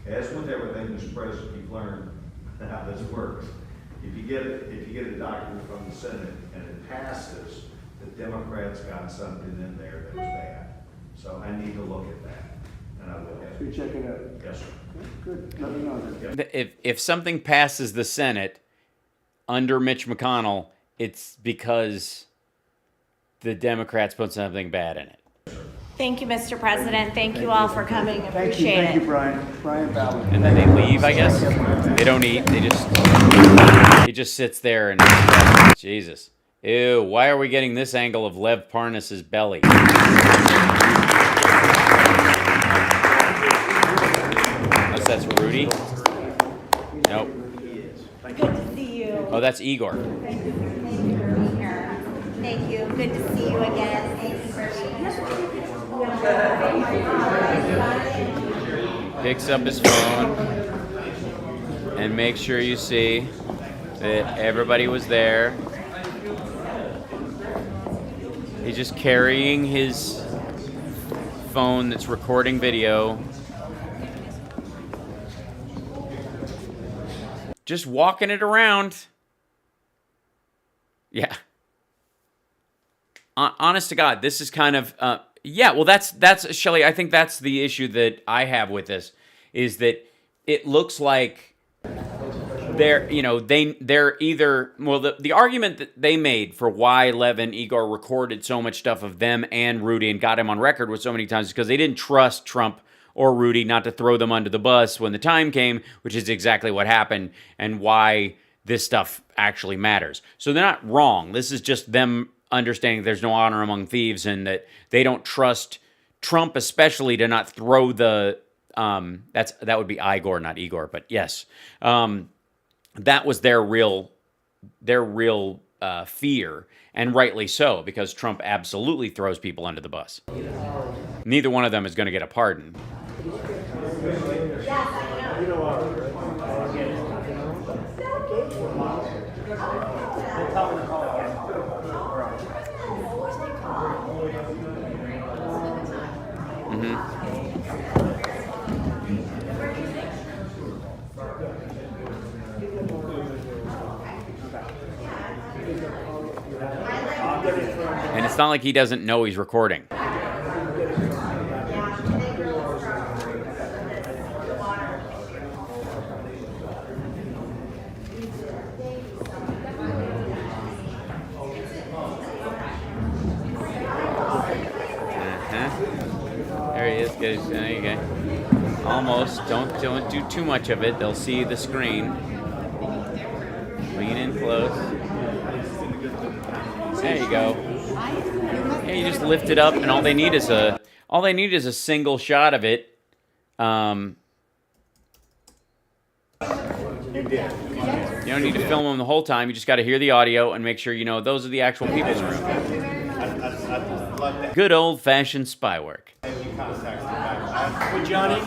As with everything, Mr. President, you've learned how this works. If you get a document from the Senate and it passes, the Democrats got something in there that was bad. So I need to look at that, and I will. So you check it out. Yes, sir. Good, let me know then. If something passes the Senate under Mitch McConnell, it's because the Democrats put something bad in it. Thank you, Mr. President. Thank you all for coming. Appreciate Thank you, it. Brian Fallon. And then they leave, I guess. They don't eat. He just sits there and Jesus. Ew, why are we getting this angle of Lev Parnas's belly? Unless that's Rudy. Nope. Good to see you. Oh, that's Igor. Thank you for being here. Thank you. Good to see you again. Thank you for being here. Picks up his phone and makes sure you see that everybody was there. He's just carrying his phone that's recording video. Just walking it around. Yeah. Honest to God, this is kind of yeah. Well, that's Shelley. I think that's the issue that I have with this is that it looks like they're either the argument that they made for why Lev and Igor recorded so much stuff of them and Rudy and got him on record with so many times is because they didn't trust Trump or Rudy not to throw them under the bus when the time came, which is exactly what happened and why this stuff actually matters. So they're not wrong. This is just them understanding there's no honor among thieves and that they don't trust Trump especially to not throw the that would be Igor, not Igor, but yes. That was their real fear, and rightly so, because Trump absolutely throws people under the bus. Neither one of them is going to get a pardon. And it's not like he doesn't know he's recording. There he is. Good. There you go. Almost. Don't do too much of it. They'll see the screen. Lean in close. There you go. Yeah, you just lift it up, and all they need is a single shot of it. You don't need to film them the whole time. You just got to hear the audio and make sure you know those are the actual people in the room. Good old-fashioned spy work. With Johnny?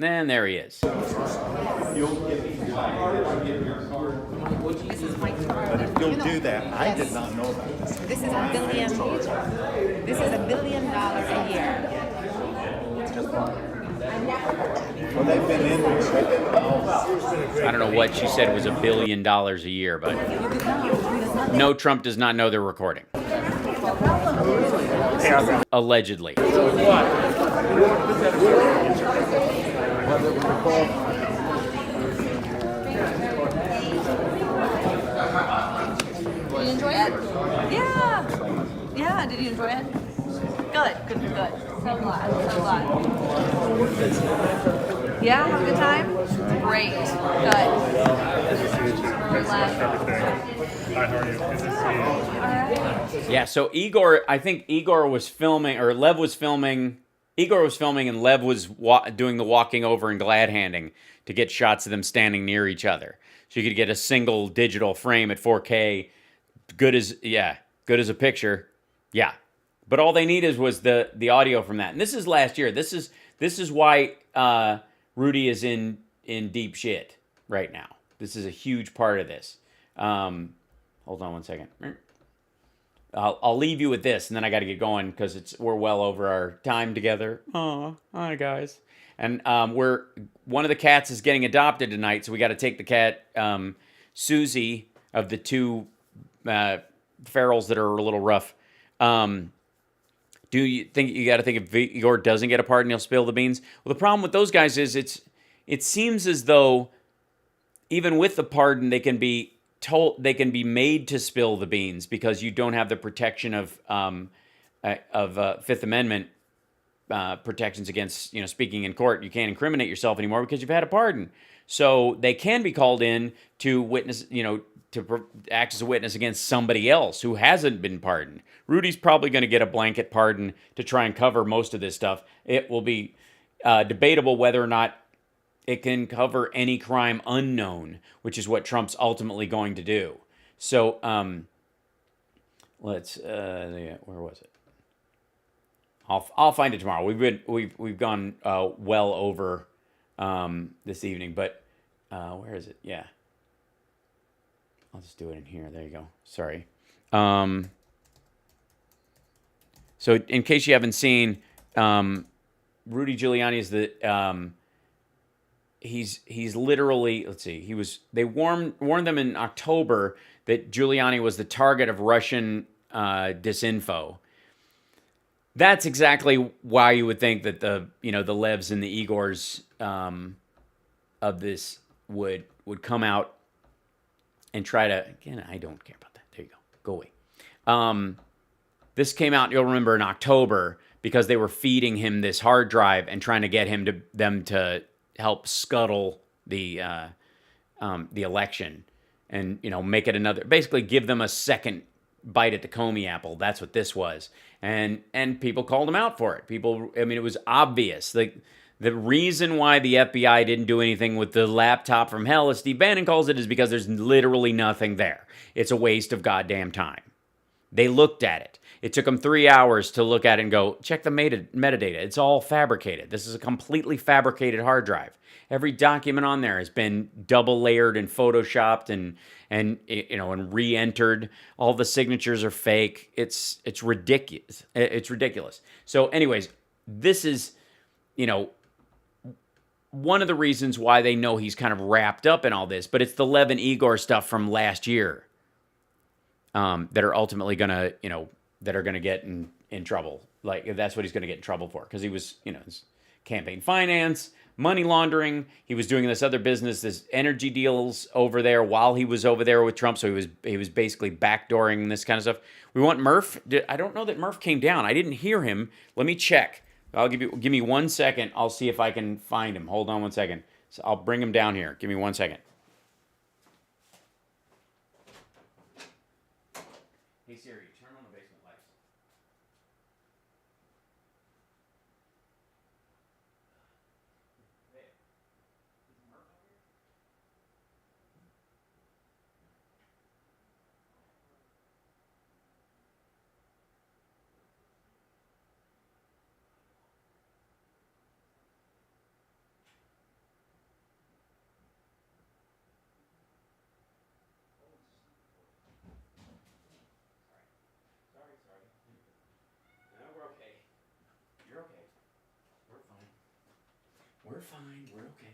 And there he is. But if you'll do that, I did not know that. This is $1 billion a year. Well, they've been in I don't know what she said was $1 billion a year, but no, Trump does not know they're recording. Allegedly. Did you enjoy it? Yeah. Yeah, did you enjoy it? Good. So glad. Yeah, have a good time? Great. Good. Hi, how are you? Good to see you. Yeah, so I think Igor was filming, or Lev was filming. Igor was filming, and Lev was doing the walking over and glad handing to get shots of them standing near each other. So you could get a single digital frame at 4K, good as a picture. Yeah, but all they needed was the audio from that. And this is last year. This is why Rudy is in deep shit right now. This is a huge part of this. Hold on one second. I'll leave you with this, and then I got to get going because we're well over our time together. Oh, hi guys. And one of the cats is getting adopted tonight, so we got to take the cat Susie of the two ferals that are a little rough. Do you think you got to think if Igor doesn't get a pardon, he'll spill the beans? Well, the problem with those guys is it seems as though even with the pardon, they can be made to spill the beans because you don't have the protection of Fifth Amendment protections against speaking in court. You can't incriminate yourself anymore because you've had a pardon. So they can be called in to witness, to act as a witness against somebody else who hasn't been pardoned. Rudy's probably going to get a blanket pardon to try and cover most of this stuff. It will be debatable whether or not it can cover any crime unknown, which is what Trump's ultimately going to do. So let's where was it? I'll find it tomorrow. We've gone well over this evening, but where is it? Yeah, I'll just do it in here. There you go. Sorry. So in case you haven't seen, Rudy Giuliani is the he's literally, let's see, they warned them in October that Giuliani was the target of Russian disinfo. That's exactly why you would think that the Levs and the Igors of this would come out and try to, again, I don't care about that. There you go. Go away. This came out, you'll remember, in October because they were feeding him this hard drive and trying to get them to help scuttle the election and make it another, basically give them a second bite at the Comey apple. That's what this was, and people called him out for it. It was obvious. The reason why the FBI didn't do anything with the laptop from hell, as Steve Bannon calls it, is because there's literally nothing there. It's a waste of goddamn time. They looked at it. It took them 3 hours to look at it and go, check the metadata. It's all fabricated. This is a completely fabricated hard drive. Every document on there has been double layered and photoshopped and re-entered. All the signatures are fake. It's ridiculous. It's ridiculous. So anyways, this is, one of the reasons why they know he's kind of wrapped up in all this, but it's the Lev and Igor stuff from last year that are ultimately going to, that are going to get in trouble. Like, that's what he's going to get in trouble for, because he was, campaign finance, money laundering. He was doing this other business, this energy deals over there while he was over there with Trump. So he was basically backdooring this kind of stuff. We want Murph. I don't know that Murph came down. I didn't hear him. Let me check. Give me 1 second. I'll see if I can find him. Hold on 1 second. So I'll bring him down here. Give me 1 second. Hey Siri, turn on the basement lights. We're fine. We're okay.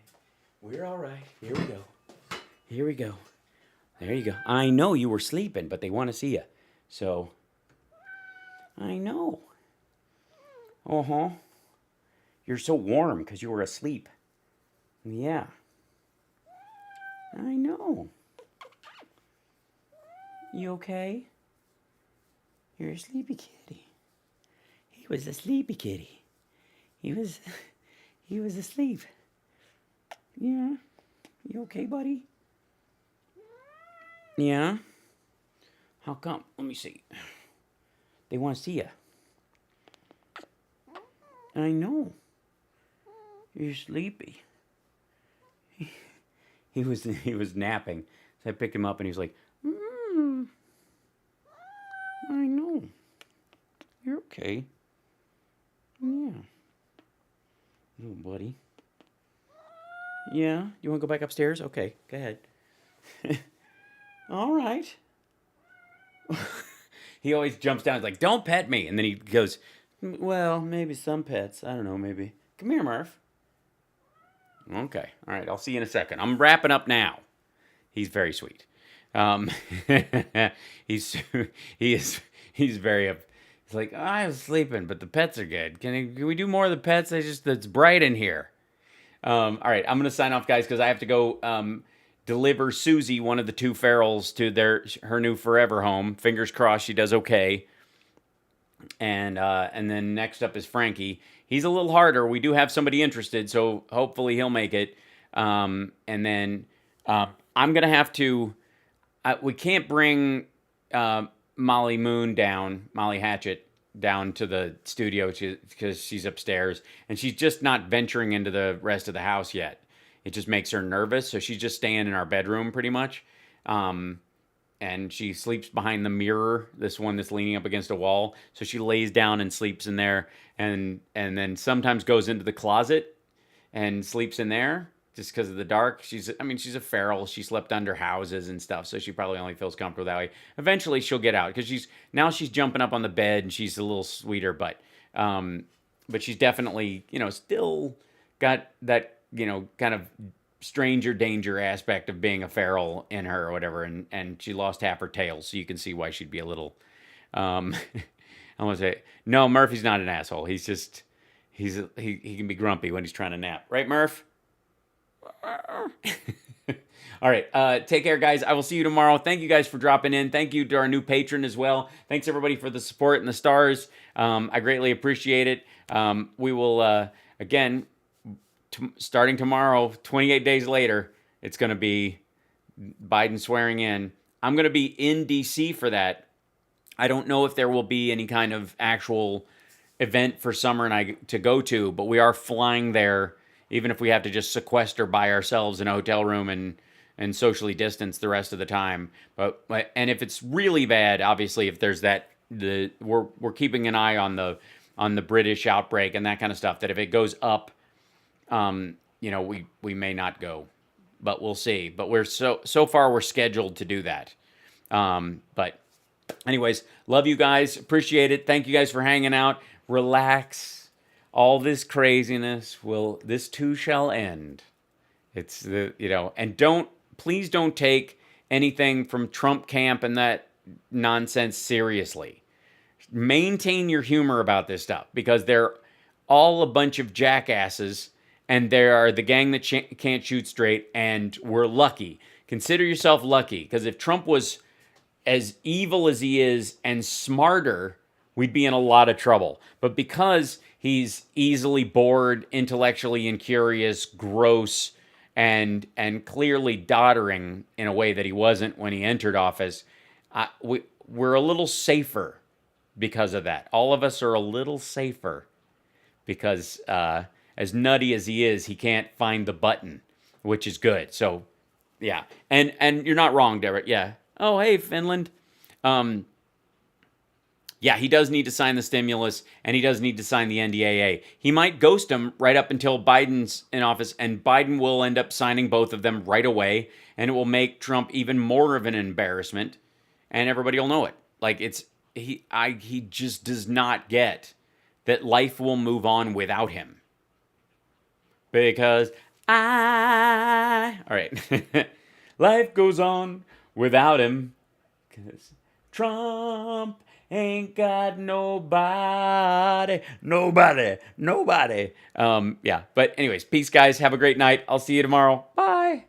We're all right. Here we go. Here we go. There you go. I know you were sleeping, but they want to see you. So, I know. Uh-huh. You're so warm because you were asleep. Yeah. I know. You okay? You're a sleepy kitty. He was a sleepy kitty. He was asleep. Yeah. You okay, buddy? Yeah? How come? Let me see. They want to see you. I know. You're sleepy. He was napping. So I picked him up and he was like, I know. You're okay. Yeah. Little buddy. Yeah? You want to go back upstairs? Okay, go ahead. All right. He always jumps down. He's like, don't pet me. And then he goes, well, maybe some pets. I don't know, maybe. Come here, Murph. Okay. All right. I'll see you in a second. I'm wrapping up now. He's very sweet. He's very he's like, I was sleeping, but the pets are good. Can we do more of the pets? It's bright in here. All right. I'm going to sign off, guys, because I have to go deliver Susie, one of the two ferals, to her new forever home. Fingers crossed she does okay. And then next up is Frankie. He's a little harder. We do have somebody interested, so hopefully he'll make it. And then I'm going to have to... we can't bring Molly Hatchet, down to the studio because she's upstairs. And she's just not venturing into the rest of the house yet. It just makes her nervous, so she's just staying in our bedroom pretty much. And she sleeps behind the mirror, this one that's leaning up against a wall. So she lays down and sleeps in there, and then sometimes goes into the closet and sleeps in there just because of the dark. She's a feral. She slept under houses and stuff, so she probably only feels comfortable that way. Eventually she'll get out because she's jumping up on the bed and she's a little sweeter, but she's definitely, still got that, kind of stranger danger aspect of being a feral in her or whatever, and she lost half her tail, so you can see why she'd be a little I want to say, no, Murphy's not an asshole. He's just he can be grumpy when he's trying to nap, right, Murph? All right, take care, guys. I will see you tomorrow. Thank you guys for dropping in. Thank you to our new patron as well. Thanks everybody for the support and the stars. I greatly appreciate it. We will again, starting tomorrow, 28 days later, it's going to be Biden swearing in. I'm going to be in D.C. for that. I don't know if there will be any kind of actual event for Summer and I to go to, but we are flying there, even if we have to just sequester by ourselves in a hotel room and socially distance the rest of the time. And if it's really bad, obviously, if there's we're keeping an eye on the British outbreak and that kind of stuff, that if it goes up, we may not go, but we'll see. But we're so far we're scheduled to do that. But anyways, love you guys. Appreciate it. Thank you guys for hanging out. Relax. All this craziness this too shall end. It's and please don't take anything from Trump camp and that nonsense seriously. Maintain your humor about this stuff, because they're all a bunch of jackasses, and they are the gang that can't shoot straight, and we're lucky. Consider yourself lucky, because if Trump was as evil as he is and smarter, we'd be in a lot of trouble. But because he's easily bored, intellectually incurious, gross, and clearly doddering in a way that he wasn't when he entered office, we're a little safer because of that. All of us are a little safer because as nutty as he is, he can't find the button, which is good. So, yeah. And you're not wrong, Derek. Yeah. Oh, hey, Finland. Yeah, he does need to sign the stimulus, and he does need to sign the NDAA. He might ghost him right up until Biden's in office, and Biden will end up signing both of them right away, and it will make Trump even more of an embarrassment, and everybody will know it. Like, he just does not get that life will move on without him. Because all right, life goes on without him, because Trump ain't got nobody. Yeah, but anyways, peace, guys. Have a great night. I'll see you tomorrow. Bye.